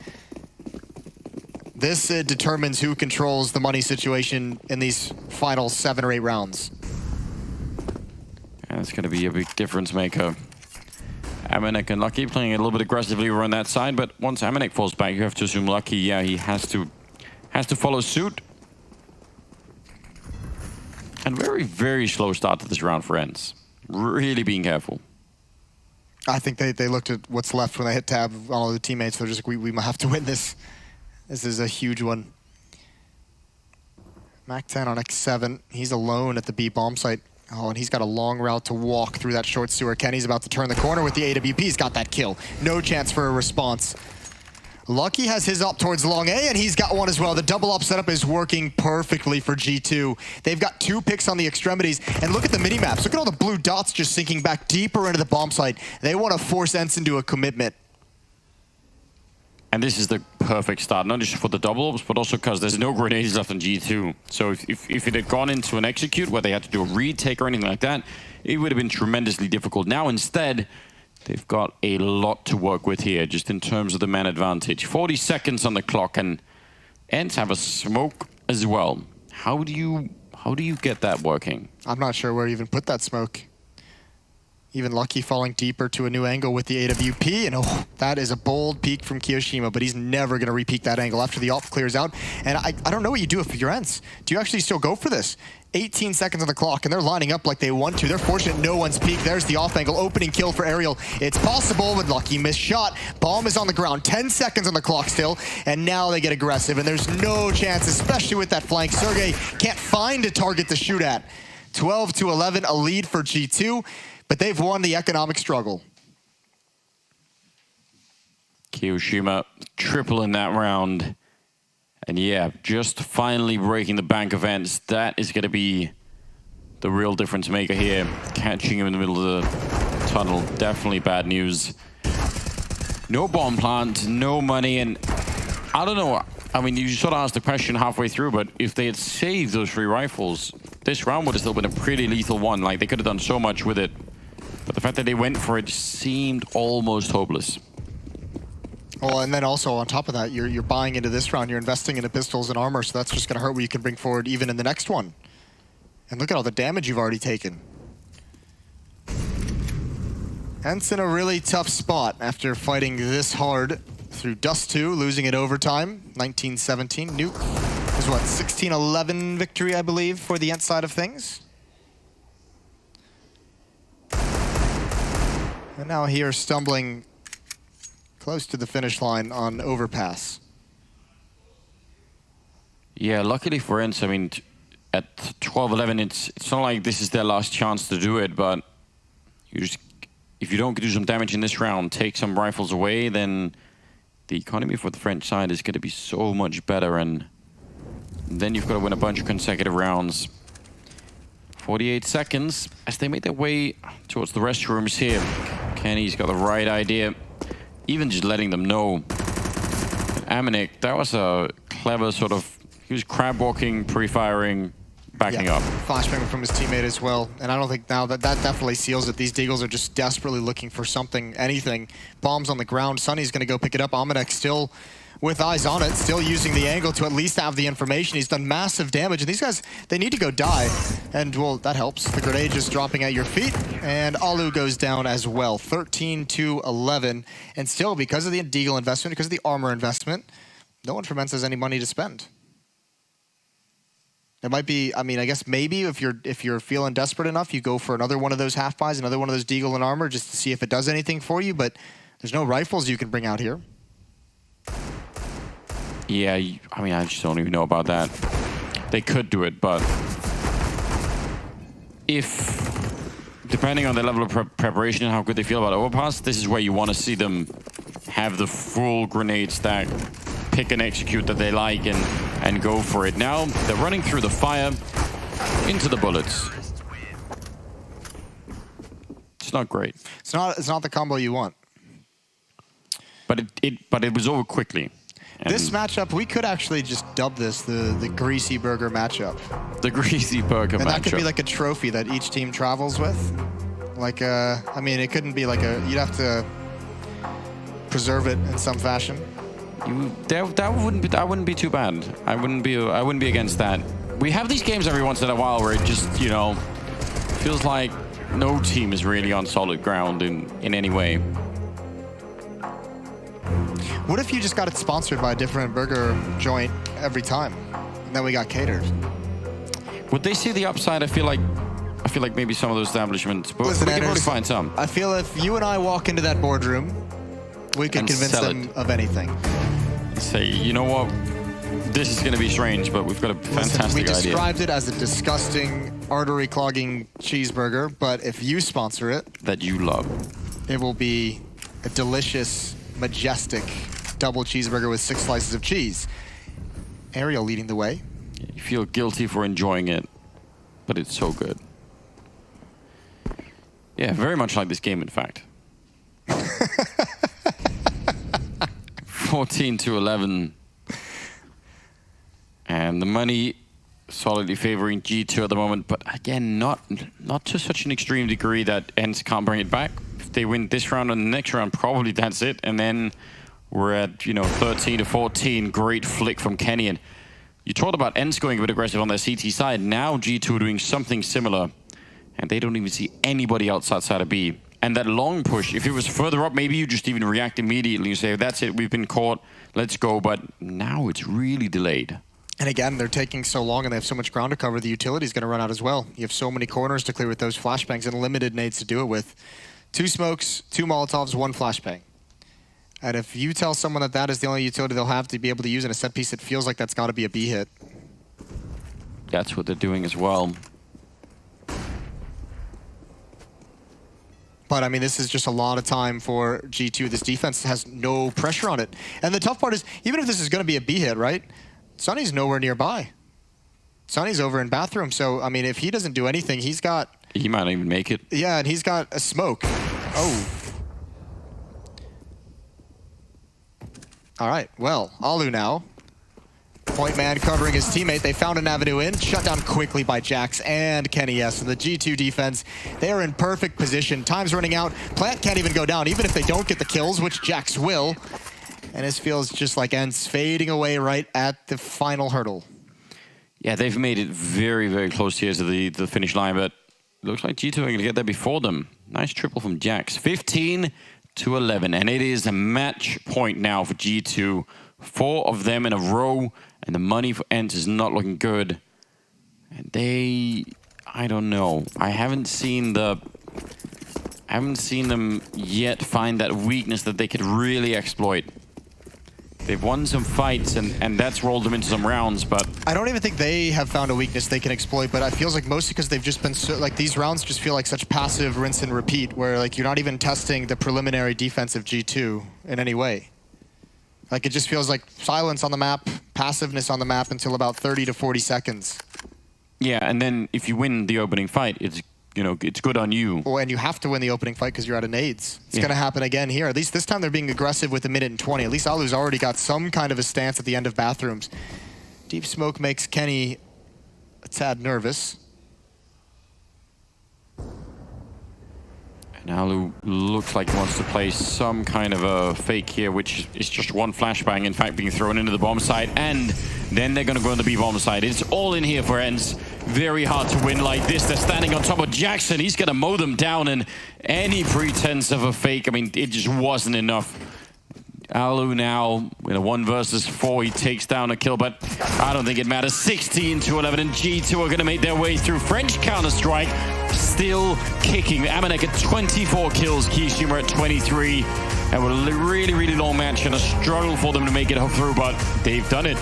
This determines who controls the money situation in these final 7 or 8 rounds. And it's going to be a big difference maker. Amanek and Lucky playing a little bit aggressively over on that side, but once Amanek falls back, you have to assume Lucky, yeah, he has to follow suit. And very, very slow start to this round for ENCE. Really being careful. I think they looked at what's left when they hit tab on all the teammates. They're just like, we might have to win this. This is a huge one. Mac 10 on X7. He's alone at the B bomb site. Oh, and he's got a long route to walk through that short sewer. Kenny's about to turn the corner with the AWP. He's got that kill. No chance for a response. Lucky has his up towards long A, and he's got one as well. The double up setup is working perfectly for G2. They've got 2 picks on the extremities, and look at the mini-maps. Look at all the blue dots just sinking back deeper into the bomb site. They want to force ENCE into a commitment. And this is the perfect start, not just for the double ups, but also because there's no grenades left on G2. So if it had gone into an execute where they had to do a retake or anything like that, it would have been tremendously difficult. Now instead, they've got a lot to work with here, just in terms of the man advantage. 40 seconds on the clock, and ENCE have a smoke as well. How do you get that working? I'm not sure where you even put that smoke. Even Lucky falling deeper to a new angle with the AWP, and oh, that is a bold peek from Kiyoshima, but he's never going to re-peek that angle after the off clears out. And I don't know what you do if you're ENCE. Do you actually still go for this? 18 seconds on the clock, and they're lining up like they want to. They're fortunate no one's peeked. There's the off angle, opening kill for Aerial. It's possible, but Lucky missed shot. Bomb is on the ground, 10 seconds on the clock still, and now they get aggressive, and there's no chance, especially with that flank. Sergey can't find a target to shoot at. 12-11, a lead for G2, but they've won the economic struggle. Kiyoshima triple in that round. And yeah, just finally breaking the bank of ENCE. That is going to be the real difference maker here. Catching him in the middle of the tunnel. Definitely bad news. No bomb plant, no money, and I don't know. I mean, you sort of asked the question halfway through, but if they had saved those 3 rifles, this round would have still been a pretty lethal one. Like, they could have done so much with it. But the fact that they went for it seemed almost hopeless. Well, and then also on top of that, you're buying into this round, you're investing into pistols and armor, so that's just going to hurt what you can bring forward even in the next one. And look at all the damage you've already taken. ENCE in a really tough spot after fighting this hard through Dust 2, losing it overtime, 19-17. Nuke is what, 16-11 victory, I believe, for the ENCE side of things. And now here, stumbling close to the finish line on overpass. Yeah, luckily for ENCE, I mean, at 12-11, it's not like this is their last chance to do it, but you just, if you don't do some damage in this round, take some rifles away, then the economy for the French side is going to be so much better, and then you've got to win a bunch of consecutive rounds. 48 seconds as they make their way towards the restrooms here. Kenny's got the right idea, even just letting them know. Amanek, that was a clever sort of, he was crab walking, pre-firing, backing up. Flashbang from his teammate as well. And I don't think now that definitely seals it. These Deagles are just desperately looking for something, anything. Bombs on the ground. Sunny's going to go pick it up. Amanek still with eyes on it, still using the angle to at least have the information. He's done massive damage. And these guys, they need to go die. And, well, that helps. The grenade just dropping at your feet. And Alu goes down as well. 13-11. And still, because of the Deagle investment, because of the armor investment, no one from ENCE has any money to spend. It might be, I mean, I guess maybe if you're feeling desperate enough, you go for another one of those half buys, another one of those Deagle and armor, just to see if it does anything for you. But there's no rifles you can bring out here. Yeah, I mean, I just don't even know about that. They could do it, but depending on the level of preparation and how good they feel about overpass, this is where you want to see them have the full grenade stack, pick and execute that they like, and go for it. Now they're running through the fire into the bullets. It's not great. It's not the combo you want. But it was over quickly. And this matchup, we could actually just dub this the Greasy Burger matchup. The Greasy Burger matchup. And that could be like a trophy that each team travels with. Like, I mean, it couldn't be like you'd have to preserve it in some fashion. That wouldn't be too bad. I wouldn't be against that. We have these games every once in a while where it just, you know, feels like no team is really on solid ground in any way. What if you just got it sponsored by a different burger joint every time, and then we got catered? Would they see the upside? I feel like maybe some of those establishments, but listen, we can probably find some. I feel if you and I walk into that boardroom, we could convince them of anything. Say, you know what? This is going to be strange, but we've got a fantastic idea. We described it as a disgusting, artery-clogging cheeseburger, but if you sponsor it... That you love. It will be a delicious, majestic double cheeseburger with 6 slices of cheese. Ariel leading the way. You feel guilty for enjoying it, but it's so good. Yeah, very much like this game, in fact. 14-11. And the money solidly favoring G2 at the moment, but again, not to such an extreme degree that ENCE can't bring it back. If they win this round and the next round, probably that's it. And then we're at, 13-14. Great flick from Kenny. And you talked about ENCE going a bit aggressive on their CT side. Now G2 are doing something similar, and they don't even see anybody outside side of B. And that long push, if it was further up, maybe you just even react immediately. You say, that's it, we've been caught, let's go. But now it's really delayed. And again, they're taking so long and they have so much ground to cover, the utility's going to run out as well. You have so many corners to clear with those flashbangs and limited nades to do it with. 2 smokes, 2 Molotovs, 1 flashbang. And if you tell someone that is the only utility they'll have to be able to use in a set piece, it feels like that's got to be a B hit. That's what they're doing as well. But, I mean, this is just a lot of time for G2. This defense has no pressure on it. And the tough part is, even if this is going to be a B hit, right? Sunny's nowhere nearby. Sunny's over in bathroom. So, I mean, if he doesn't do anything, he's got... He might not even make it. Yeah, and he's got a smoke. Oh. All right, well, Alu now. Point man covering his teammate. They found an avenue in. Shut down quickly by Jax and Kenny S. And the G2 defense, they are in perfect position. Time's running out. Plant can't even go down, even if they don't get the kills, which Jax will. And this feels just like ENCE fading away right at the final hurdle. Yeah, they've made it very, very close here to the finish line, but looks like G2 are going to get there before them. Nice triple from Jax. 15-12 11, and it is a match point now for G2. 4 of them in a row, and the money for ENCE is not looking good. And I don't know. I haven't seen them yet find that weakness that they could really exploit. They've won some fights, and that's rolled them into some rounds, but... I don't even think they have found a weakness they can exploit, but it feels like mostly because they've just been so, like, these rounds just feel like such passive rinse and repeat, where like you're not even testing the preliminary defense of G2 in any way. Like, it just feels like silence on the map, passiveness on the map until about 30 to 40 seconds. Yeah, and then if you win the opening fight, it's good on you. Well, and you have to win the opening fight because you're out of nades. It's going to happen again here. At least this time they're being aggressive with a minute and 20. At least Alu's already got some kind of a stance at the end of bathrooms. Deep smoke makes Kenny a tad nervous. And Alu looks like he wants to play some kind of a fake here, which is just one flashbang, in fact, being thrown into the bomb site. And then they're going to go on the B bomb site. It's all in here for ENCE. Very hard to win like this. They're standing on top of Jackson. He's going to mow them down, and any pretense of a fake, I mean, it just wasn't enough. Alu now, in a 1 versus 4, he takes down a kill, but I don't think it matters. 16 to 11, and G2 are going to make their way through. French Counter-Strike still kicking. Amanek at 24 kills, Kishima at 23. And a really, really long match and a struggle for them to make it through, but they've done it.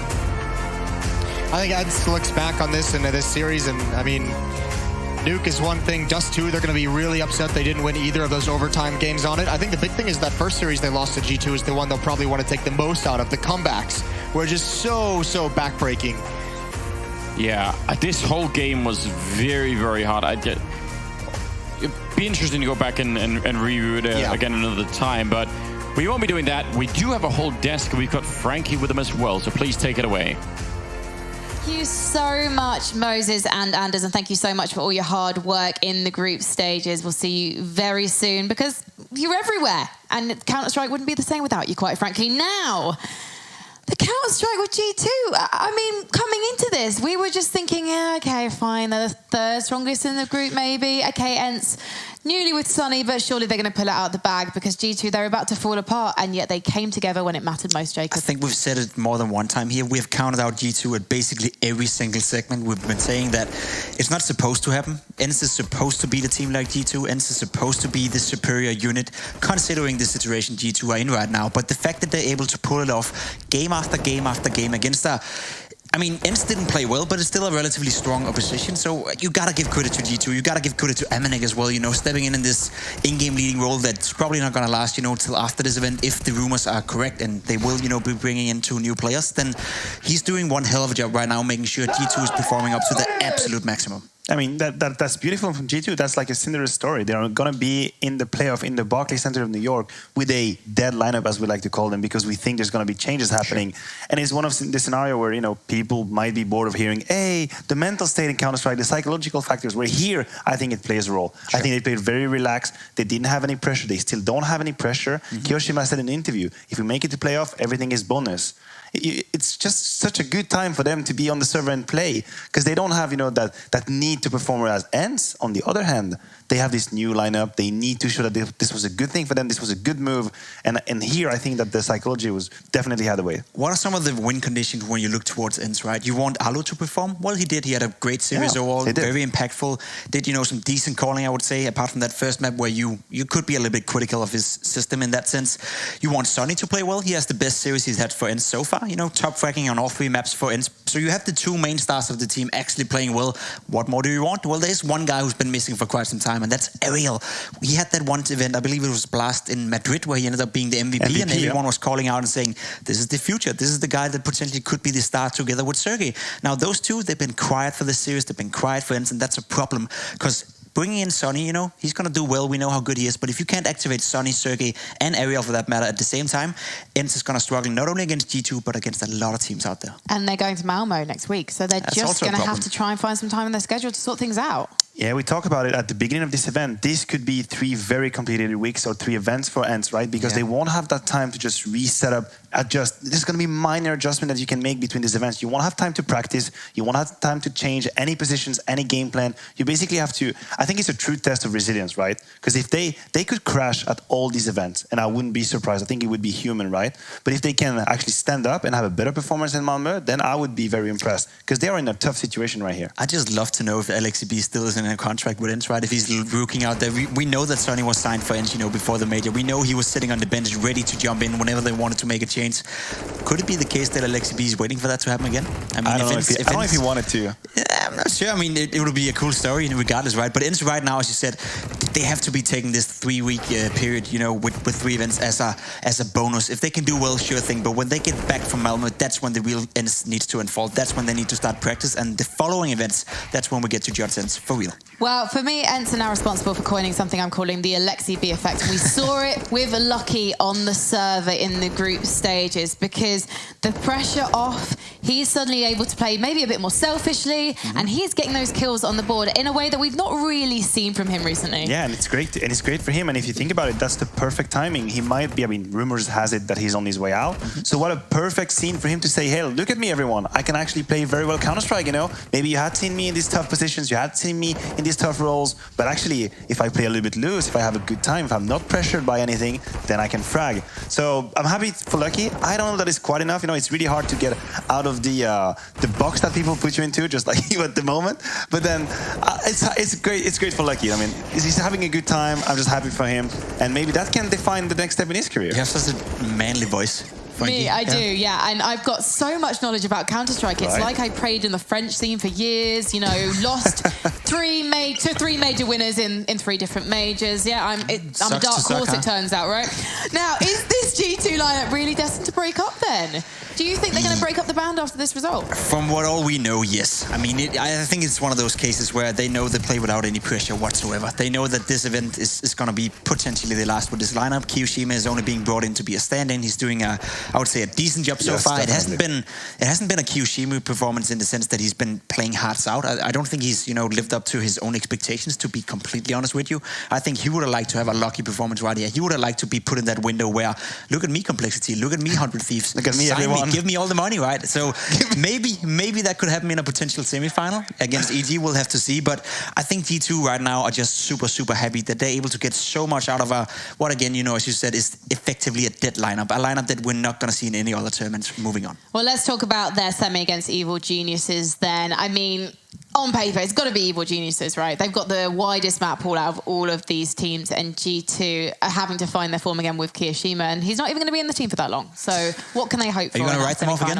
I think ENCE looks back on this and this series, and I mean, Nuke is one thing, Dust 2, they're going to be really upset they didn't win either of those overtime games on it. I think the big thing is that first series they lost to G2 is the one they'll probably want to take the most out of. The comebacks were just so backbreaking. Yeah, this whole game was very, very hard. It'd be interesting to go back and review it again another time, but we won't be doing that. We do have a whole desk, and we've got Frankie with them as well, so please take it away. Thank you so much, Moses and Anders, and thank you so much for all your hard work in the group stages. We'll see you very soon because you're everywhere, and Counter-Strike wouldn't be the same without you, quite frankly. Now, the Counter-Strike with G2, I mean, coming into this, we were just thinking, yeah, okay, fine, they're the 3rd strongest in the group, maybe. Okay, ENCE, newly with Sunny, but surely they're going to pull it out of the bag because G2, they're about to fall apart, and yet they came together when it mattered most, Jacob. I think we've said it more than one time here. We've counted out G2 at basically every single segment. We've been saying that it's not supposed to happen. ENCE is supposed to beat a team like G2. ENCE is supposed to be the superior unit, considering the situation G2 are in right now. But the fact that they're able to pull it off game after game after game against I mean, ENCE didn't play well, but it's still a relatively strong opposition. So you gotta give credit to G2. You gotta give credit to Amanek as well. You know, stepping in this in-game leading role that's probably not gonna last, you know, till after this event. If the rumors are correct and they will, you know, be bringing in 2 new players, then he's doing one hell of a job right now, making sure G2 is performing up to the absolute maximum. I mean, that's beautiful from G2. That's like a Cinderella story. They're going to be in the playoff in the Barclays Center of New York with a dead lineup, as we like to call them, because we think there's going to be changes happening. Sure. And it's one of the scenario where, you know, people might be bored of hearing, hey, the mental state in Counter-Strike, the psychological factors, where here, I think it plays a role. Sure. I think they played very relaxed. They didn't have any pressure. They still don't have any pressure. Kyoshima said in an interview, if we make it to playoff, everything is bonus. It's just such a good time for them to be on the server and play, because they don't have, you know, that need to perform. Whereas ENCE, on the other hand, they have this new lineup. They need to show that this was a good thing for them. This was a good move. And here, I think that the psychology was definitely had a way. What are some of the win conditions when you look towards ENCE, right? You want Alu to perform? Well, he did. He had a great series overall, very impactful. Did, you know, some decent calling, I would say, apart from that first map where you could be a little bit critical of his system in that sense. You want Sunny to play well. He has the best series he's had for ENCE so far. You know, top fracking on all 3 maps for ENCE. So you have the 2 main stars of the team actually playing well. What more do you want? Well, there's one guy who's been missing for quite some time, and that's Ariel. He had that one event, I believe it was Blast in Madrid, where he ended up being the MVP and everyone was calling out and saying, this is the future. This is the guy that potentially could be the star together with Sergey. Now, those 2, they've been quiet for the series. They've been quiet for ENCE, and that's a problem, because bringing in Sonny, you know, he's going to do well. We know how good he is. But if you can't activate Sonny, Sergey, and Ariel for that matter at the same time, ENCE is going to struggle not only against G2, but against a lot of teams out there. And they're going to Malmo next week. So they're just going to have to try and find some time in their schedule to sort things out. Yeah, we talked about it at the beginning of this event. This could be 3 very complicated weeks or 3 events for ENCE, right? Because they won't have that time to just reset up, adjust. There's going to be minor adjustment that you can make between these events. You won't have time to practice. You won't have time to change any positions, any game plan. You basically have to, I think it's a true test of resilience, right? Because if they could crash at all these events, and I wouldn't be surprised, I think it would be human, right? But if they can actually stand up and have a better performance in Malmö, then I would be very impressed. Because they are in a tough situation right here. I just love to know if LXCB still is in a contract with ENCE, right? If he's rooking out there. We know that Sonny was signed for ENCE, you know, before the major. We know he was sitting on the bench ready to jump in whenever they wanted to make a change. Could it be the case that LXCB is waiting for that to happen again? I mean, I don't know if he wanted to. Yeah, I'm not sure. I mean, it would be a cool story regardless, right? But ENCE right now, as you said, they have to be taking this 3-week period, you know, with 3 events as a bonus. If they can do well, sure thing. But when they get back from Malmö, that's when the real ENCE needs to unfold. That's when they need to start practice. And the following events, that's when we get to judge ENCE for real. Well, for me, ENCE are now responsible for coining something I'm calling the LXCB effect. We saw it with Lucky on the server in the group stages because the pressure off, he's suddenly able to play maybe a bit more selfishly, and he's getting those kills on the board in a way that we've not really seen from him recently. Yeah, and it's great. And it's great for him. And if you think about it, that's the perfect timing. He might be, I mean, rumors has it that he's on his way out. So what a perfect scene for him to say, hey, look at me, everyone. I can actually play very well Counter-Strike, you know? Maybe you had seen me in these tough positions, you had seen me in these tough roles, but actually, if I play a little bit loose, if I have a good time, if I'm not pressured by anything, then I can frag. So I'm happy for Lucky. I don't know that it's quite enough. You know, it's really hard to get out of the box that people put you into, just like you at the moment. But then it's great. It's great for Lucky. I mean, he's having a good time. I'm just happy for him, and maybe that can define the next step in his career. You have such a manly voice. Me, I do, yeah. And I've got so much knowledge about Counter-Strike. It's like I played in the French scene for years, you know, lost 3 major winners in 3 different majors. Yeah, I'm a dark horse, it turns out, right? Now, is this G2 lineup really destined to break up then? Do you think they're going to break up the band after this result? From what all we know, yes. I mean, I think it's one of those cases where they know they play without any pressure whatsoever. They know that this event is going to be potentially the last with this lineup. Kiyoshima is only being brought in to be a stand-in. He's doing I would say, a decent job so far. Definitely. It hasn't been a Kiyoshima performance in the sense that he's been playing hearts out. I don't think he's, you know, lived up to his own expectations, to be completely honest with you. I think he would have liked to have a Lucky performance right here. He would have liked to be put in that window where, look at me, Complexity, look at me, 100 Thieves. Look at me, everyone. Give me all the money, right? So maybe that could happen in a potential semi-final against EG. We'll have to see. But I think G2 right now are just super, super happy that they're able to get so much out of what, again, you know, as you said, is effectively a dead lineup. A lineup that we're not going to see in any other tournaments. Moving on. Well, let's talk about their semi against Evil Geniuses then. I mean, on paper, it's got to be Evil Geniuses, right? They've got the widest map pool out of all of these teams, and G2 are having to find their form again with Kiyoshima, and he's not even going to be in the team for that long. So what can they hope for? Are you going to write them off again?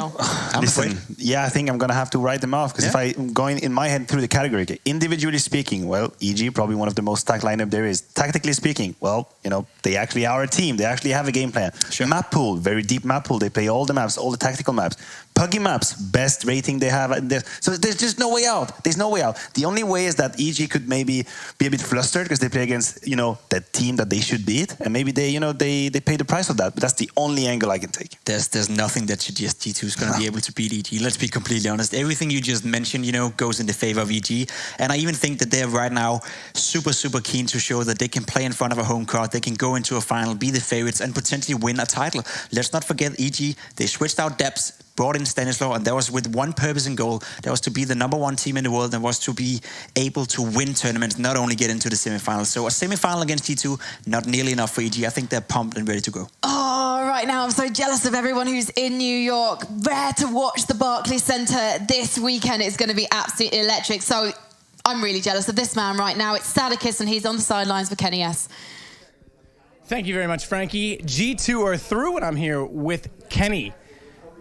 Listen, yeah, I think I'm going to have to write them off, because if I'm going in my head through the category, individually speaking, well, EG, probably one of the most stacked lineup there is. Tactically speaking, well, you know, they actually are a team. They actually have a game plan. Sure. Map pool, very deep map pool. They play all the maps, all the tactical maps. Puggy maps, best rating they have. So there's just no way out. There's no way out. The only way is that EG could maybe be a bit flustered because they play against, you know, that team that they should beat, and maybe they, you know, they pay the price of that. But that's the only angle I can take. There's nothing that suggests G2 is going to be able to beat EG. Let's be completely honest. Everything you just mentioned, you know, goes in the favor of EG. And I even think that they're right now super, super keen to show that they can play in front of a home crowd. They can go into a final, be the favorites, and potentially win a title. Let's not forget EG. They switched out depths, brought in Stanislaw, and that was with one purpose and goal. That was to be the #1 team in the world and was to be able to win tournaments, not only get into the semifinals. So a semifinal against G2, not nearly enough for EG. I think they're pumped and ready to go. Oh, right now I'm so jealous of everyone who's in New York. There to watch the Barclays Center this weekend. It's going to be absolutely electric. So I'm really jealous of this man right now. It's Sadakis, and he's on the sidelines for Kenny S. Thank you very much, Frankie. G2 are through, and I'm here with Kenny.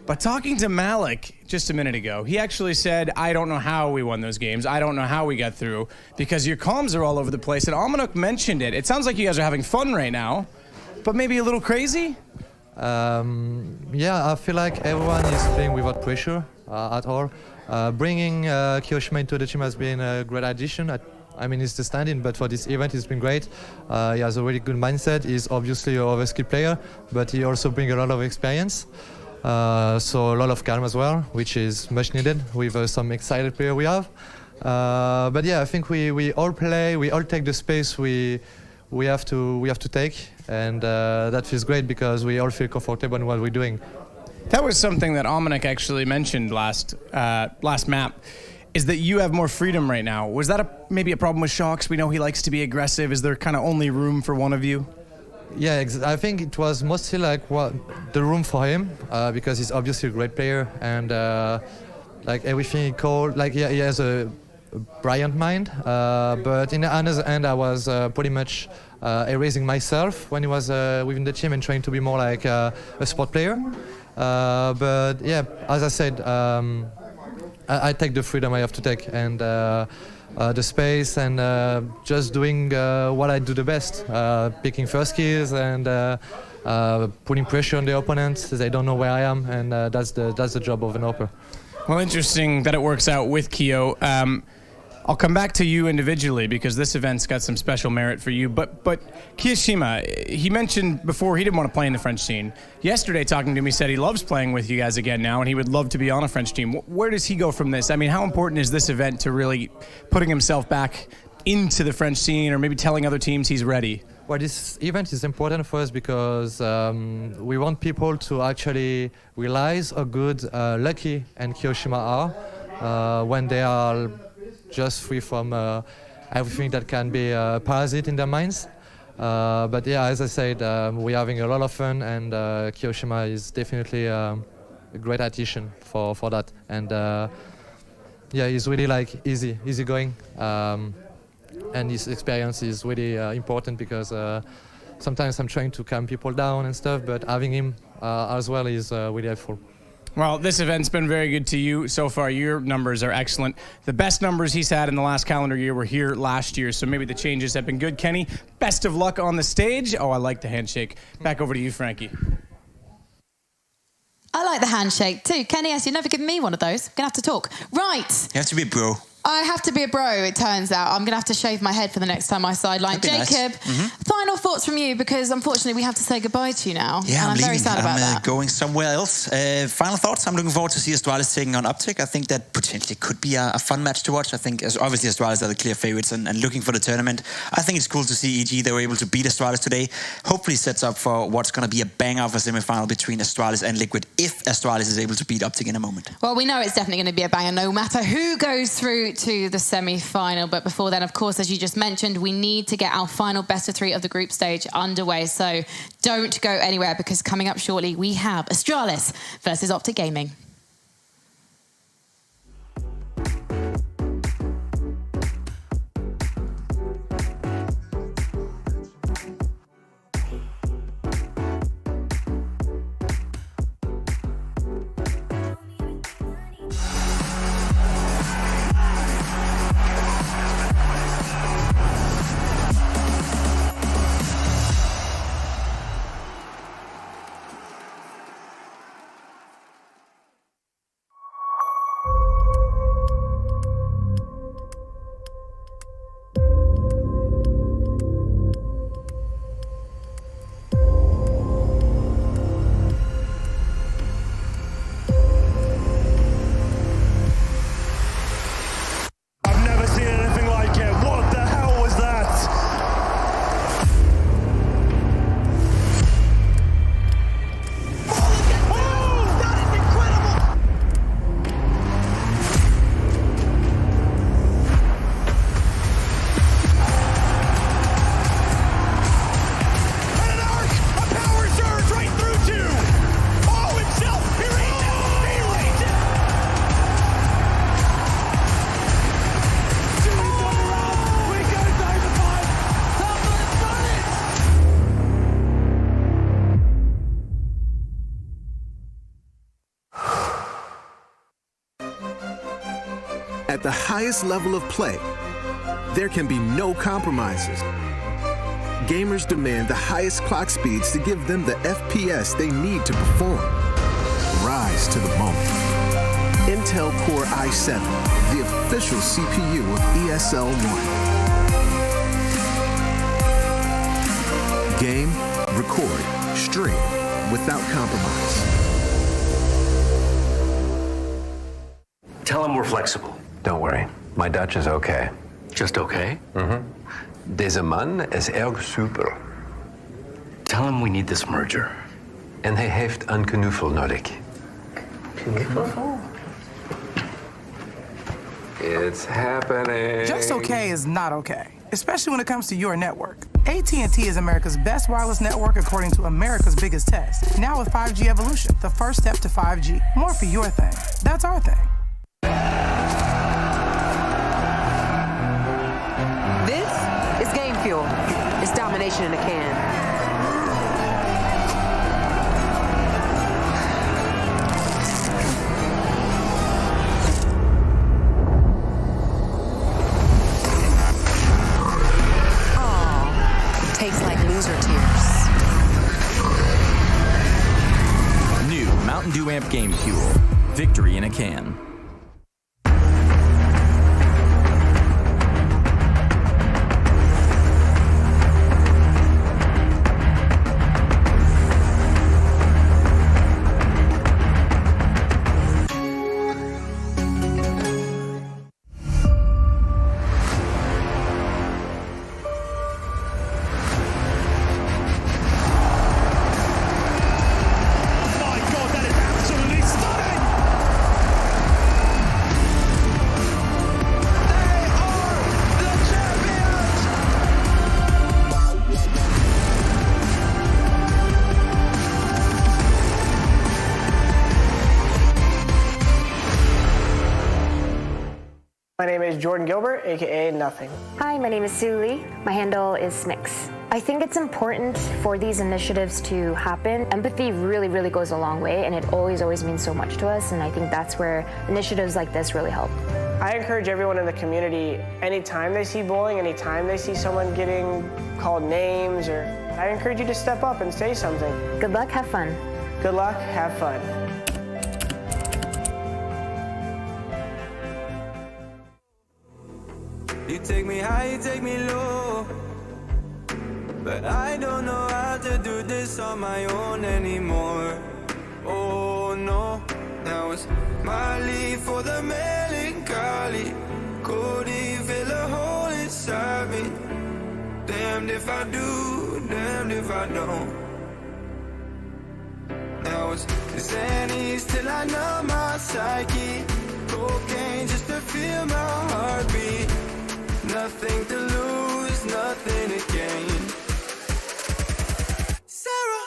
But talking to Malik just a minute ago, he actually said, I don't know how we won those games. I don't know how we got through because your comms are all over the place. And Almanuk mentioned it. It sounds like you guys are having fun right now, but maybe a little crazy? Yeah, I feel like everyone is playing without pressure at all. Bringing Kiyoshima into the team has been a great addition. I mean, it's the stand-in, but for this event, it's been great. He has a really good mindset. He's obviously an overskilled player, but he also brings a lot of experience. So a lot of calm as well, which is much needed with some excited player we have. But yeah, I think we all play, we all take the space we have to take, and that feels great because we all feel comfortable in what we're doing. That was something that Omnic actually mentioned last map, is that you have more freedom right now. Was that maybe a problem with Shox? We know he likes to be aggressive. Is there kind of only room for one of you? Yeah, I think it was mostly like the room for him because he's obviously a great player, and like everything he called, like he has a brilliant mind. But in the other end, I was pretty much erasing myself when he was within the team and trying to be more like a sport player. But yeah, as I said, I take the freedom I have to take, and the space, and just doing what I do the best, picking first kills and putting pressure on the opponents. They don't know where I am, and that's the job of an AWPer. Well, interesting that it works out with Keo. I'll come back to you individually because this event's got some special merit for you. But Kiyoshima, he mentioned before he didn't want to play in the French scene. Yesterday, talking to me, said he loves playing with you guys again now, and he would love to be on a French team. Where does he go from this? I mean, how important is this event to really putting himself back into the French scene, or maybe telling other teams he's ready? Well, this event is important for us because we want people to actually realize how good Lucky and Kiyoshima are when they are just free from everything that can be a parasite in their minds. But yeah, as I said, we're having a lot of fun, and Kiyoshima is definitely a great addition for that. And yeah, he's really like easygoing, and his experience is really important because sometimes I'm trying to calm people down and stuff, but having him as well is really helpful. Well, this event's been very good to you so far. Your numbers are excellent. The best numbers he's had in the last calendar year were here last year, so maybe the changes have been good. Kenny, best of luck on the stage. Oh, I like the handshake. Back over to you, Frankie. I like the handshake too. Kenny, you've never given me one of those. I'm going to have to talk. Right. You have to be a bro. I have to be a bro, it turns out. I'm going to have to shave my head for the next time I sideline. Jacob, nice. Final thoughts from you, because unfortunately we have to say goodbye to you now. Yeah, and I'm very sad about that. I'm going somewhere else. Final thoughts, I'm looking forward to see Astralis taking on Uptick. I think that potentially could be a fun match to watch. I think obviously Astralis are the clear favorites and looking for the tournament. I think it's cool to see EG, they were able to beat Astralis today. Hopefully sets up for what's going to be a banger of a semi-final between Astralis and Liquid if Astralis is able to beat Uptick in a moment. Well, we know it's definitely going to be a banger no matter who goes through to the semi-final. But before then, of course, as you just mentioned, we need to get our final best of 3 of the group stage underway. So don't go anywhere, because coming up shortly, we have Astralis versus Optic Gaming. At the highest level of play, there can be no compromises. Gamers demand the highest clock speeds to give them the FPS they need to perform. Rise to the moment. Intel Core i7, the official CPU of ESL 1. Game, record, stream without compromise. Tell them we're flexible. Don't worry. My Dutch is okay. Just okay? Deze man is erg super. Tell him we need this merger. En hij heeft een knuffel nodig. Knuffel? It's happening. Just okay is not okay, especially when it comes to your network. AT&T is America's best wireless network according to America's biggest test. Now with 5G evolution, the first step to 5G. More for your thing. That's our thing. This is game fuel. It's domination in a can. Tastes like loser tears. New Mountain Dew Amp Game Fuel. Victory in a can. My name is Jordan Gilbert, aka Nothing. Hi, my name is Sue Lee. My handle is Smix. I think it's important for these initiatives to happen. Empathy really, really goes a long way, and it always, always means so much to us, and I think that's where initiatives like this really help. I encourage everyone in the community, anytime they see bullying, anytime they see someone getting called names, I encourage you to step up and say something. Good luck, have fun. Good luck, have fun. You take me high, you take me low, but I don't know how to do this on my own anymore. Oh no, now it's my leave for the melancholy. Cody fill a hole inside me. Damned if I do, damned if I don't. Now it's Xannies till I numb my psyche. Cocaine just to feel my heartbeat. Nothing to lose, nothing to gain. Sarah.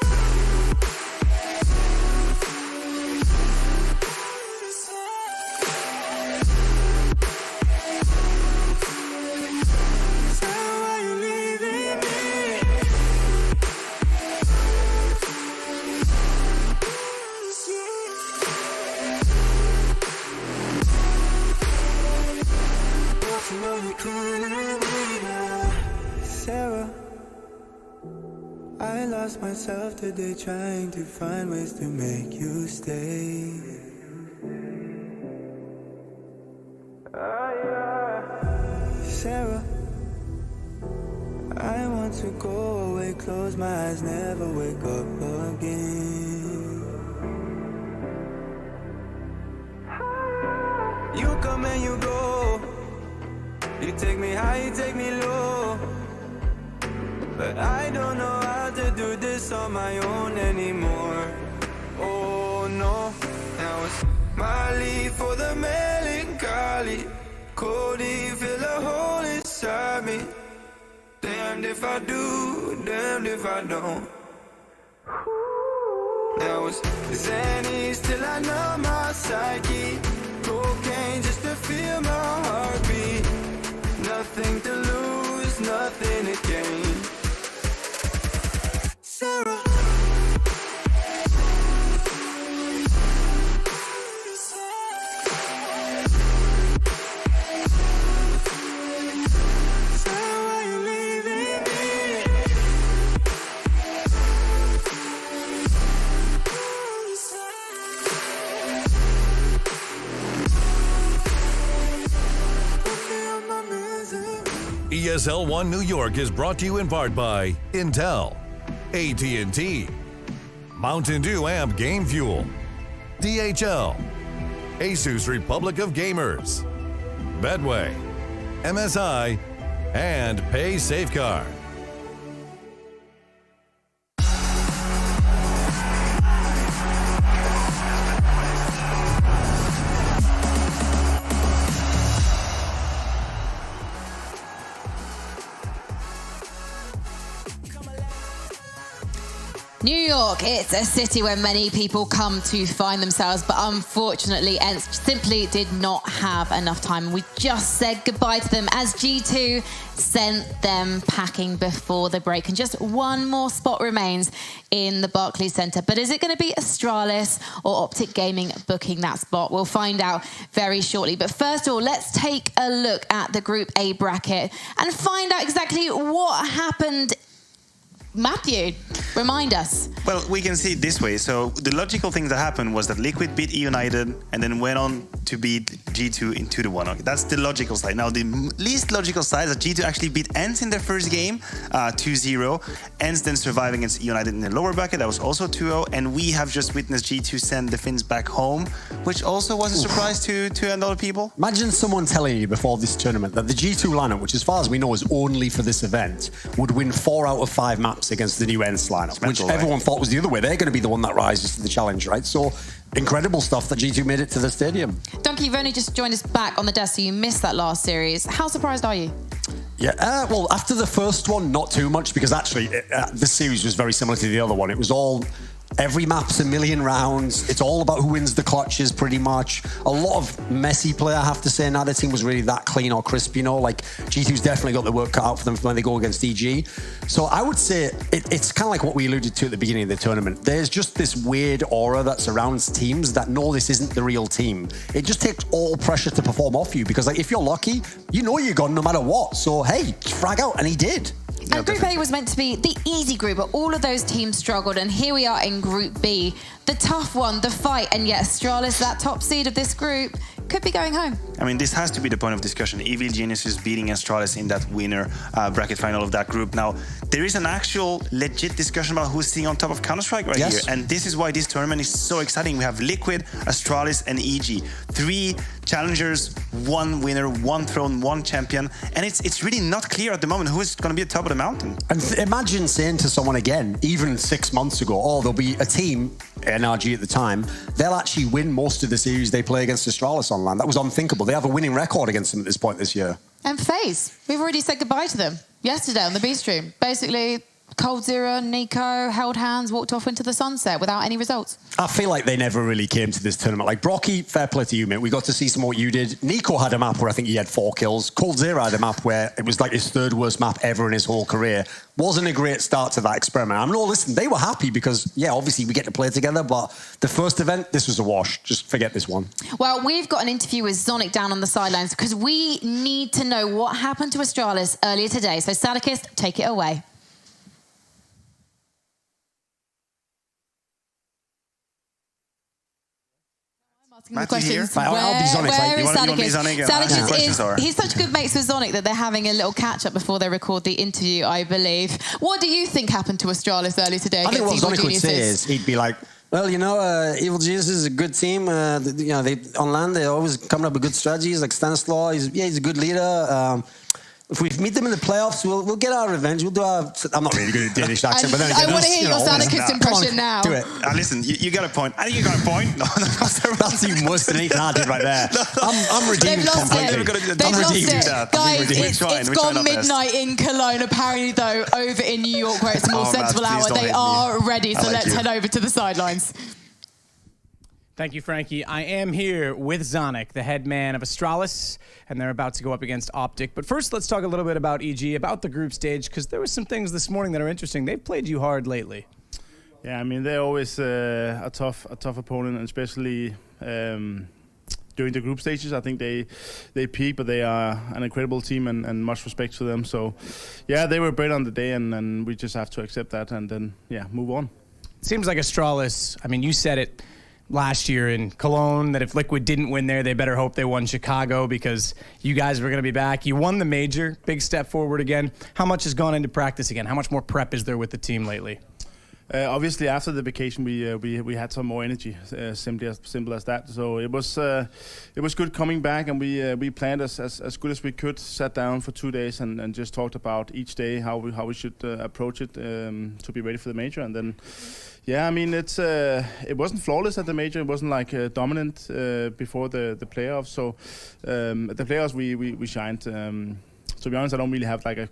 Sarah, why you leaving me? Sarah, I lost myself today trying to find ways to make you stay. Sarah, I want to go away, close my eyes, never wake up again. You come and you go. You take me high, you take me low, but I don't know how to do this on my own anymore. Oh no, now it's my leave for the melancholy. Cody fill a hole inside me. Damned if I do, damned if I don't. Now it's Xannies till I numb my psyche. Cocaine just to feel my heartbeat. Nothing to lose, nothing to gain. Sarah. Sarah, why you leaving me? ESL 1 New York is brought to you in part by Intel, AT&T, Mountain Dew Amp Game Fuel, DHL, Asus Republic of Gamers, Betway, MSI, and Pay Safeguard. New York, it's a city where many people come to find themselves, but unfortunately, ENCE simply did not have enough time. We just said goodbye to them as G2 sent them packing before the break. And just one more spot remains in the Barclays Center. But is it going to be Astralis or Optic Gaming booking that spot? We'll find out very shortly. But first of all, let's take a look at the Group A bracket and find out exactly what happened. Matthew, remind us. Well, we can see it this way. So the logical thing that happened was that Liquid beat United and then went on to beat G2 in 2-1. Okay, that's the logical side. Now, the least logical side is that G2 actually beat ENCE in their first game, 2-0. ENCE then survived against United in the lower bracket. That was also 2-0. And we have just witnessed G2 send the Finns back home, which also was a surprise to a lot of people. Imagine someone telling you before this tournament that the G2 lineup, which as far as we know is only for this event, would win 4 out of 5 maps against the new ENCE lineup, which everyone thought was the other way. They're going to be the one that rises to the challenge, right? So incredible stuff that G2 made it to the stadium. Donkey, you've only just joined us back on the desk, so you missed that last series. How surprised are you? Yeah, well, after the first one, not too much, because actually this series was very similar to the other one. It was all... Every map's a million rounds. It's all about who wins the clutches, pretty much. A lot of messy play, I have to say. Neither team was really that clean or crisp, you know. Like, G2's definitely got the work cut out for them when they go against EG. So I would say it's kind of like what we alluded to at the beginning of the tournament. There's just this weird aura that surrounds teams that know this isn't the real team. It just takes all pressure to perform off you, because, like, if you're lucky, you know you're gone no matter what. So, hey, frag out, and he did. And Group A was meant to be the easy group, but all of those teams struggled. And here we are in Group B, the tough one, the fight. And yet Astralis, that top seed of this group, could be going home. I mean, this has to be the point of discussion. Evil Geniuses beating Astralis in that winner bracket final of that group. Now, there is an actual legit discussion about who's sitting on top of Counter-Strike right here. And this is why this tournament is so exciting. We have Liquid, Astralis, and EG. 3 challengers, 1 winner, 1 throne, 1 champion. And it's really not clear at the moment who is going to be at the top of the mountain. And imagine saying to someone again, even 6 months ago, oh, there'll be a team, NRG at the time, they'll actually win most of the series they play against Astralis online. That was unthinkable. They have a winning record against them at this point this year. And FaZe, we've already said goodbye to them yesterday on the B stream. Basically, coldzera, Nico held hands, walked off into the sunset without any results. I feel like they never really came to this tournament. Like, Brocky, fair play to you, mate. We got to see some of what you did. Nico had a map where I think he had 4 kills. coldzera had a map where it was like his 3rd worst map ever in his whole career. Wasn't a great start to that experiment. I mean, listen, they were happy because, yeah, obviously we get to play together, but the first event, this was a wash. Just forget this one. Well, we've got an interview with Zonic down on the sidelines because we need to know what happened to Astralis earlier today. So, Sadakist, take it away. Matthew here? I'll be Zonic. Where is Sadakist? He's such good mates with Zonic that they're having a little catch-up before they record the interview, I believe. What do you think happened to Astralis earlier today? I think what Zonic would say is, he'd be like, well, you know, Evil Geniuses is a good team. You know, on LAN, they're always coming up with good strategies, like Stanislaw. He's a good leader. If we meet them in the playoffs, we'll get our revenge. We'll do our... I'm not really good at Danish accent, but then again... I want to hear your Sadakist impression now. Do it. Listen, you got a point. I think you got a point. No, that's even worse than Ethan I did right there. I'm redeemed completely. They've lost it. Guys, it's gone midnight in Cologne. Apparently, though, over in New York, where it's a more sensible hour, they are ready. So let's head over to the sidelines. Thank you, Frankie. I am here with Zonic, the head man of Astralis, and they're about to go up against Optic. But first, let's talk a little bit about EG, about the group stage, because there were some things this morning that are interesting. They've played you hard lately. Yeah, I mean, they're always a tough opponent, and especially during the group stages. I think they peak, but they are an incredible team, and much respect to them. So, yeah, they were great on the day, and we just have to accept that and then, yeah, move on. It seems like Astralis, I mean, you said it last year in Cologne that if Liquid didn't win there, they better hope they won Chicago because you guys were going to be back. You won the major, big step forward again. How much has gone into practice again? How much more prep is there with the team lately? Obviously, after the vacation, we had some more energy. Simple as that. So it was good coming back, and we planned as good as we could. Sat down for 2 days and just talked about each day how we should approach it to be ready for the major. And then, yeah, I mean it wasn't flawless at the major. It wasn't like dominant before the playoffs. So at the playoffs we shined. To be honest, I don't really have like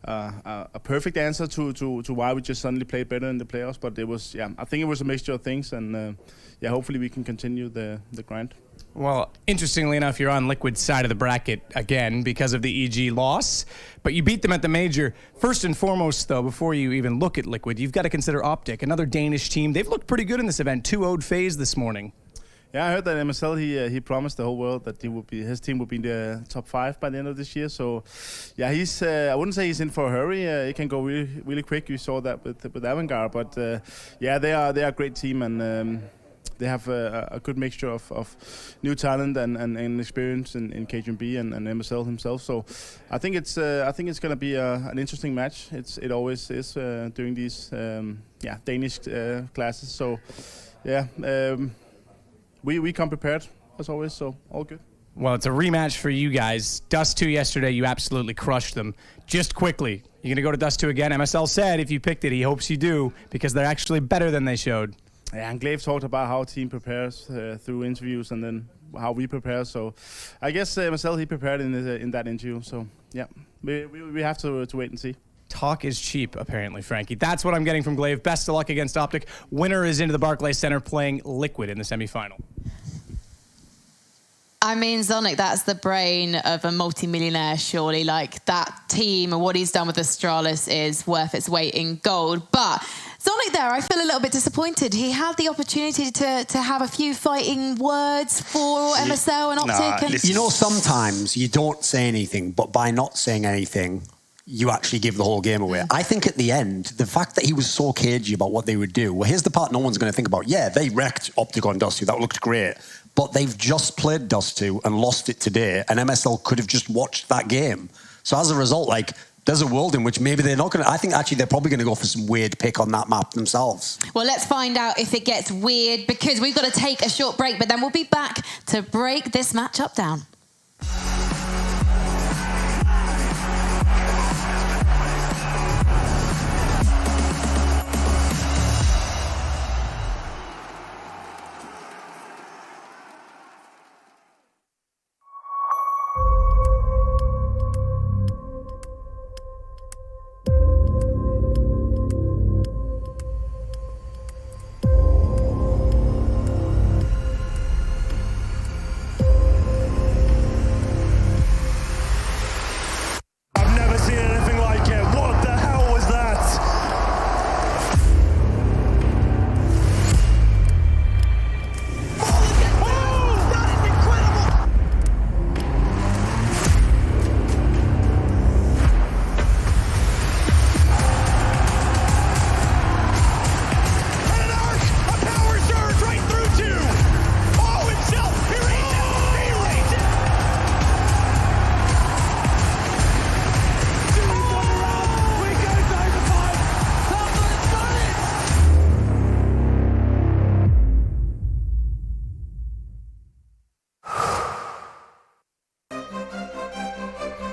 a perfect answer to why we just suddenly played better in the playoffs, but it was, I think it was a mixture of things, and hopefully we can continue the grind. Well, interestingly enough, you're on Liquid's side of the bracket again because of the EG loss, but you beat them at the major. First and foremost, though, before you even look at Liquid, you've got to consider Optic, another Danish team. They've looked pretty good in this event, 2-0'd FaZe this morning. Yeah, I heard that MSL, he promised the whole world that his team would be in the top 5 by the end of this year. So, yeah, he's I wouldn't say he's in for a hurry. It can go really, really quick. You saw that with Avangard, but yeah, they are a great team, and they have a good mixture of new talent and experience in KGB and MSL himself. So, I think it's going to be an interesting match. It always is during these Danish classes. So, yeah. We come prepared, as always, so all good. Well, it's a rematch for you guys. Dust 2 yesterday, you absolutely crushed them. Just quickly, you're going to go to Dust 2 again? MSL said if you picked it, he hopes you do, because they're actually better than they showed. Yeah, and Glaive talked about how team prepares through interviews and then how we prepare. So I guess MSL, he prepared in that interview. So, yeah, we have to wait and see. Talk is cheap, apparently, Frankie. That's what I'm getting from Glaive. Best of luck against Optic. Winner is into the Barclays Center playing Liquid in the semifinal. I mean, Zonic, that's the brain of a multimillionaire, surely. Like, that team and what he's done with Astralis is worth its weight in gold. But Zonic there, I feel a little bit disappointed. He had the opportunity to have a few fighting words for MSL and Optic. You know, sometimes you don't say anything, but by not saying anything, you actually give the whole game away. I think at the end, the fact that he was so cagey about what they would do, well, here's the part no one's going to think about. Yeah, they wrecked Optic on Dust 2. That looked great. But they've just played Dust 2 and lost it today, and MSL could have just watched that game. So as a result, like, there's a world in which maybe they're not going to... I think actually they're probably going to go for some weird pick on that map themselves. Well, let's find out if it gets weird, because we've got to take a short break, but then we'll be back to break this matchup down.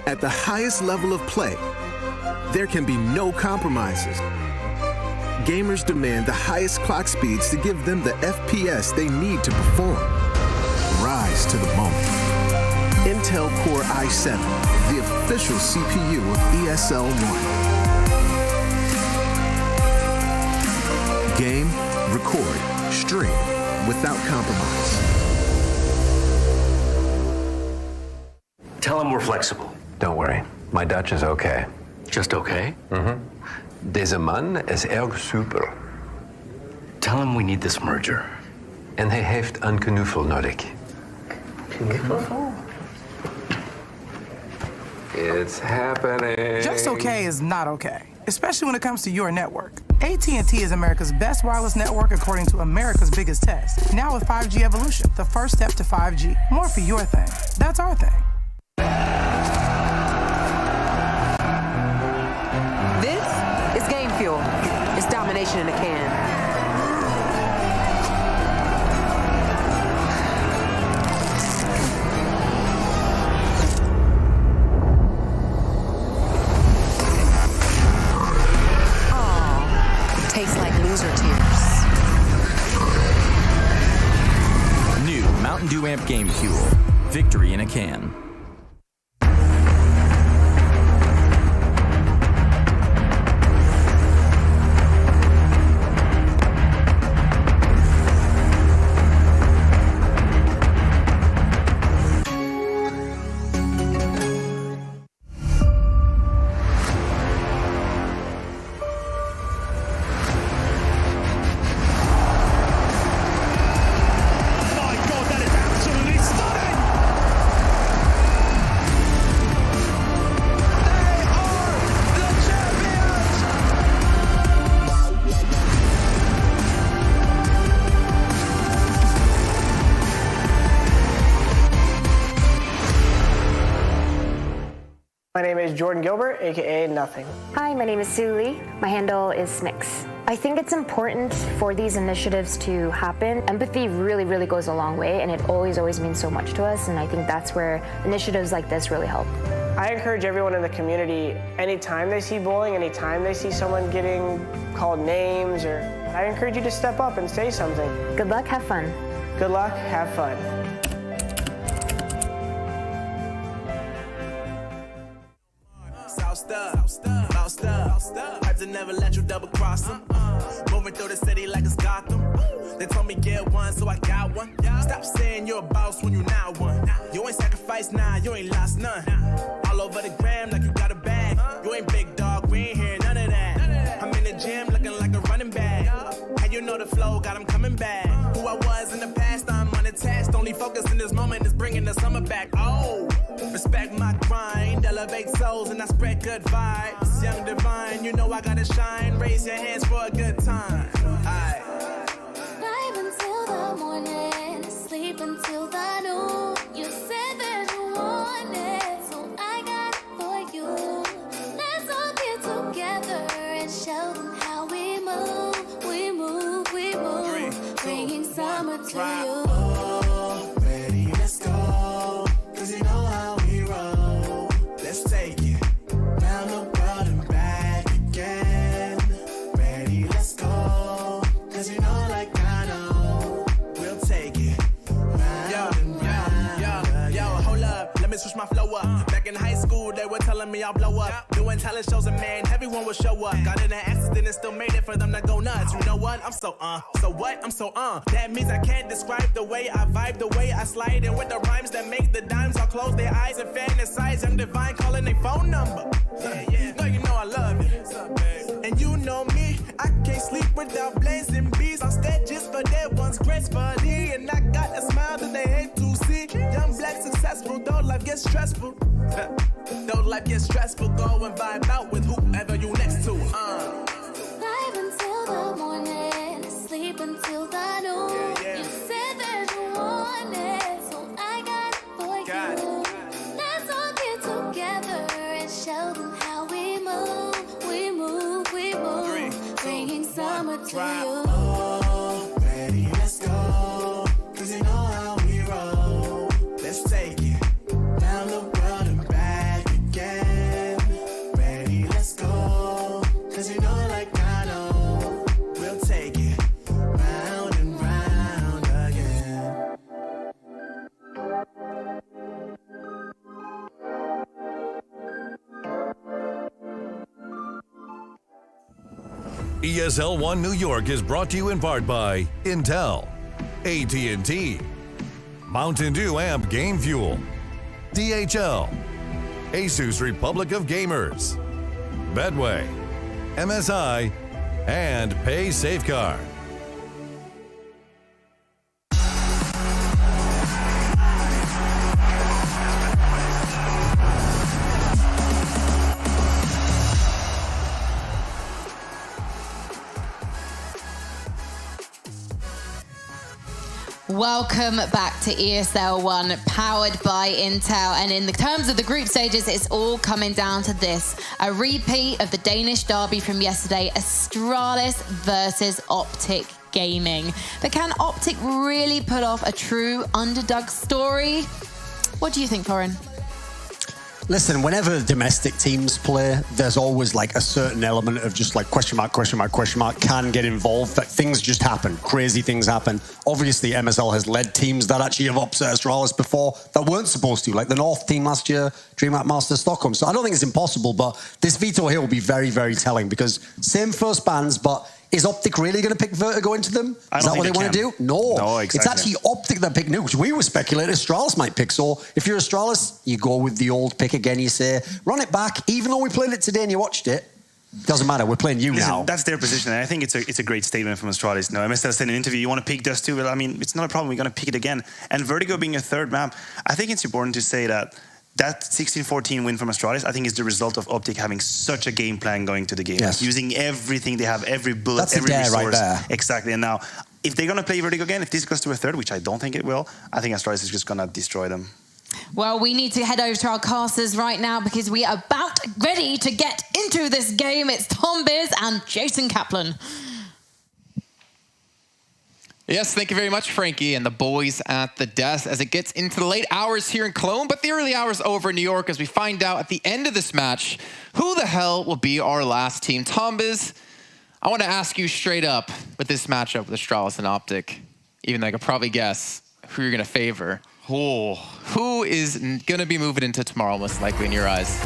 At the highest level of play, there can be no compromises. Gamers demand the highest clock speeds to give them the FPS they need to perform. Rise to the moment. Intel Core i7, the official CPU of ESL 1. Game, record, stream without compromise. Tell them we're flexible. Don't worry, my Dutch is okay. Just okay? Deze man is erg super. Tell him we need this merger. En hij heeft een knuffel nodig. Knuffel? It's happening. Just okay is not okay, especially when it comes to your network. AT&T is America's best wireless network according to America's biggest test. Now with 5G evolution, the first step to 5G. More for your thing. That's our thing. This is Game Fuel. It's domination domination in a can. Tastes like loser tears. New Mountain Dew Amp Game Fuel. Victory in a can. My name is Jordan Gilbert, aka Nothing. Hi, my name is Sue Lee. My handle is Smix. I think it's important for these initiatives to happen. Empathy really, really goes a long way, and it always means so much to us, and I think that's where initiatives like this really help. I encourage everyone in the community, anytime they see bullying, anytime they see someone getting called names, I encourage you to step up and say something. Good luck, have fun. Good luck, have fun. Bounced up. Pipes that never let you double cross them. Moving through the city like it's Gotham. They told me get one, so I got one. Stop saying you're a boss when you not one. You ain't sacrificed, nah, you ain't lost none. All over the gram like you got a bag. You ain't big dog, we ain't hear none of that. I'm in the gym looking like a running back. And you know the flow, got 'em coming back. Who I was in the past, I'm unattached. Only focus in this moment is bringing the summer back. Oh, respect my grind, elevate souls and I spread good vibes. Young divine, you know I gotta shine. Raise your hands for a good time. Aight. Vibe until the morning, sleep until the noon. You said that you want it, so I got it for you. Let's all get together and show them how we move. We move, we move. 3, 2, bringing summer to drop. you. Oh, ready, let's go. 'Cause you know how we roll. Let's take it round the world and back again. Ready, let's go. 'Cause you know like I know. We'll take it round and round. Yo, hold up. Let me switch my flow up. Back in high school, they were telling me I'll blow up. Doing talent shows and man, everyone will show up. Got in an accident and still made it for them to go nuts. You know what? I'm so So what? I'm so That means I can't describe the way I vibe, the way I slide. And with the rhymes that make the dimes, I'll close their eyes and fantasize. I'm divine calling their phone number. No, you know I love it. And you know me, I can't sleep without blazing beats. On stages for their ones gracefully. And I got a smile that they hate to see. Young, black, successful, though life gets stressful. Though life gets stressful, go and vibe out with whoever you next to. Vibe until the morning, sleep until the noon. You said that you want it, so I got it for you. Let's all get together and show them how we move. We move, we move. 3, 2, bringing summer to drop. you. Oh, ready, let's go. 'Cause you know how we roll. Let's take it round the world and back again. Ready, let's go. 'Cause you know like I know. We'll take it round and round again. ESL 1 New York is brought to you in part by Intel, AT&T, Mountain Dew Amp Game Fuel, DHL, Asus Republic of Gamers, Bedway, MSI, and Pay Safeguard. Welcome back to ESL 1, powered by Intel. And in the terms of the group stages, it's all coming down to this. A repeat of the Danish derby from yesterday, Astralis versus Optic Gaming. But can Optic really put off a true underdog story? What do you think, Corin? Listen, whenever domestic teams play, there's always like a certain element of just like question mark, can get involved. That things just happen. Crazy things happen. Obviously, MSL has led teams that actually have upset Astralis before that weren't supposed to, like the North team last year, DreamHack Masters Stockholm. So I don't think it's impossible, but this veto here will be very, very telling because same first bans, but is Optic really going to pick Vertigo into them? Is that what they want to do? No, exactly. It's actually Optic that picked Nuke. We were speculating Astralis might pick. So if you're Astralis, you go with the old pick again. You say, run it back. Even though we played it today and you watched it, doesn't matter. We're playing you now. That's their position. And I think it's a great statement from Astralis. No, MSL said in an interview, you want to pick Dust 2? Well, I mean, it's not a problem. We're going to pick it again. And Vertigo being a third map, I think it's important to say that 16-14 win from Astralis, I think, is the result of Optic having such a game plan going to the game. Yes. Using everything they have, every bullet, That's every resource. Right there. Exactly. And now, if they're going to play Vertigo again, if this goes to a third, which I don't think it will, I think Astralis is just going to destroy them. Well, we need to head over to our casters right now because we are about ready to get into this game. It's Tom Biz and Jason Kaplan. Yes, thank you very much, Frankie, and the boys at the desk as it gets into the late hours here in Cologne, but the early hours over in New York as we find out at the end of this match who the hell will be our last team. Tom Biz, I want to ask you straight up with this matchup with Astralis and Optic, even though I could probably guess who you're going to favor. Who is going to be moving into tomorrow most likely in your eyes?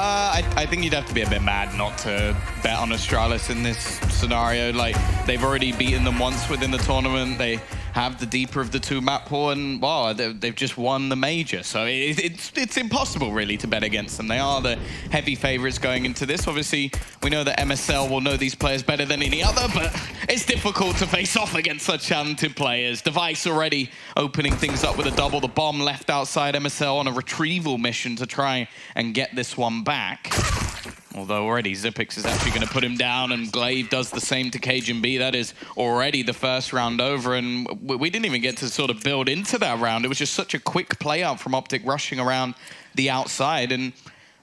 I think you'd have to be a bit mad not to bet on Astralis in this scenario. Like, they've already beaten them once within the tournament. They have the deeper of the two map pool, and wow, they've just won the major. So it's impossible really to bet against them. They are the heavy favorites going into this. Obviously, we know that MSL will know these players better than any other, but it's difficult to face off against such talented players. Device already opening things up with a double. The bomb left outside MSL on a retrieval mission to try and get this one back. Although already Zipix is actually going to put him down, and Glaive does the same to Cajun B. That is already the first round over, and we didn't even get to sort of build into that round. It was just such a quick play out from Optic rushing around the outside, and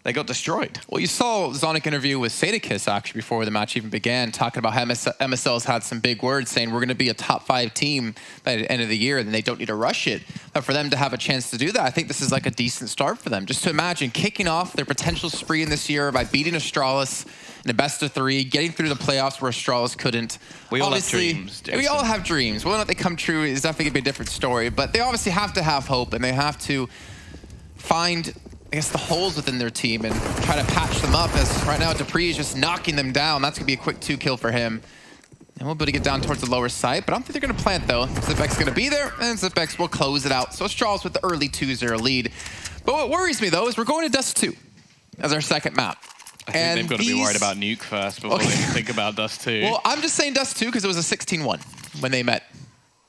they got destroyed. Well, you saw Zonic interview with Sadakis actually before the match even began, talking about how MSL's had some big words, saying we're going to be a top 5 team by the end of the year, and they don't need to rush it. But for them to have a chance to do that, I think this is like a decent start for them. Just to imagine kicking off their potential spree in this year by beating Astralis in a best of 3, getting through the playoffs where Astralis couldn't. We all have dreams, Jason. We all have dreams. Whether or not they come true is definitely going to be a different story, but they obviously have to have hope, and they have to find, I guess, the holes within their team and try to patch them up, as right now Dupree is just knocking them down. That's going to be a quick 2-kill for him. And we'll be able to get down towards the lower side, but I don't think they're going to plant, though. Zipx going to be there, and Zipx will close it out. So Astralis with the early 2-0 lead. But what worries me, though, is we're going to Dust 2 as our second map. I think they've got to be worried about Nuke first before they think about Dust 2. Well, I'm just saying Dust 2 because it was a 16-1 when they met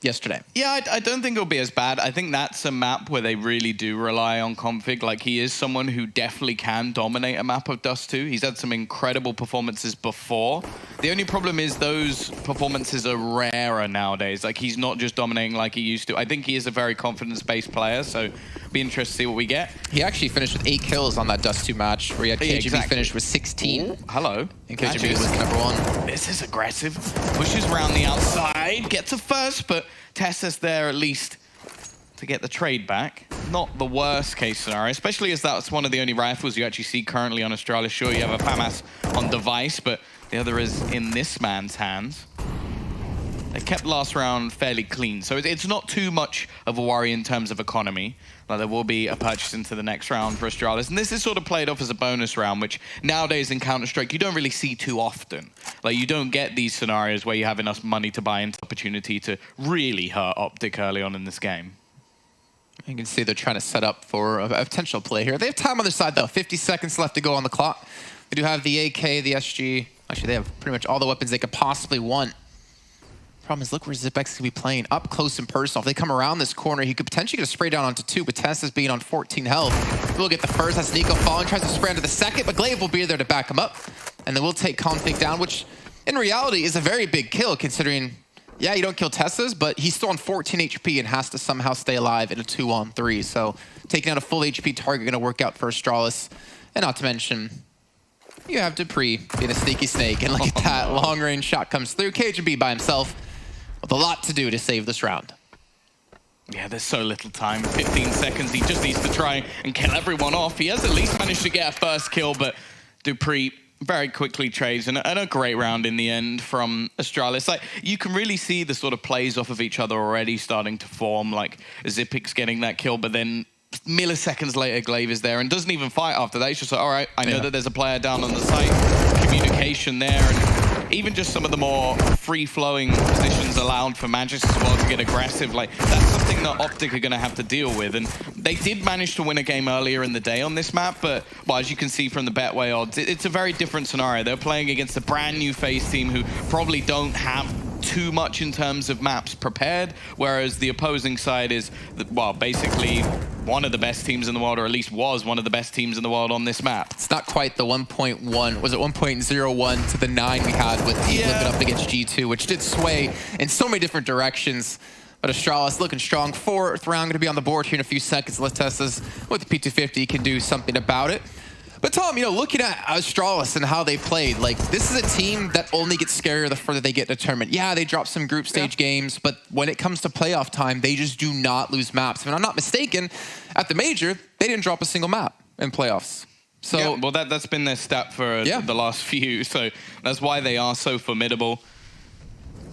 yesterday. Yeah, I don't think it'll be as bad. I think that's a map where they really do rely on Config. Like, he is someone who definitely can dominate a map of Dust 2. He's had some incredible performances before. The only problem is those performances are rarer nowadays. Like, he's not just dominating like he used to. I think he is a very confidence-based player, so be interested to see what we get. He actually finished with 8 kills on that Dust 2 match, where he had KGB finished with 16. Ooh, hello. And KGB was #1. This is aggressive. Pushes around the outside, gets a first, but Tessa's there at least to get the trade back. Not the worst case scenario, especially as that's one of the only rifles you actually see currently on Astralis. Sure, you have a FAMAS on Device, but the other is in this man's hands. They kept last round fairly clean, so it's not too much of a worry in terms of economy. Like, there will be a purchase into the next round for Astralis, and this is sort of played off as a bonus round, which nowadays in Counter-Strike you don't really see too often. Like, you don't get these scenarios where you have enough money to buy into opportunity to really hurt Optic early on in this game. You can see they're trying to set up for a potential play here. They have time on their side, though. 50 seconds left to go on the clock. They do have the AK, the SG. Actually, they have pretty much all the weapons they could possibly want. Problem is, look where Zipx could be playing. Up close and personal. If they come around this corner, he could potentially get a spray down onto 2, but Tessa's being on 14 health. We'll get the first. That's Nico falling. Tries to spray onto the second, but Glaive will be there to back him up. And then we'll take Config down, which in reality is a very big kill, considering Yeah, you don't kill Tessa's, but he's still on 14 HP and has to somehow stay alive in a 2-on-3. So taking out a full HP target going to work out for Astralis. And not to mention, you have Dupree being a sneaky snake. And look at that, long-range shot comes through. KGB by himself with a lot to do to save this round. Yeah, there's so little time. 15 seconds. He just needs to try and kill everyone off. He has at least managed to get a first kill, but Dupree very quickly trades, and a great round in the end from Astralis. Like, you can really see the sort of plays off of each other already starting to form, like Zipik's getting that kill, but then milliseconds later, Glaive is there and doesn't even fight after that. He's just like, all right, I know that there's a player down on the site. Communication there, and even just some of the more free-flowing positions allowed for Magis as well to get aggressive. Like, that's something that Optic are going to have to deal with. And they did manage to win a game earlier in the day on this map, but well, as you can see from the Betway odds, it's a very different scenario. They're playing against a brand new FaZe team who probably don't have too much in terms of maps prepared, whereas the opposing side is, well, basically one of the best teams in the world, or at least was one of the best teams in the world on this map. It's not quite the 1.1, was it 1.01 to the 9 we had with Deep looking up against G2, which did sway in so many different directions. But Astralis looking strong. 4th round going to be on the board here in a few seconds. Let's test this with the P250 can do something about it. But Tom, you know, looking at Astralis and how they played, like, this is a team that only gets scarier the further they get in a tournament. Yeah, they drop some group stage games, but when it comes to playoff time, they just do not lose maps. If I'm not mistaken, at the major, they didn't drop a single map in playoffs. So, yeah, well, that's been their stat for the last few, so that's why they are so formidable.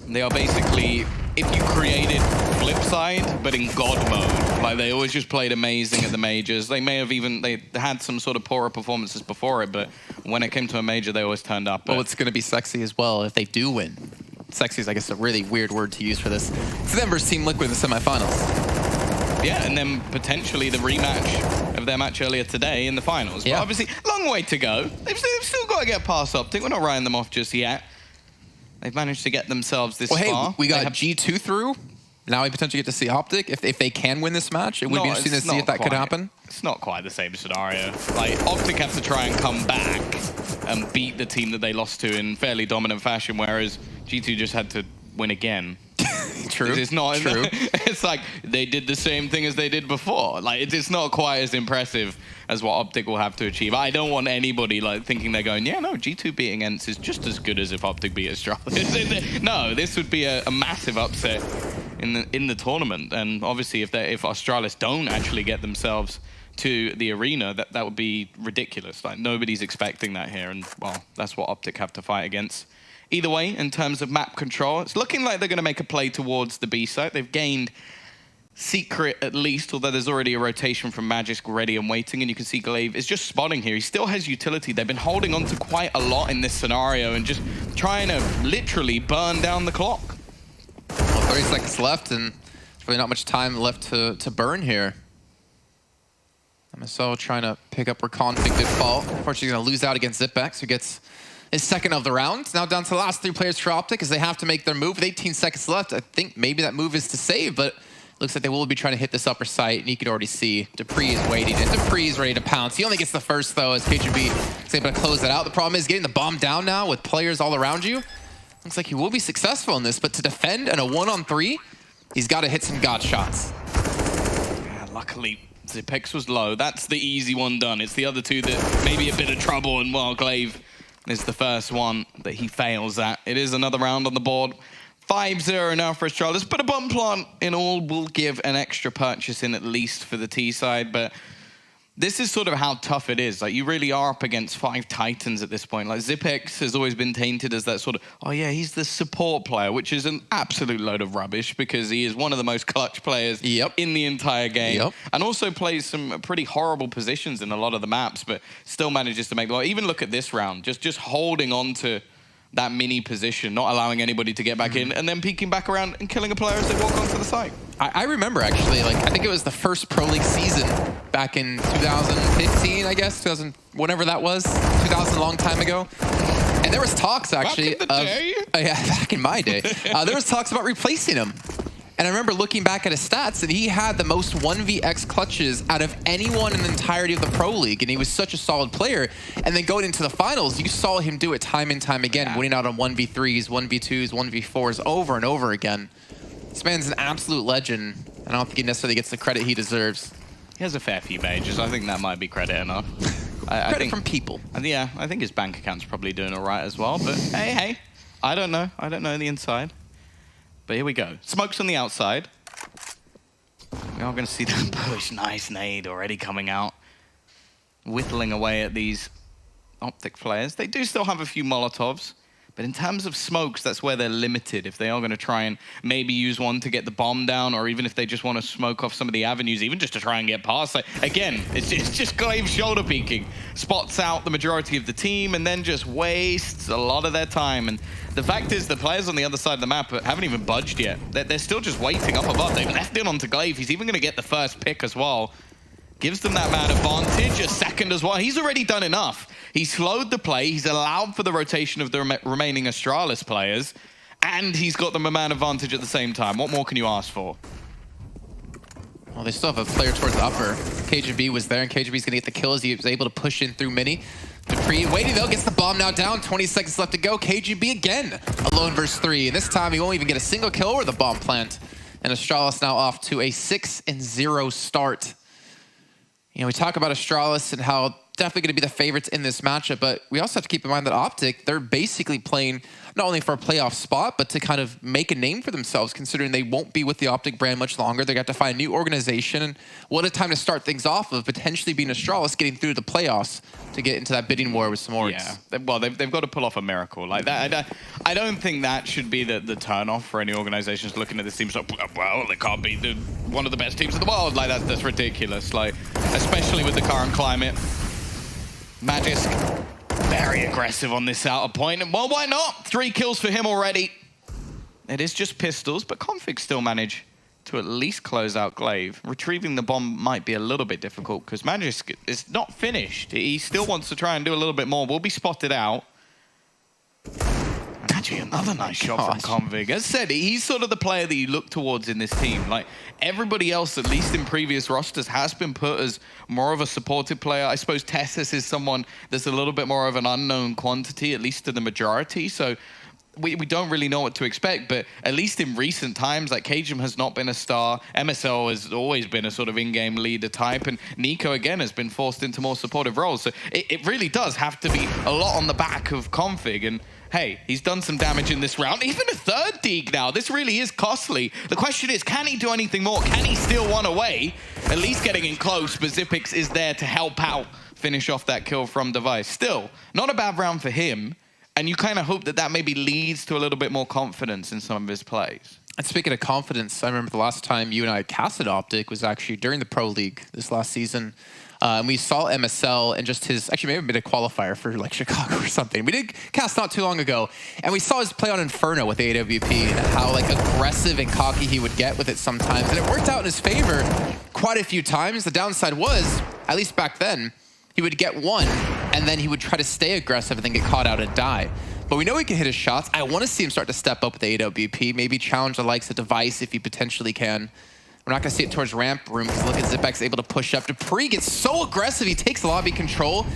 They are basically, if you created Flipside, but in God mode, like they always just played amazing at the majors. They may have even, they had some sort of poorer performances before it, but when it came to a major, they always turned up. Well, it's going to be sexy as well if they do win. Sexy is, I guess, a really weird word to use for this. It's them versus Team Liquid in the semifinals. Yeah, and then potentially the rematch of their match earlier today in the finals. But obviously, long way to go. They've still got to get past Optic. We're not writing them off just yet. They've managed to get themselves this far. Hey, we got G2 through. Now we potentially get to see Optic. If they can win this match, it would be interesting to see if that could happen. It's not quite the same scenario. Like, Optic have to try and come back and beat the team that they lost to in fairly dominant fashion, whereas G2 just had to win again. True. It's not true. It's like they did the same thing as they did before. Like, it's not quite as impressive as what Optic will have to achieve. I don't want anybody like thinking they're going, yeah, no, G2 beating ENCE is just as good as if Optic beat Astralis. No, this would be a massive upset in the tournament. And obviously, if Astralis don't actually get themselves to the arena, that would be ridiculous. Like, nobody's expecting that here, and well, that's what Optic have to fight against. Either way, in terms of map control, it's looking like they're going to make a play towards the B site. They've gained Secret at least, although there's already a rotation from Magisk ready and waiting, and you can see Glaive is just spotting here. He still has utility. They've been holding on to quite a lot in this scenario and just trying to literally burn down the clock. Well, 30 seconds left, and there's really not much time left to burn here. MSO trying to pick up where Config did fall. Unfortunately, he's going to lose out against Zipex, who gets his second of the round. Now down to the last 3 players for Optic as they have to make their move with 18 seconds left. I think maybe that move is to save, but looks like they will be trying to hit this upper site, and you can already see Dupree is waiting, and Dupree is ready to pounce. He only gets the first, though, as KGB is able to close that out. The problem is getting the bomb down now with players all around you. Looks like he will be successful in this, but to defend in a 1-on-3, he's got to hit some god shots. Yeah, luckily, Zipex was low. That's the easy one done. It's the other two that may be a bit of trouble, and well, Glaive is the first one that he fails at. It is another round on the board. 5-0 now for Astralis, but a bomb plant in all will give an extra purchase in at least for the T side, but this is sort of how tough it is. Like, you really are up against 5 titans at this point. Like, Zipex has always been tainted as that sort of, oh yeah, he's the support player, which is an absolute load of rubbish because he is one of the most clutch players in the entire game. And also plays some pretty horrible positions in a lot of the maps, but still manages to make the... Even look at this round, just holding on to that mini position, not allowing anybody to get back in, and then peeking back around and killing a player as they walk onto the site. I remember, actually, like, I think it was the first Pro League season back in 2015, I guess, 2000, whatever that was, 2000, a long time ago. And there was talks, actually, back in the day? Yeah, back in my day. There was talks about replacing him And I remember looking back at his stats, and he had the most 1vx clutches out of anyone in the entirety of the Pro League, and he was such a solid player. And then going into the finals, you saw him do it time and time again, winning out on 1v3s, 1v2s, 1v4s over and over again. This man's an absolute legend. I don't think he necessarily gets the credit he deserves. He has a fair few majors. I think that might be credit enough. Credit I think, from people. Yeah, I think his bank account's probably doing all right as well. But hey, I don't know. I don't know the inside. But here we go. Smoke's on the outside. We are going to see that push. Nice nade already coming out. Whittling away at these Optic flares. They do still have a few Molotovs. But in terms of smokes, that's where they're limited. If they are going to try and maybe use one to get the bomb down, or even if they just want to smoke off some of the avenues, even just to try and get past. Like, again, it's just Glaive shoulder peeking. Spots out the majority of the team and then just wastes a lot of their time. And the fact is the players on the other side of the map haven't even budged yet. They're still just waiting up above. They've left it onto Glaive. He's even going to get the first pick as well. Gives them that man advantage, a second as well. He's already done enough. He slowed the play. He's allowed for the rotation of the remaining Astralis players. And he's got them a man advantage at the same time. What more can you ask for? Well, they still have a player towards the upper. KGB was there, and KGB's gonna get the kill as he was able to push in through Mini. dupreeh waiting though, gets the bomb now down. 20 seconds left to go. KGB again, alone versus 3. And this time he won't even get a single kill or the bomb plant. And Astralis now off to a 6-0 start. You know, we talk about Astralis and how definitely going to be the favorites in this matchup, but we also have to keep in mind that Optic, they're basically playing not only for a playoff spot, but to kind of make a name for themselves, considering they won't be with the Optic brand much longer. They got to find a new organization, and what a time to start things off of potentially being Astralis getting through the playoffs to get into that bidding war with some orgs. Yeah, well, they've got to pull off a miracle like that. I don't think that should be the turn-off for any organizations looking at this team. So, well, they can't be one of the best teams in the world. Like, that's ridiculous. Like, especially with the current climate. Magisk, very aggressive on this outer point. And, well, why not? 3 kills for him already. It is just pistols, but Config still manage to at least close out Glaive. Retrieving the bomb might be a little bit difficult because Magisk is not finished. He still wants to try and do a little bit more. Will be spotted out. Actually, another nice shot from Config. As said, he's sort of the player that you look towards in this team. Like, everybody else, at least in previous rosters, has been put as more of a supported player. I suppose Tessus is someone that's a little bit more of an unknown quantity, at least to the majority. So we don't really know what to expect, but at least in recent times, like, Cajun has not been a star. MSL has always been a sort of in-game leader type, and Nico, again, has been forced into more supportive roles. So it really does have to be a lot on the back of Config, and hey, he's done some damage in this round. Even a 3rd Deeg now. This really is costly. The question is, can he do anything more? Can he steal one away? At least getting in close, but Xyp9x is there to help out, finish off that kill from Device. Still, not a bad round for him. And you kind of hope that maybe leads to a little bit more confidence in some of his plays. And speaking of confidence, I remember the last time you and I casted Optic was actually during the Pro League this last season. And we saw MSL and just his, actually maybe a qualifier for like Chicago or something. We did cast not too long ago, and we saw his play on Inferno with the AWP and how like aggressive and cocky he would get with it sometimes. And it worked out in his favor quite a few times. The downside was, at least back then, he would get one, and then he would try to stay aggressive and then get caught out and die. But we know he can hit his shots. I want to see him start to step up with the AWP, maybe challenge the likes of Device if he potentially can. We're not going to see it towards ramp room because look at Xyp9x able to push up. dupreeh gets so aggressive, he takes lobby control,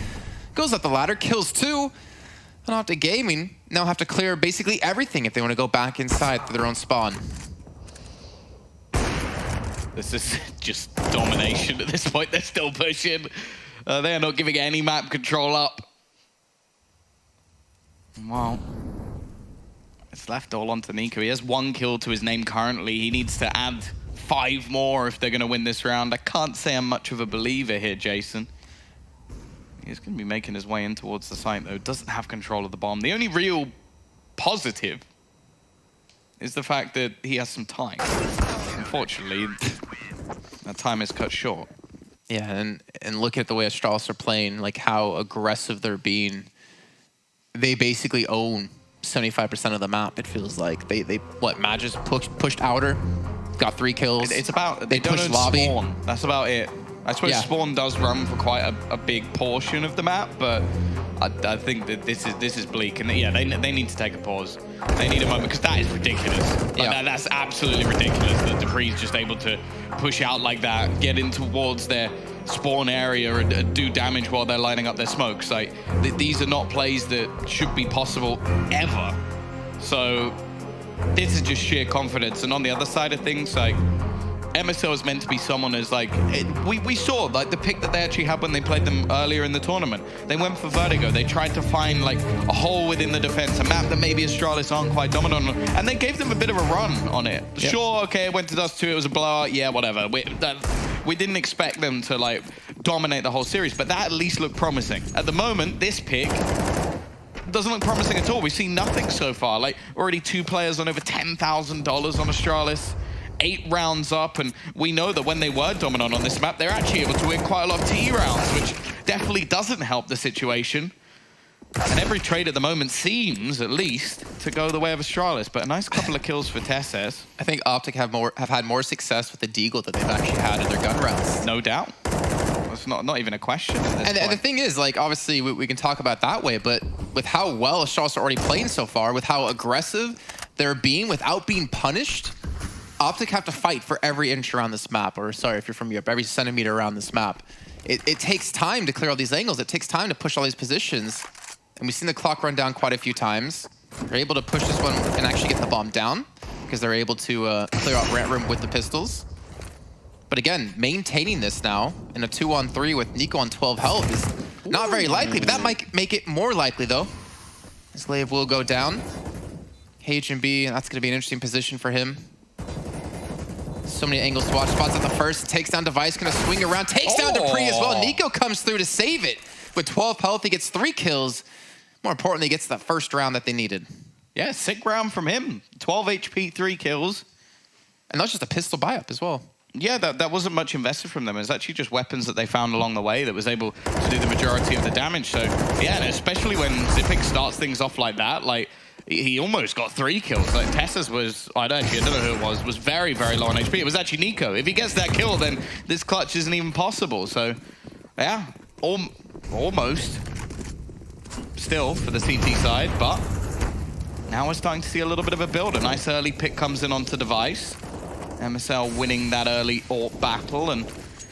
goes up the ladder, kills 2. And Optic Gaming now have to clear basically everything if they want to go back inside to their own spawn. This is just domination at this point. They're still pushing. They are not giving any map control up. Well, it's left all onto Nico. He has 1 kill to his name currently. He needs to add 5 more if they're going to win this round. I can't say I'm much of a believer here, Jason. He's going to be making his way in towards the site, though. Doesn't have control of the bomb. The only real positive is the fact that he has some time. Unfortunately, that time is cut short. Yeah, and look at the way Astralis are playing, like how aggressive they're being. They basically own 75% of the map, it feels like. Magisk pushed outer, got 3 kills. It's about, they don't pushed own lobby. Spawn. That's about it. I suppose Spawn does run for quite a big portion of the map, but I think that this is bleak, and yeah, they need to take a pause. They need a moment, because that is ridiculous. Like, that's absolutely ridiculous that Dupree's just able to push out like that, get in towards their spawn area and do damage while they're lining up their smokes. Like, these are not plays that should be possible ever. So this is just sheer confidence. And on the other side of things, like, MSL is meant to be someone as like, we saw like the pick that they actually had when they played them earlier in the tournament. They went for Vertigo. They tried to find like a hole within the defense, a map that maybe Astralis aren't quite dominant on, and they gave them a bit of a run on it. Yep. Sure, okay, it went to Dust 2, it was a blowout, yeah, whatever. We didn't expect them to like dominate the whole series, but that at least looked promising. At the moment, this pick doesn't look promising at all. We've seen nothing so far. Like, already 2 players on over $10,000 on Astralis. 8 rounds up, and we know that when they were dominant on this map, they're actually able to win quite a lot of TE rounds, which definitely doesn't help the situation. And every trade at the moment seems, at least, to go the way of Astralis, but a nice couple of kills for Tesses. I think Optic have had more success with the Deagle than they've actually had in their gun rounds. No doubt. It's not even a question. And the thing is, like, obviously we can talk about it that way, but with how well Astralis are already playing so far, with how aggressive they're being without being punished, Optic have to fight for every inch around this map, or sorry, if you're from Europe, every centimeter around this map. It takes time to clear all these angles. It takes time to push all these positions. And we've seen the clock run down quite a few times. They're able to push this one and actually get the bomb down because they're able to clear out Rant Room with the pistols. But again, maintaining this now in a 2-on-3 with Nico on 12 health is not very likely, but that might make it more likely though. This Lave will go down. H&B, that's gonna be an interesting position for him. So many angles to watch. Spots at the first, takes down Device, gonna swing around, takes down Dupree as well. Nico comes through to save it. With 12 health, he gets 3 kills. More importantly, he gets that first round that they needed. Yeah, sick round from him. 12 HP, 3 kills. And that's just a pistol buy-up as well. Yeah, that wasn't much invested from them. It was actually just weapons that they found along the way that was able to do the majority of the damage. So, yeah, and especially when Zipic starts things off like that, like, he almost got 3 kills. Like, Tessa's was, I don't know who it was very, very low on HP. It was actually Nico. If he gets that kill, then this clutch isn't even possible. So, yeah, almost still for the CT side, but now we're starting to see a little bit of a build. A nice early pick comes in onto Device. MSL winning that early AWP battle, and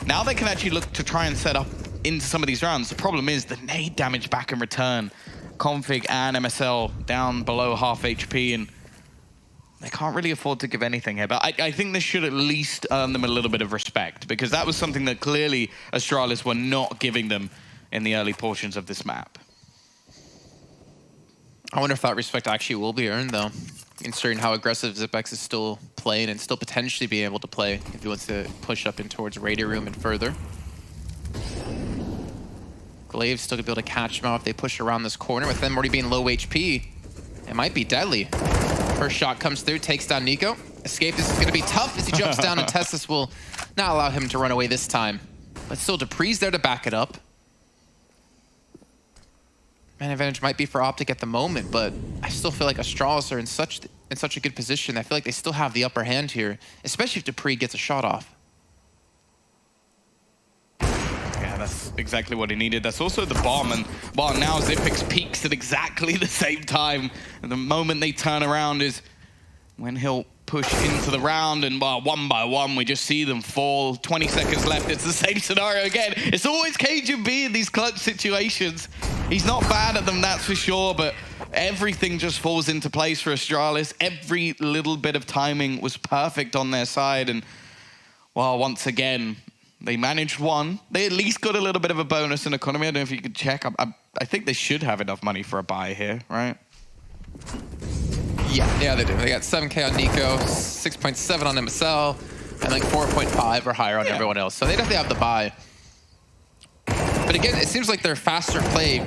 now they can actually look to try and set up into some of these rounds. The problem is the nade damage back in return. Config and MSL down below half HP, and they can't really afford to give anything here. But I think this should at least earn them a little bit of respect, because that was something that clearly Astralis were not giving them in the early portions of this map. I wonder if that respect actually will be earned, though, considering how aggressive Zipex is still playing and still potentially being able to play if he wants to push up in towards Radio Room and further. Glaive's still gonna be able to catch him out if they push around this corner. With them already being low HP, it might be deadly. First shot comes through, takes down Nico. Escape, this is gonna be tough as he jumps down, and Testis will not allow him to run away this time. But still, Dupree's there to back it up. Man advantage might be for Optic at the moment, but I still feel like Astralis are in such a good position. I feel like they still have the upper hand here, especially if Dupree gets a shot off. Yeah, that's exactly what he needed. That's also the bomb, and well, now Zipex peaks at exactly the same time. And the moment they turn around is when he'll push into the round, and one by one we just see them fall. 20 seconds left. It's the same scenario again. It's always KGB in these clutch situations. He's not bad at them, that's for sure, but everything just falls into place for Astralis. Every little bit of timing was perfect on their side, and well, once again, they managed one. They at least got a little bit of a bonus in economy. I don't know if you could check. I think they should have enough money for a buy here, right? Yeah, they do. They got 7K on Nico, 6.7 on MSL, and like 4.5 or higher on everyone else. So they definitely have the buy. But again, it seems like their faster play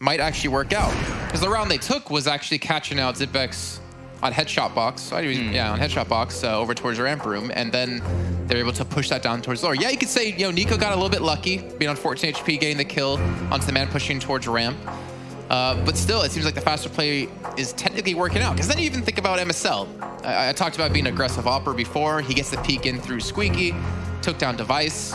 might actually work out. Because the round they took was actually catching out Zipex on headshot box. Yeah, on headshot box over towards Ramp Room. And then they're able to push that down towards lower. Yeah, you could say, Nico got a little bit lucky, being on 14 HP, getting the kill onto the man pushing towards Ramp. But still, it seems like the faster play is technically working out. Because then you even think about MSL. I talked about being aggressive opper before. He gets the peek in through Squeaky, took down Device.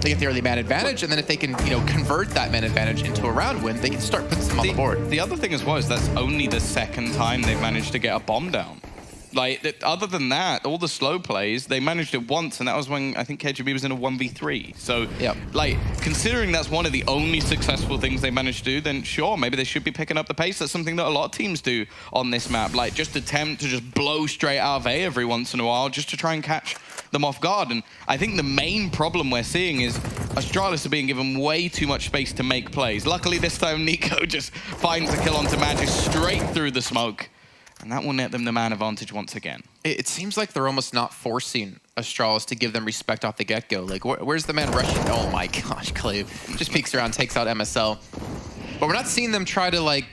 they get the early man advantage, and then if they can, you know, convert that man advantage into a round win, they can start putting some on the board. The other thing as well is that's only the second time they've managed to get a bomb down. Like, other than that, all the slow plays, they managed it once, and that was when I think KGB was in a 1v3. So, like, considering that's one of the only successful things they managed to do, then sure, maybe they should be picking up the pace. That's something that a lot of teams do on this map. Like, just attempt to just blow straight out of A every once in a while, just to try and catch them off guard. And I think the main problem we're seeing is Astralis are being given way too much space to make plays. Luckily, this time, Nico just finds a kill onto Magic straight through the smoke. And that will net them the man advantage once again. It seems like they're almost not forcing Astralis to give them respect off the get-go. Like, where's the man rushing? Oh my gosh, Clave just peeks around, takes out MSL. But we're not seeing them try to, like,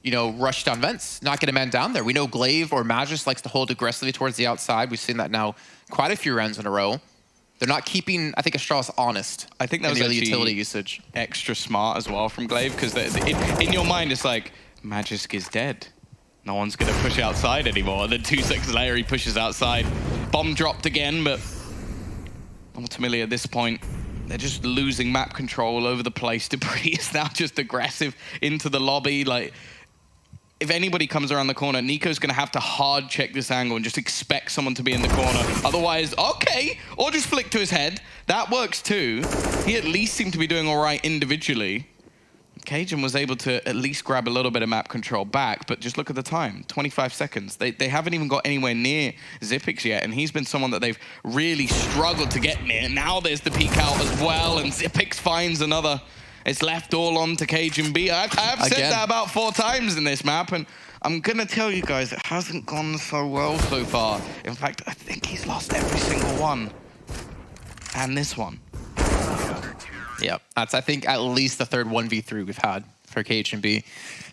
you know, rush down vents, not get a man down there. We know Glaive or Magis likes to hold aggressively towards the outside. We've seen that now quite a few rounds in a row. They're not keeping, I think, Astralis honest. I think that was actually utility usage. Extra smart as well from Glaive, because in your mind, it's like, Magisk is dead. No one's going to push outside anymore. And then 2 seconds later, he pushes outside. Bomb dropped again, but ultimately at this point, they're just losing map control all over the place. Dupree is now just aggressive into the lobby. Like, if anybody comes around the corner, Nico's going to have to hard check this angle and just expect someone to be in the corner. Otherwise, okay, or just flick to his head. That works too. He at least seemed to be doing all right individually. Cajun was able to at least grab a little bit of map control back, but just look at the time, 25 seconds. They haven't even got anywhere near Xyp9x yet, and he's been someone that they've really struggled to get near. Now there's the peek out as well, and Xyp9x finds another. It's left all on to Cajun B. I've said that about 4 times in this map, and I'm going to tell you guys, it hasn't gone so well so far. In fact, I think he's lost every single one. And this one. Yep, that's, I think, at least the third 1v3 we've had for KHB.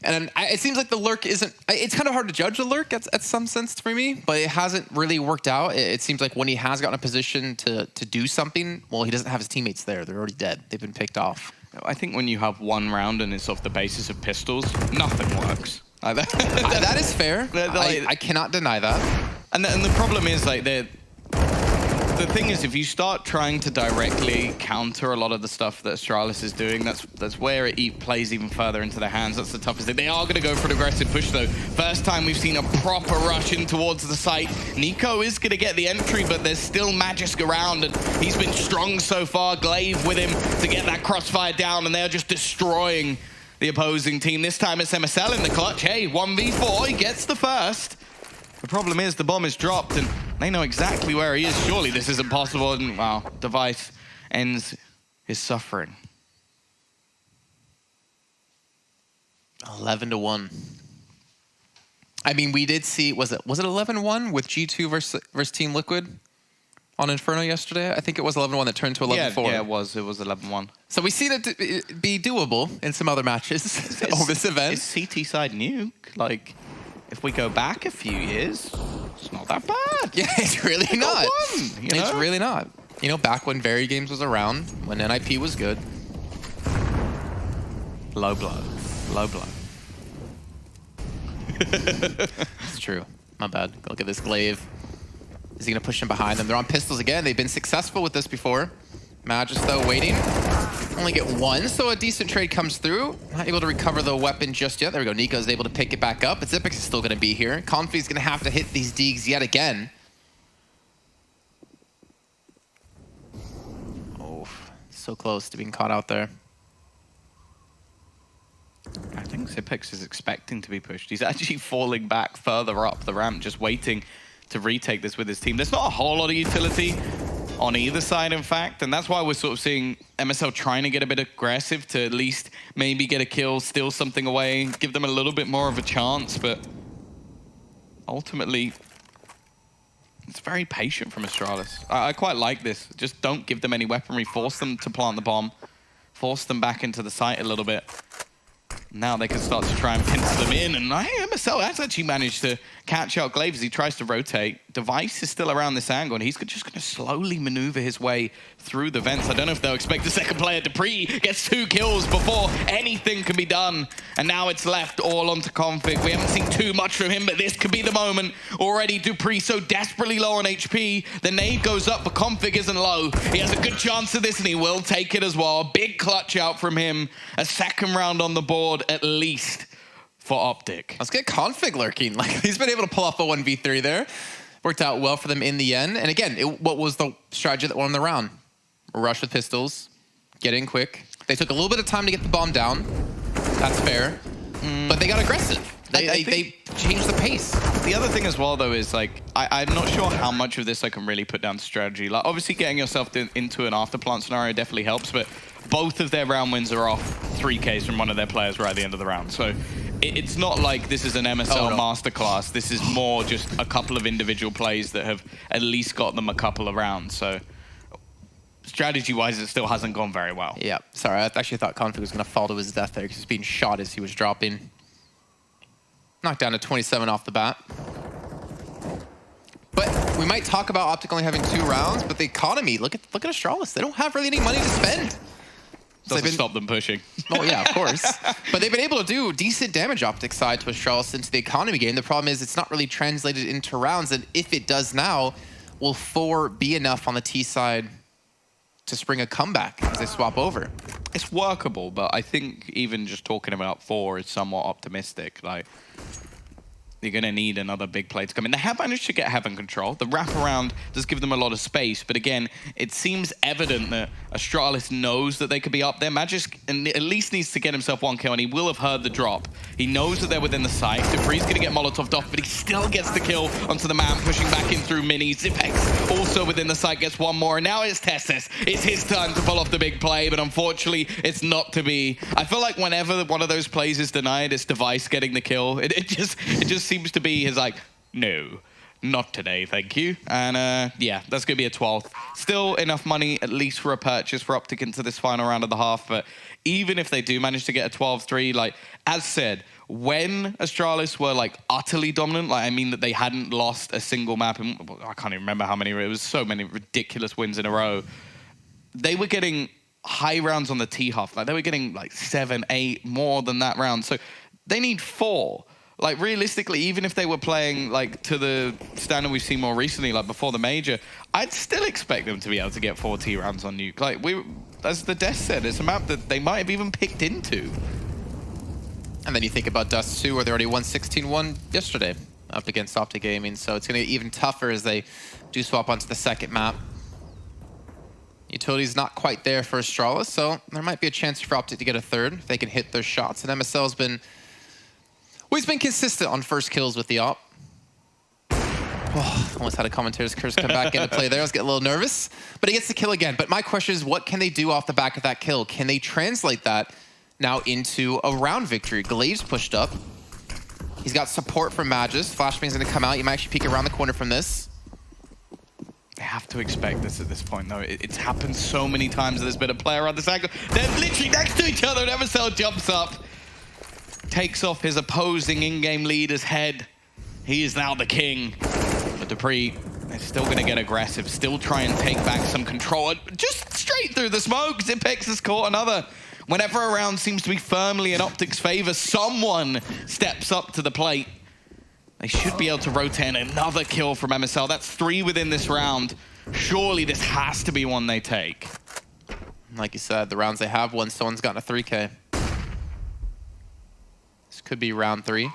And it seems like the lurk isn't... It's kind of hard to judge the lurk at some sense for me, but it hasn't really worked out. It seems like when he has gotten a position to do something, well, he doesn't have his teammates there. They're already dead. They've been picked off. I think when you have one round and it's off the basis of pistols, nothing works. That is fair. I cannot deny that. And the problem is, like, the thing is, if you start trying to directly counter a lot of the stuff that Astralis is doing, that's where it plays even further into their hands. That's the toughest thing. They are going to go for an aggressive push, though. First time we've seen a proper rush in towards the site. Nico is going to get the entry, but there's still Magisk around, and he's been strong so far. Glaive with him to get that crossfire down, and they're just destroying the opposing team. This time it's MSL in the clutch. Hey, 1v4, he gets the first. The problem is the bomb is dropped, and they know exactly where he is. Surely this isn't possible, and wow, Device ends his suffering. 11-1. I mean, we did see, was it 11-1 with G2 versus Team Liquid on Inferno yesterday? I think it was 11-1 that turned to 11-4. Yeah, it was 11-1. So we've seen it be doable in some other matches over this event. It's CT side nuke. Like, if we go back a few years, it's not that bad. Yeah, it's really not. It's really not. You know, back when Very Games was around, when NIP was good. Low blow. Low blow. It's true. My bad. Look at this Glaive. Is he going to push him behind them? They're on pistols again. They've been successful with this before. Magis, though, waiting. Only get one, so a decent trade comes through. Not able to recover the weapon just yet. There we go. Nico's able to pick it back up. But Xyp9x is still going to be here. Confi's going to have to hit these Deegs yet again. Oh, so close to being caught out there. I think Xyp9x is expecting to be pushed. He's actually falling back further up the ramp, just waiting to retake this with his team. There's not a whole lot of utility on either side, in fact, and that's why we're sort of seeing MSL trying to get a bit aggressive to at least maybe get a kill, steal something away, give them a little bit more of a chance, but ultimately, it's very patient from Astralis. I quite like this. Just don't give them any weaponry, force them to plant the bomb, force them back into the site a little bit. Now they can start to try and pinch them in, and MSL has actually managed to catch out Glaive as he tries to rotate. Device is still around this angle, and he's just going to slowly maneuver his way through the vents. I don't know if they'll expect the second player. Dupree gets 2 kills before anything can be done, and now it's left all onto Config. We haven't seen too much from him, but this could be the moment. Already Dupree so desperately low on HP. The nade goes up, but Config isn't low. He has a good chance of this, and he will take it as well. Big clutch out from him. A second round on the board, at least, for Optic. Let's get Config lurking. Like, he's been able to pull off a 1v3 there. Worked out well for them in the end. And again, what was the strategy that won the round? Rush with pistols, get in quick. They took a little bit of time to get the bomb down. That's fair. But they got aggressive. They changed the pace. The other thing as well, though, is like, I'm not sure how much of this I can really put down to strategy. Like, obviously getting yourself into an afterplant scenario definitely helps, but both of their round wins are off 3Ks from one of their players right at the end of the round. So it's not like this is an MSL masterclass. This is more just a couple of individual plays that have at least got them a couple of rounds. So strategy-wise, it still hasn't gone very well. Yeah, sorry, I actually thought Config was going to fall to his death there because he was being shot as he was dropping. Knocked down to 27 off the bat. But we might talk about Optic only having 2 rounds, but the economy, look at Astralis. They don't have really any money to spend. Doesn't stop them pushing. Oh, yeah, of course. But they've been able to do decent damage Optic side to Astralis into the economy game. The problem is it's not really translated into rounds, and if it does now, will 4 be enough on the T side to spring a comeback as they swap over? It's workable, but I think even just talking about 4 is somewhat optimistic. Like, you're going to need another big play to come in. They have managed to get Heaven control. The wraparound does give them a lot of space, but again, it seems evident that Astralis knows that they could be up there. Magisk at least needs to get himself 1 kill, and he will have heard the drop. He knows that they're within the site. Dupree's going to get Molotov'd off, but he still gets the kill onto the man, pushing back in through Mini. Zipex also within the site gets 1 more, and now it's Testis. It's his turn to pull off the big play, but unfortunately, it's not to be. I feel like whenever one of those plays is denied, it's Device getting the kill. It just seems to be his like, no, not today, thank you. And yeah, that's going to be a 12th. Still enough money, at least for a purchase for Optic into this final round of the half. But even if they do manage to get a 12-3, like, as said, when Astralis were like utterly dominant, like, I mean that they hadn't lost a single map, and I can't even remember how many, it was so many ridiculous wins in a row. They were getting high rounds on the T-half. Like, they were getting like 7, 8, more than that round. So they need 4. Like, realistically, even if they were playing, like, to the standard we've seen more recently, like, before the major, I'd still expect them to be able to get 4 T rounds on Nuke. Like, as the Death said, it's a map that they might have even picked into. And then you think about Dust 2, where they already won 16-1 yesterday up against Optic Gaming, so it's going to get even tougher as they do swap onto the second map. Utility's not quite there for Astralis, so there might be a chance for Optic to get a 3rd if they can hit their shots. And MSL's been... well, he's been consistent on first kills with the op. Oh, almost had a commentator's curse come back into play there. I was getting a little nervous. But he gets the kill again. But my question is, what can they do off the back of that kill? Can they translate that now into a round victory? Glaive's pushed up. He's got support from Magisk. Flashbang's going to come out. You might actually peek around the corner from this. They have to expect this at this point, though. It's happened so many times that there's been a player on this angle. They're literally next to each other, and MSL jumps up. Takes off his opposing in-game leader's head. He is now the king. But Dupree is still going to get aggressive, still try and take back some control. Just straight through the smoke, Zipex has caught another. Whenever a round seems to be firmly in Optic's favor, someone steps up to the plate. They should be able to rotate another kill from MSL. That's 3 within this round. Surely this has to be one they take. Like you said, the rounds they have won, someone's gotten a 3K. Could be round 3. So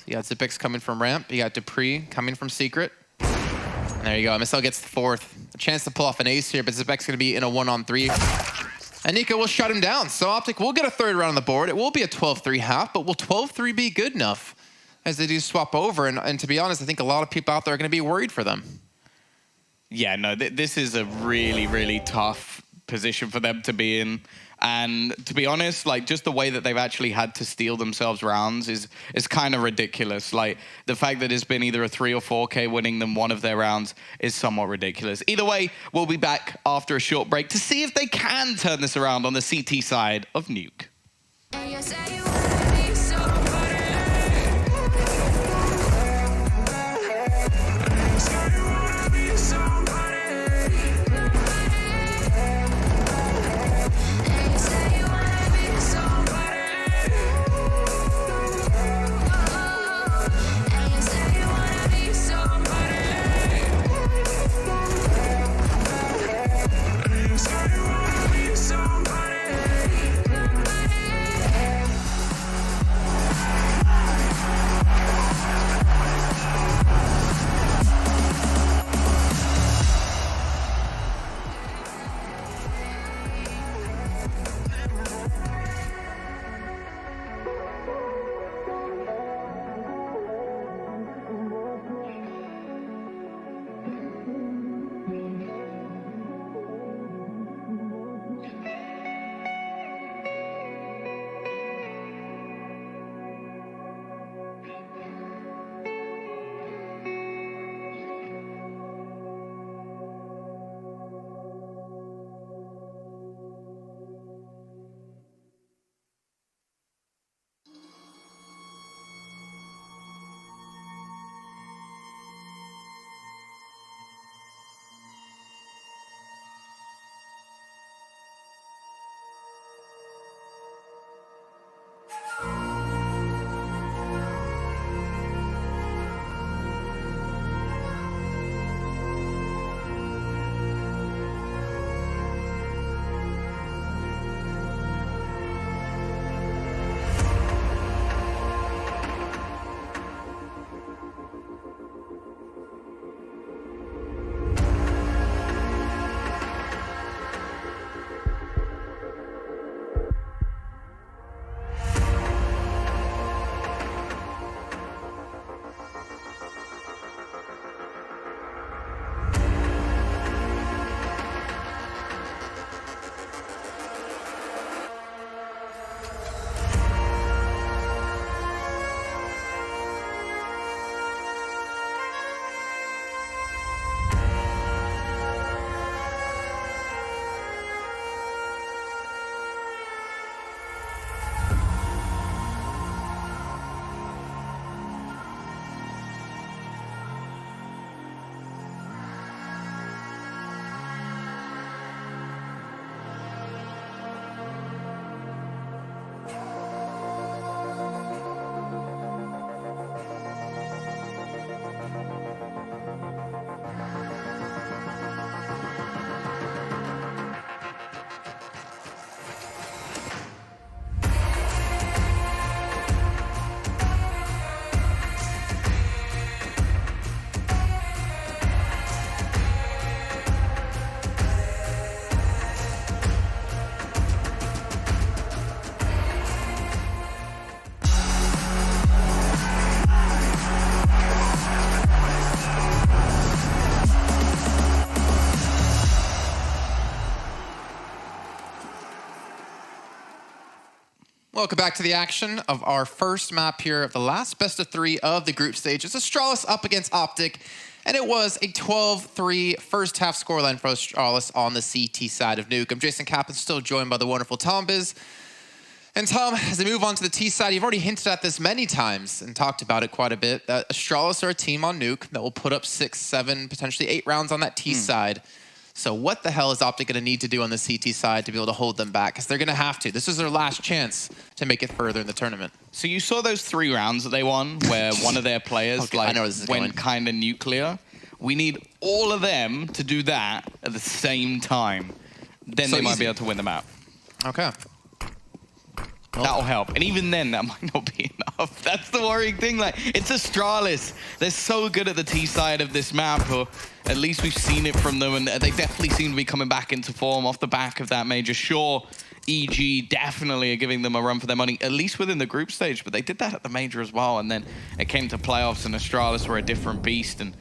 you got Zipex coming from ramp. You got Dupree coming from secret. And there you go. MSL gets the 4th. A chance to pull off an ace here, but Zipex going to be in a 1-on-3. And Nico will shut him down. So Optic will get a 3rd round on the board. It will be a 12-3 half, but will 12-3 be good enough as they do swap over? And to be honest, I think a lot of people out there are going to be worried for them. Yeah, no, this is a really, really tough position for them to be in. And to be honest, like, just the way that they've actually had to steal themselves rounds is kind of ridiculous. Like, the fact that it's been either a 3 or 4K winning them one of their rounds is somewhat ridiculous. Either way, we'll be back after a short break to see if they can turn this around on the CT side of Nuke. Welcome back to the action of our first map here of the last best of 3 of the group stage. It's Astralis up against Optic, and it was a 12-3 first half scoreline for Astralis on the CT side of Nuke. I'm Jason Kaplan, still joined by the wonderful Tom Biz. And Tom, as we move on to the T side, you've already hinted at this many times and talked about it quite a bit, that Astralis are a team on Nuke that will put up 6, 7, potentially 8 rounds on that T side. So what the hell is Optic going to need to do on the CT side to be able to hold them back? Because they're going to have to. This is their last chance to make it further in the tournament. So you saw those 3 rounds that they won where one of their players went kind of nuclear. We need all of them to do that at the same time. Then they might be able to win the map. Okay. That'll help. And even then, that might not be enough. That's the worrying thing. Like, it's Astralis. They're so good at the T side of this map, or at least we've seen it from them, and they definitely seem to be coming back into form off the back of that major. Sure, EG definitely are giving them a run for their money, at least within the group stage, but they did that at the major as well, and then it came to playoffs, and Astralis were a different beast, and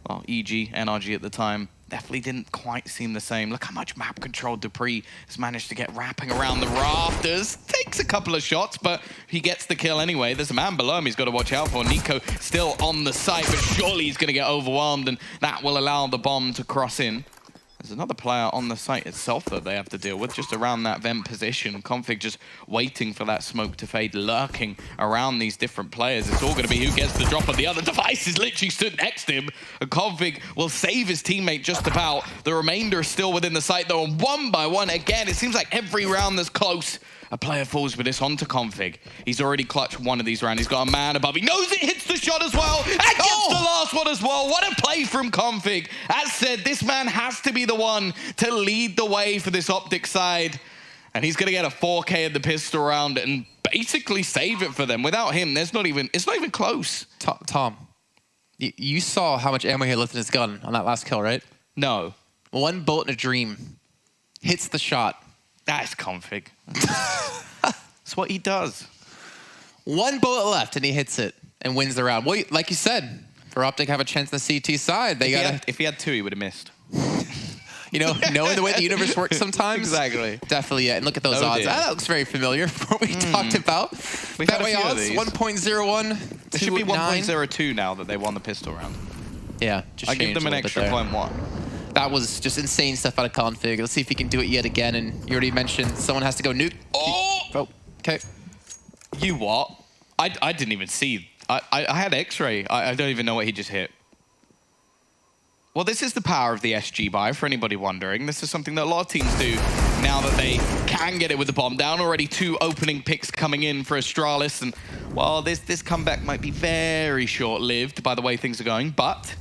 well, EG, NRG at the time, definitely didn't quite seem the same. Look how much map control Dupree has managed to get wrapping around the rafters. Takes a couple of shots, but he gets the kill anyway. There's a man below him he's got to watch out for. Nico still on the site, but surely he's going to get overwhelmed, and that will allow the bomb to cross in. There's another player on the site itself that they have to deal with, just around that vent position. Config just waiting for that smoke to fade, lurking around these different players. It's all going to be who gets the drop on the other. Device is literally stood next to him. And Config will save his teammate just about. The remainder is still within the site, though. And one by one, again, it seems like every round that's close, a player falls with this onto Config. He's already clutched one of these rounds. He's got a man above. He knows it hits the shot as well. And gets the last one as well. What a play from Config. As said, this man has to be the one to lead the way for this Optic side. And he's going to get a 4K in the pistol round and basically save it for them. Without him, it's not even close. Tom, you saw how much ammo he had left in his gun on that last kill, right? No. One bullet in a dream hits the shot. That's Config. That's what he does. One bullet left and he hits it and wins the round. Well, like you said, for Optic have a chance on the CT side. If he had 2, he would have missed. You know, knowing the way the universe works sometimes. Exactly. Definitely, yeah. And look at those odds. That looks very familiar from what we talked about. Betway odds, 1.01. It should be 1.02 now that they won the pistol round. Yeah. I give them an extra 0.1. That was just insane stuff out of Config. Let's see if he can do it yet again. And you already mentioned someone has to go nuke. Oh, okay. You what? I didn't even see. I had X-ray. I don't even know what he just hit. Well, this is the power of the SG buy, for anybody wondering. This is something that a lot of teams do now that they can get it with the bomb down. Already 2 opening picks coming in for Astralis. And, well, this comeback might be very short-lived by the way things are going, but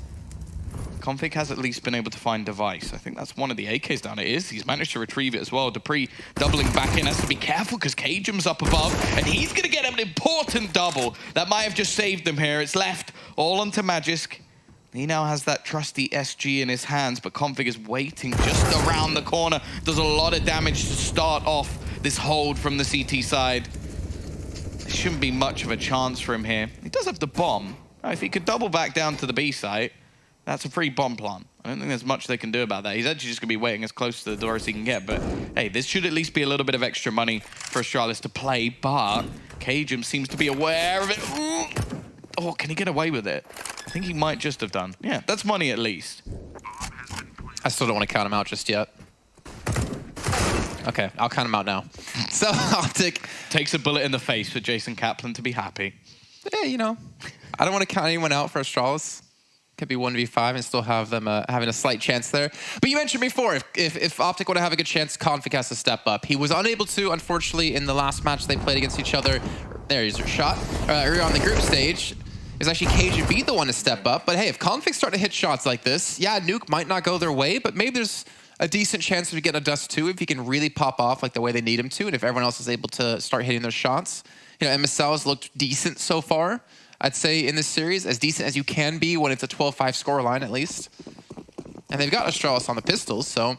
Config has at least been able to find Device. I think that's one of the AKs down. It is. He's managed to retrieve it as well. Dupree doubling back in. Has to be careful because Cajum's up above, and he's going to get an important double. That might have just saved them here. It's left all onto Magisk. He now has that trusty SG in his hands, but Config is waiting just around the corner. Does a lot of damage to start off this hold from the CT side. There shouldn't be much of a chance for him here. He does have the bomb. Now, if he could double back down to the B site, that's a free bomb plant. I don't think there's much they can do about that. He's actually just going to be waiting as close to the door as he can get. But, hey, this should at least be a little bit of extra money for Astralis to play. But Cajun seems to be aware of it. Ooh. Oh, can he get away with it? I think he might just have done. Yeah, that's money at least. I still don't want to count him out just yet. Okay, I'll count him out now. So Optic takes a bullet in the face for Jason Kaplan to be happy. Yeah, you know, I don't want to count anyone out for Astralis. Could be 1v5 and still have them having a slight chance there. But you mentioned before, if Optic want to have a good chance, Config has to step up. He was unable to, unfortunately, in the last match they played against each other. There's your shot. Earlier on the group stage, is actually Cajun be the one to step up. But hey, if Config start to hit shots like this, yeah, Nuke might not go their way, but maybe there's a decent chance of getting a Dust 2 if he can really pop off like the way they need him to, and if everyone else is able to start hitting their shots. You know, MSL has looked decent so far, I'd say, in this series, as decent as you can be when it's a 12-5 scoreline at least. And they've got Astralis on the pistols, so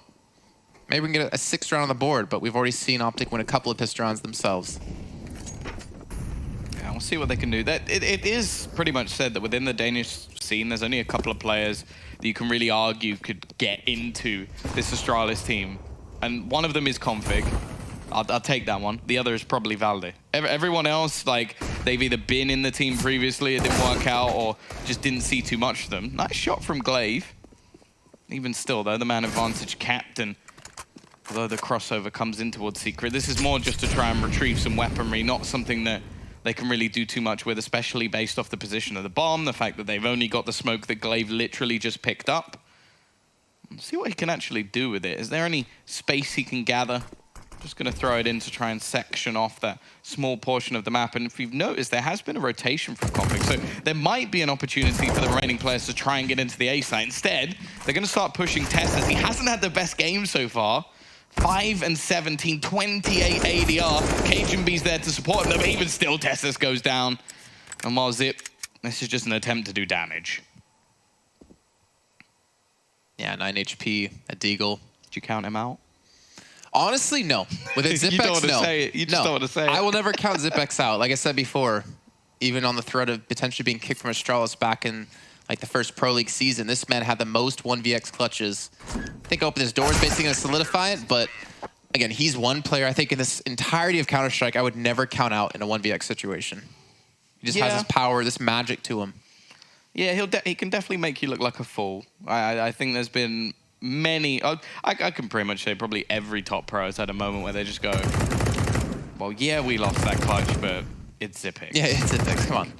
maybe we can get a 6th round on the board, but we've already seen Optic win a couple of pistol rounds themselves. Yeah, we'll see what they can do. It is pretty much said that within the Danish scene, there's only a couple of players that you can really argue could get into this Astralis team. And one of them is Config. I'll take that one. The other is probably Valde. Everyone else, like, they've either been in the team previously, it didn't work out, or just didn't see too much of them. Nice shot from Glaive. Even still, though, the man advantage captain. Although the crossover comes in towards Secret. This is more just to try and retrieve some weaponry, not something that they can really do too much with, especially based off the position of the bomb, the fact that they've only got the smoke that Glaive literally just picked up. Let's see what he can actually do with it. Is there any space he can gather? Just going to throw it in to try and section off that small portion of the map. And if you've noticed, there has been a rotation from Config. So there might be an opportunity for the remaining players to try and get into the A site. Instead, they're going to start pushing Tessus. He hasn't had the best game so far. 5 and 17, 28 ADR. KGB's there to support them. Even still, Tessus goes down. And while Zip, this is just an attempt to do damage. Yeah, 9 HP at Deagle. Did you count him out? Honestly, no. With it, Zipex, You don't want to no. say it. You just don't want to say it. I will never count Zipex out. Like I said before, even on the threat of potentially being kicked from Astralis back in like the first Pro League season, this man had the most 1vx clutches. I think open his doors, basically going to solidify it, but again, he's one player I think in this entirety of Counter-Strike I would never count out in a 1vx situation. He just has this power, this magic to him. Yeah, he can definitely make you look like a fool. I think there's been many... I can pretty much say probably every top pro has had a moment where they just go, well, yeah, we lost that clutch, but it's Zipex. Yeah, it's Zipex, come on.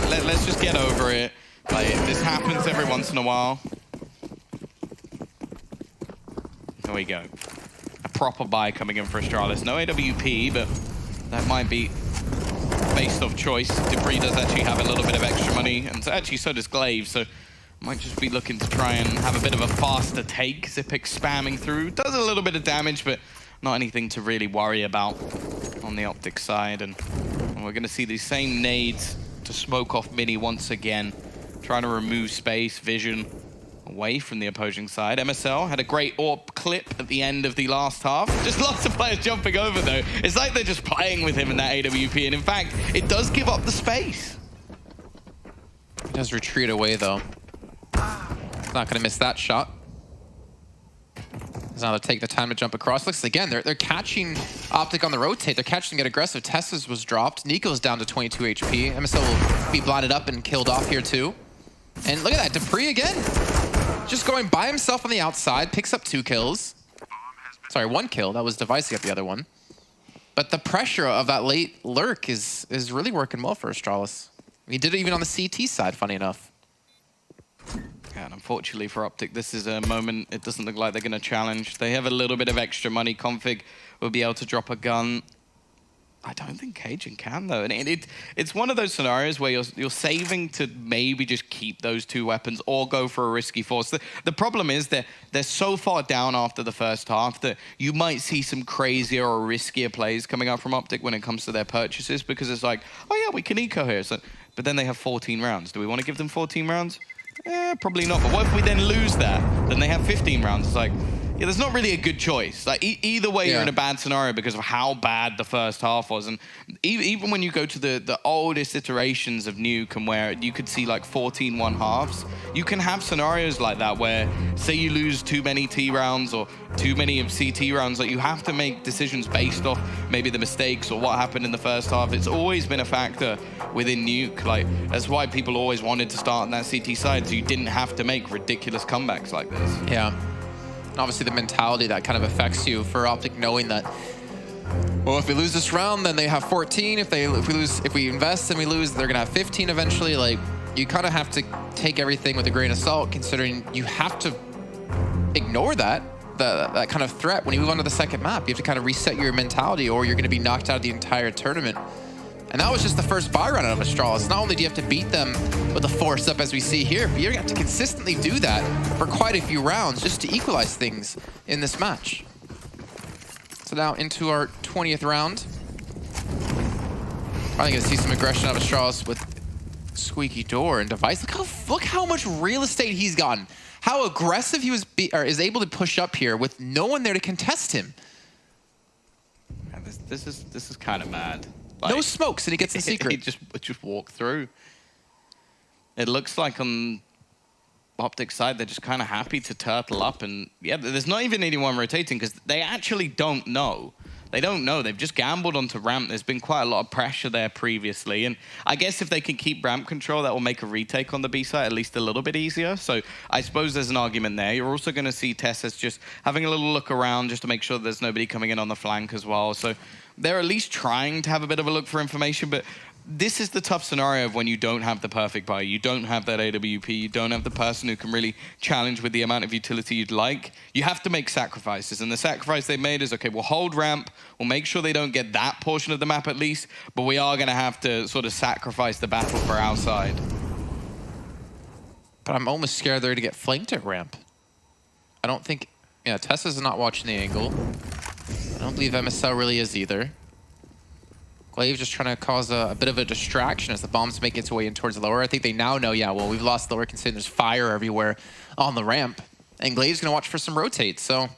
Let's just get over it. Like, this happens every once in a while. There we go. A proper buy coming in for Astralis. No AWP, but that might be based off choice. Dupree does actually have a little bit of extra money, and actually so does Glaive, so might just be looking to try and have a bit of a faster take. Zipex spamming through. Does a little bit of damage, but not anything to really worry about on the Optic side. And we're going to see these same nades to smoke off Mini once again, trying to remove space, vision away from the opposing side. MSL had a great AWP clip at the end of the last half. Just lots of players jumping over, though. It's like they're just playing with him in that AWP, and in fact, it does give up the space. He does retreat away, though. He's not going to miss that shot. He's now to take the time to jump across. Looks again, they're catching Optic on the rotate. They're catching get aggressive. Tessus was dropped. Nico's down to 22 HP. MSL will be blinded up and killed off here, too. And look at that, Dupree again. Just going by himself on the outside, picks up 2 kills. Sorry, 1 kill. That was Device to get the other one. But the pressure of that late lurk is really working well for Astralis. He did it even on the CT side, funny enough. Yeah, and unfortunately for Optic, this is a moment it doesn't look like they're going to challenge. They have a little bit of extra money. Config will be able to drop a gun. I don't think Cajun can, though. And it's one of those scenarios where you're saving to maybe just keep those 2 weapons or go for a risky force. The problem is that they're so far down after the first half that you might see some crazier or riskier plays coming out from Optic when it comes to their purchases, because it's like, oh yeah, we can eco here. So, but then they have 14 rounds. Do we want to give them 14 rounds? Probably not. But what if we then lose that? Then they have 15 rounds. It's like, yeah, there's not really a good choice. Like either way, you're in a bad scenario because of how bad the first half was. And even when you go to the oldest iterations of Nuke and where you could see like 14 1/2s, you can have scenarios like that where, say you lose too many T rounds or too many of CT rounds, like you have to make decisions based off maybe the mistakes or what happened in the first half. It's always been a factor within Nuke. Like that's why people always wanted to start on that CT side, so you didn't have to make ridiculous comebacks like this. Yeah. And obviously the mentality that kind of affects you for Optic, knowing that, well, if we lose this round, then they have 14. If we invest and we lose, they're gonna have 15 eventually. Like, you kind of have to take everything with a grain of salt, considering you have to ignore that kind of threat when you move on to the second map. You have to kind of reset your mentality, or you're gonna be knocked out of the entire tournament. And that was just the first buy run out of Astralis. Not only do you have to beat them with a force up as we see here, but you have to consistently do that for quite a few rounds just to equalize things in this match. So now into our 20th round. Probably gonna see some aggression out of Astralis with Squeaky Door and Device. Look how much real estate he's gotten. How aggressive he is able to push up here with no one there to contest him. Yeah, this is kind of mad. Like, no smokes, and he gets the secret. He just walked through. It looks like on Optic side, they're just kind of happy to turtle up. And yeah, there's not even anyone rotating because they actually don't know. They don't know. They've just gambled onto ramp. There's been quite a lot of pressure there previously. And I guess if they can keep ramp control, that will make a retake on the B side at least a little bit easier. So I suppose there's an argument there. You're also going to see Tessas just having a little look around just to make sure there's nobody coming in on the flank as well. So they're at least trying to have a bit of a look for information. But this is the tough scenario of when you don't have the perfect buy. You don't have that AWP. You don't have the person who can really challenge with the amount of utility you'd like. You have to make sacrifices. And the sacrifice they made is, okay, we'll hold ramp. We'll make sure they don't get that portion of the map at least. But we are going to have to sort of sacrifice the battle for our side. But I'm almost scared they're going to get flanked at ramp. I don't think... Yeah, Tessa's not watching the angle. I don't believe MSL really is either. Glaive just trying to cause a bit of a distraction as the bombs make its way in towards lower. I think they now know, yeah, well, we've lost lower considering there's fire everywhere on the ramp. And Glaive's going to watch for some rotates. So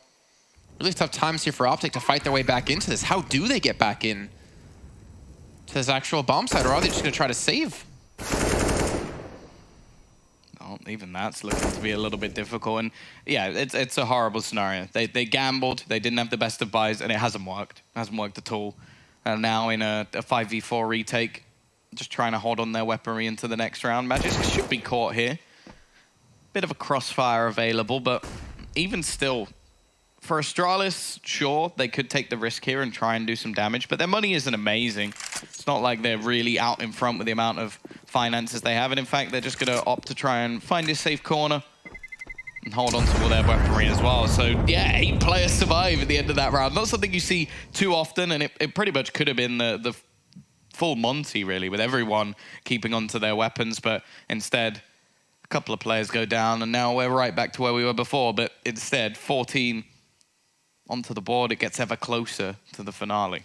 really tough times here for Optic to fight their way back into this. How do they get back in to this actual bomb site? Or are they just going to try to save? Oh, even that's looking to be a little bit difficult. And yeah, it's a horrible scenario. They gambled. They didn't have the best of buys, and it hasn't worked. It hasn't worked at all. And now in a 5v4 retake, just trying to hold on their weaponry into the next round. Magic should be caught here. Bit of a crossfire available, but even still, for Astralis, sure, they could take the risk here and try and do some damage, but their money isn't amazing. It's not like they're really out in front with the amount of finances they have, and in fact, they're just going to opt to try and find a safe corner and hold on to all their weaponry as well. So yeah, 8 players survive at the end of that round. Not something you see too often, and it pretty much could have been the full Monty, really, with everyone keeping onto their weapons, but instead, a couple of players go down, and now we're right back to where we were before, but instead, 14 onto the board. It gets ever closer to the finale.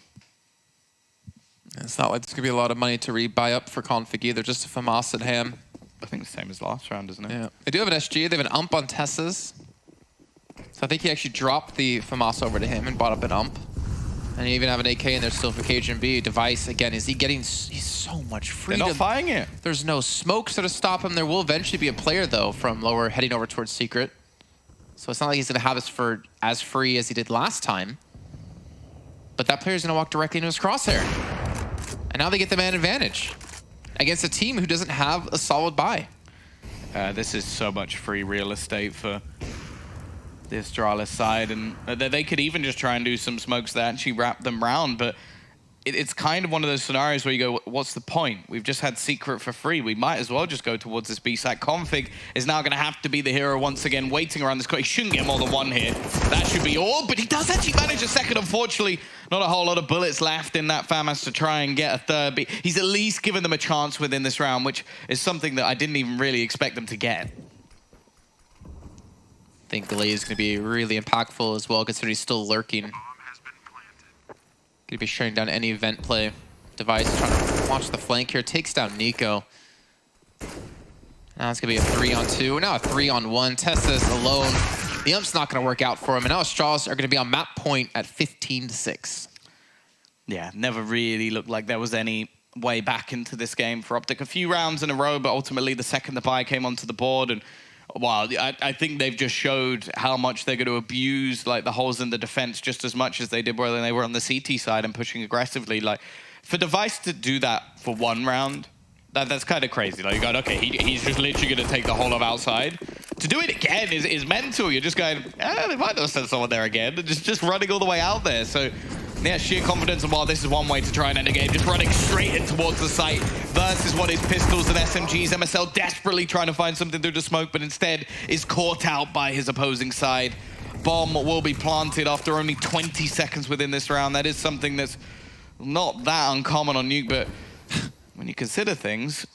It's not like there's going to be a lot of money to rebuy up for Config either, just a FAMAS at ham. I think the same as last round, isn't it? Yeah. They do have an SG. They have an ump on Tessas. So I think he actually dropped the FAMAS over to him and bought up an ump. And you even have an AK in there still for KGB. Device, again, is he getting... He's so much freedom. They're not firing it. There's no smoke to stop him. There will eventually be a player, though, from lower heading over towards Secret. So it's not like he's going to have this for as free as he did last time. But that player's going to walk directly into his crosshair. And now they get the man advantage against a team who doesn't have a solid buy. This is so much free real estate for the Astralis side, and they could even just try and do some smokes that actually wrap them round, but it's kind of one of those scenarios where you go, what's the point? We've just had Secret for free. We might as well just go towards this B-side. Config is now going to have to be the hero once again, waiting around this corner. He shouldn't get more than one here. That should be all, but he does actually manage a second. Unfortunately, not a whole lot of bullets left in that FAMAS to try and get a third. But he's at least given them a chance within this round, which is something that I didn't even really expect them to get. I think Galay is going to be really impactful as well, considering he's still lurking. Going to be shutting down any event play. Device trying to watch the flank here. Takes down Nico. Now it's going to be a 3-on-2. Now a 3-on-1. Tessa's alone. The ump's not going to work out for him. And now Astralis are going to be on map point at 15-6. Yeah, never really looked like there was any way back into this game for Optic. A few rounds in a row, but ultimately the second the buy came onto the board, and wow, I think they've just showed how much they're going to abuse like the holes in the defense just as much as they did when they were on the CT side and pushing aggressively. Like, for Device to do that for one round, that's kind of crazy. Like, you go, okay, he's just literally going to take the whole of outside. To do it again is mental. You're just going, they might not send someone there again. Just running all the way out there. So, yeah, sheer confidence. And while this is one way to try and end the game, just running straight in towards the site versus what is pistols and SMGs. MSL desperately trying to find something through the smoke, but instead is caught out by his opposing side. Bomb will be planted after only 20 seconds within this round. That is something that's not that uncommon on Nuke, but when you consider things,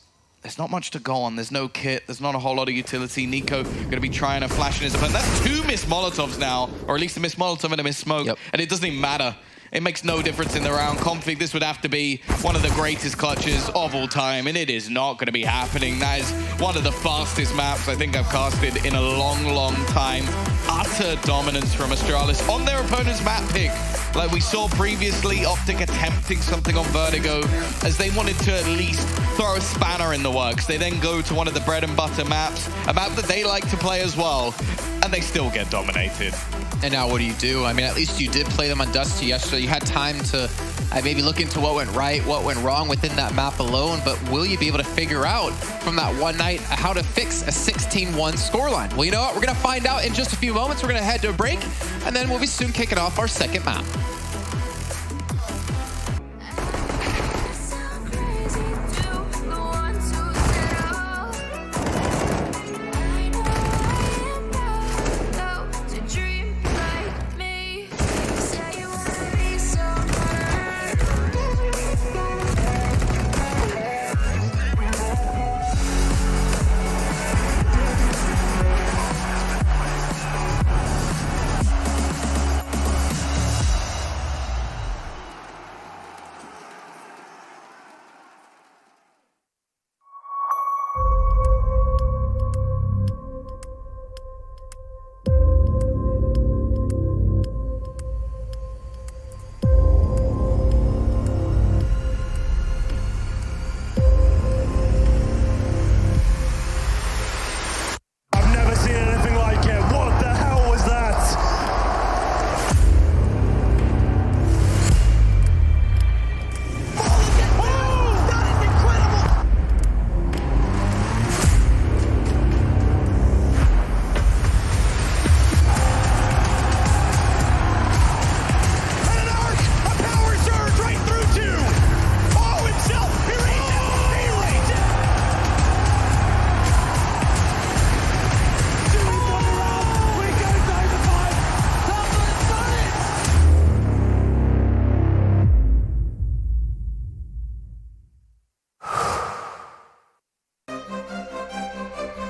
there's not much to go on. There's no kit. There's not a whole lot of utility. Nico going to be trying to flash in his opponent. That's 2 missed Molotovs now, or at least a missed Molotov and a missed smoke. Yep. And it doesn't even matter. It makes no difference in the round. Config, this would have to be one of the greatest clutches of all time, and it is not going to be happening. That is one of the fastest maps I think I've casted in a long, long time. Utter dominance from Astralis on their opponent's map pick. Like we saw previously, Optic attempting something on Vertigo as they wanted to at least throw a spanner in the works. They then go to one of the bread and butter maps, a map that they like to play as well, and they still get dominated. And now what do? I mean, at least you did play them on Dusty yesterday. You had time to maybe look into what went right, what went wrong within that map alone, but will you be able to figure out from that one night how to fix a 16-1 scoreline? Well, you know what? We're going to find out in just a few moments. We're going to head to a break, and then we'll be soon kicking off our second map.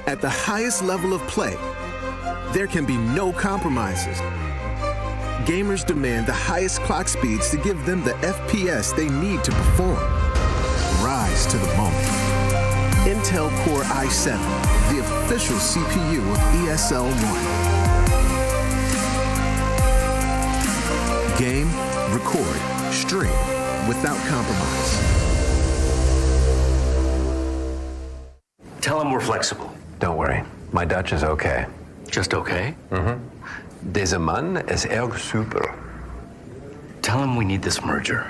At the highest level of play, there can be no compromises. Gamers demand the highest clock speeds to give them the FPS they need to perform. Rise to the moment. Intel Core i7, the official CPU of ESL 1. Game, record, stream without compromise. Tell him we're flexible. Don't worry, my Dutch is okay. Just okay? Deze man is erg super. Tell him we need this merger.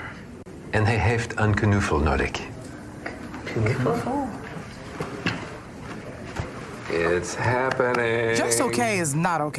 En hij heeft een knuffel nodig. Knuffel? It's happening. Just okay is not okay.